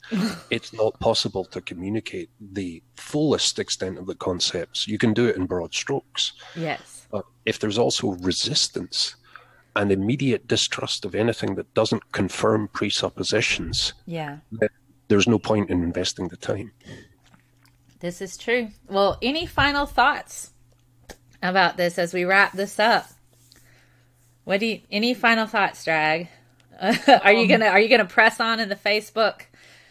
[SPEAKER 4] it's not possible to communicate the fullest extent of the concepts. You can do it in broad strokes.
[SPEAKER 1] Yes.
[SPEAKER 4] But if there's also resistance and immediate distrust of anything that doesn't confirm presuppositions, then there's no point in investing the time.
[SPEAKER 1] This is true. Well, any final thoughts about this as we wrap this up? Any final thoughts, Drag? Are you gonna press on in the Facebook?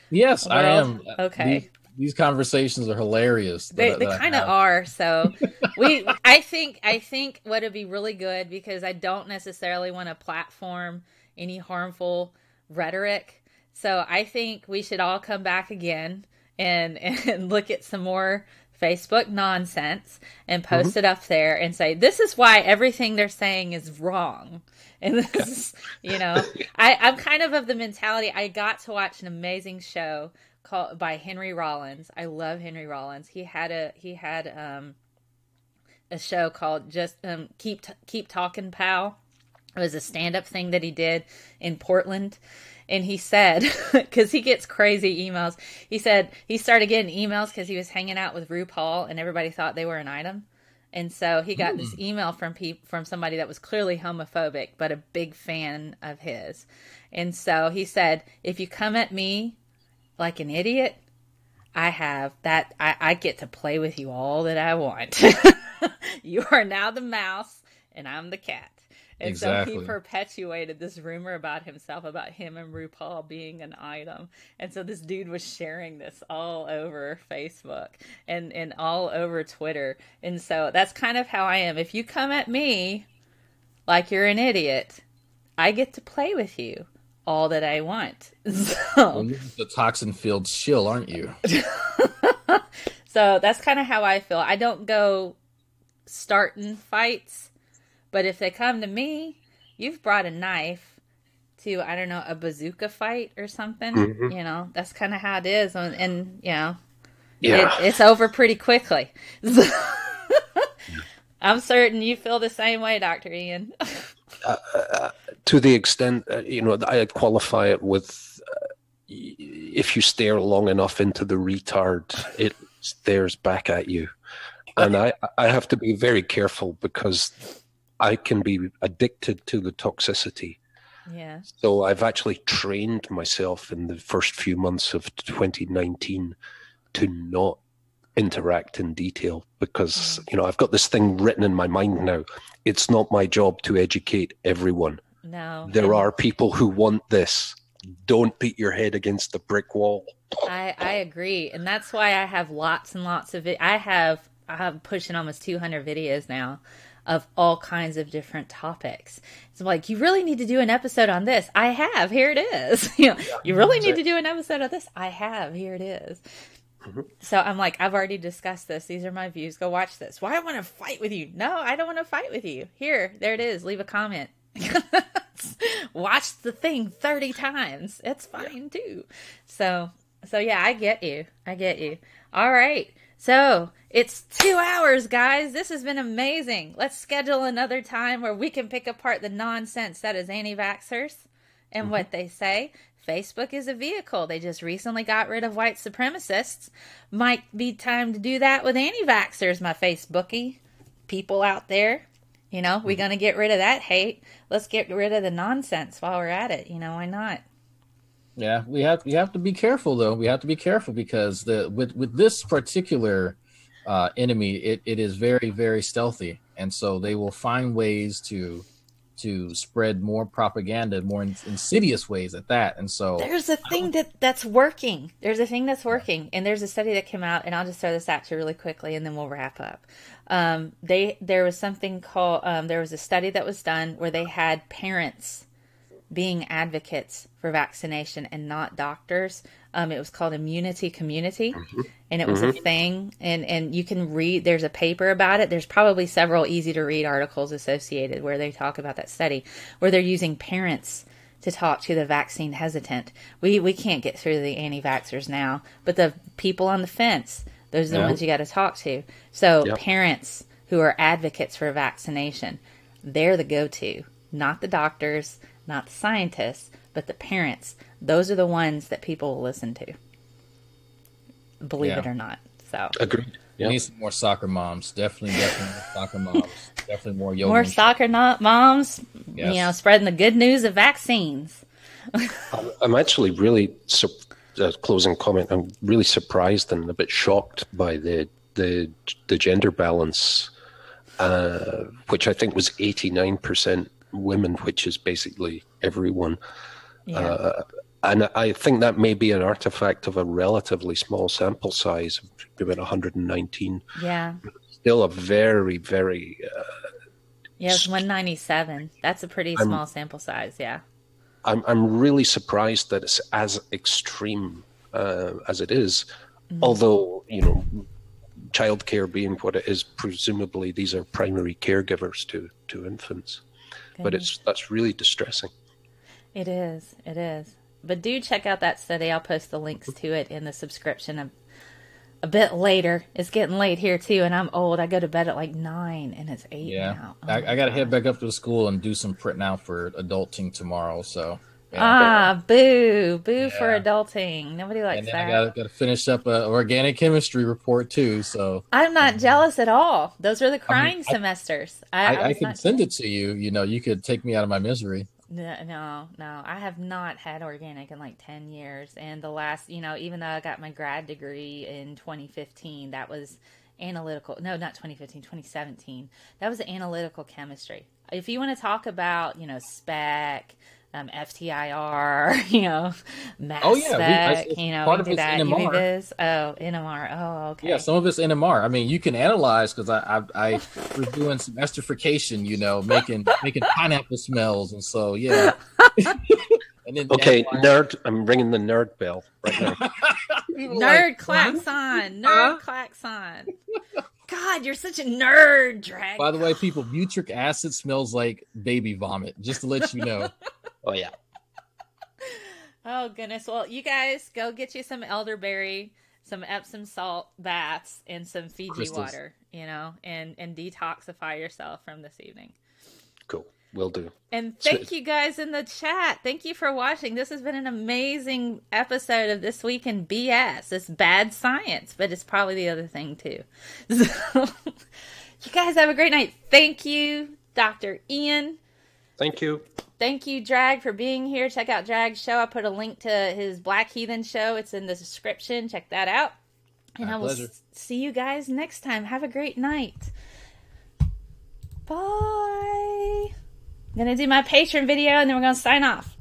[SPEAKER 3] Yes,
[SPEAKER 1] world?
[SPEAKER 3] I am.
[SPEAKER 1] Okay.
[SPEAKER 3] These conversations are hilarious.
[SPEAKER 1] They kind of are. So I think what would be really good, because I don't necessarily want to platform any harmful rhetoric. So I think we should all come back again and look at some more Facebook nonsense and post it up there and say, this is why everything they're saying is wrong. And this is, I'm kind of the mentality. I got to watch an amazing show by Henry Rollins. I love Henry Rollins. He had a show called just Keep Talking Pal. It was a stand-up thing that he did in Portland. And he said, because he gets crazy emails, he said he started getting emails because he was hanging out with RuPaul and everybody thought they were an item. And so he got this email from somebody that was clearly homophobic, but a big fan of his. And so he said, if you come at me like an idiot, I get to play with you all that I want. You are now the mouse and I'm the cat. And
[SPEAKER 3] exactly.
[SPEAKER 1] So he perpetuated this rumor about himself, about him and RuPaul being an item. And so this dude was sharing this all over Facebook and all over Twitter. And so that's kind of how I am. If you come at me like you're an idiot, I get to play with you all that I want.
[SPEAKER 3] Well, you're the toxin-filled shill, aren't you?
[SPEAKER 1] So that's kind of how I feel. I don't go starting fights. But if they come to me, you've brought a knife to, I don't know, a bazooka fight or something.
[SPEAKER 4] Mm-hmm.
[SPEAKER 1] That's kind of how it is. And it's over pretty quickly. I'm certain you feel the same way, Dr. Ian.
[SPEAKER 4] To the extent, I qualify it with, if you stare long enough into the retard, it stares back at you. And I have to be very careful because I can be addicted to the toxicity.
[SPEAKER 1] Yeah.
[SPEAKER 4] So I've actually trained myself in the first few months of 2019 to not interact in detail because, I've got this thing written in my mind now. It's not my job to educate everyone.
[SPEAKER 1] No.
[SPEAKER 4] There are people who want this. Don't beat your head against the brick wall.
[SPEAKER 1] I agree. And that's why I have lots and lots of it. I'm pushing almost 200 videos now of all kinds of different topics. It's like, you really need to do an episode on this. I have. Here it is. You really need to do an episode on this. I have. Here it is. So I'm like, I've already discussed this. These are my views. Go watch this. Why do I want to fight with you? No, I don't want to fight with you. Here, there it is. Leave a comment. Watch the thing 30 times. It's fine too. So yeah, I get you. All right. So it's 2 hours, guys. This has been amazing. Let's schedule another time where we can pick apart the nonsense that is anti-vaxxers and what they say. Facebook is a vehicle. They just recently got rid of white supremacists. Might be time to do that with anti-vaxxers, my Facebookie people out there. We're going to get rid of that hate. Let's get rid of the nonsense while we're at it. Why not?
[SPEAKER 3] Yeah, we have to be careful, though. We have to be careful because with this particular enemy, it is very, very stealthy. And so they will find ways to spread more propaganda, more insidious ways at that. And so
[SPEAKER 1] there's a thing that's working. There's a thing that's working. And there's a study that came out, and I'll just throw this at you really quickly and then we'll wrap up. There was something called, there was a study that was done where they had parents being advocates for vaccination and not doctors. It was called Immunity Community, and it was a thing. And you can read, there's a paper about it. There's probably several easy to read articles associated where they talk about that study, where they're using parents to talk to the vaccine hesitant. We can't get through the anti-vaxxers now, but the people on the fence, those are the ones you got to talk to. So parents who are advocates for vaccination, they're the go-to, not the doctors, not the scientists, but the parents. Those are the ones that people will listen to, believe it or not. So
[SPEAKER 4] agreed.
[SPEAKER 3] We need some more soccer moms. Definitely more soccer moms. Definitely more yoga.
[SPEAKER 1] More soccer moms,
[SPEAKER 3] Yes.
[SPEAKER 1] Spreading the good news of vaccines.
[SPEAKER 4] I'm actually really, closing comment, I'm really surprised and a bit shocked by the gender balance, which I think was 89% women, which is basically everyone. And I think that may be an artifact of a relatively small sample size of about 119.
[SPEAKER 1] Yeah.
[SPEAKER 4] Still a very, very...
[SPEAKER 1] it's 197. That's a pretty small sample size, yeah.
[SPEAKER 4] I'm really surprised that it's as extreme as it is. Although, childcare being what it is, presumably these are primary caregivers to infants. But that's really distressing.
[SPEAKER 1] It is. But do check out that study. I'll post the links to it in the subscription a bit later. It's getting late here too, and I'm old. I go to bed at like 9, and it's 8 now. Oh
[SPEAKER 3] I got to head back up to the school and do some printing out for adulting tomorrow. So
[SPEAKER 1] boo for adulting. Nobody likes that.
[SPEAKER 3] I got to finish up an organic chemistry report too. So
[SPEAKER 1] I'm not jealous at all. Those are the crying semesters.
[SPEAKER 3] I can send it to you. You could take me out of my misery.
[SPEAKER 1] No. I have not had organic in like 10 years. And the last, even though I got my grad degree in 2015, that was analytical. No, not 2015, 2017. That was analytical chemistry. If you want to talk about, spec, FTIR, mass spec,
[SPEAKER 3] part of
[SPEAKER 1] we do
[SPEAKER 3] it's
[SPEAKER 1] that.
[SPEAKER 3] NMR.
[SPEAKER 1] You do this? Oh, NMR. Oh, okay.
[SPEAKER 3] Yeah, some of it's NMR. I mean, you can analyze because I was doing some esterification, making pineapple smells, and so yeah. And then
[SPEAKER 4] nerd. I'm ringing the nerd bell right now.
[SPEAKER 1] Nerd klaxon. God, you're such a nerd, Drag.
[SPEAKER 3] By the way, people, butyric acid smells like baby vomit. Just to let you know.
[SPEAKER 4] Oh yeah.
[SPEAKER 1] Oh goodness. Well, you guys go get you some elderberry, some Epsom salt baths, and some Fiji
[SPEAKER 3] crystals.
[SPEAKER 1] Water, and detoxify yourself from this evening.
[SPEAKER 4] Cool. Will do.
[SPEAKER 1] And thank you guys in the chat. Thank you for watching. This has been an amazing episode of This Week in BS. It's bad science, but it's probably the other thing too. So, you guys have a great night. Thank you, Dr. Ian.
[SPEAKER 4] Thank you.
[SPEAKER 1] Thank you, Drag, for being here. Check out Drag's show. I put a link to his Black Heathen show. It's in the description. Check that out. And I will see you guys next time. Have a great night. Bye. I'm going to do my Patreon video, and then we're going to sign off.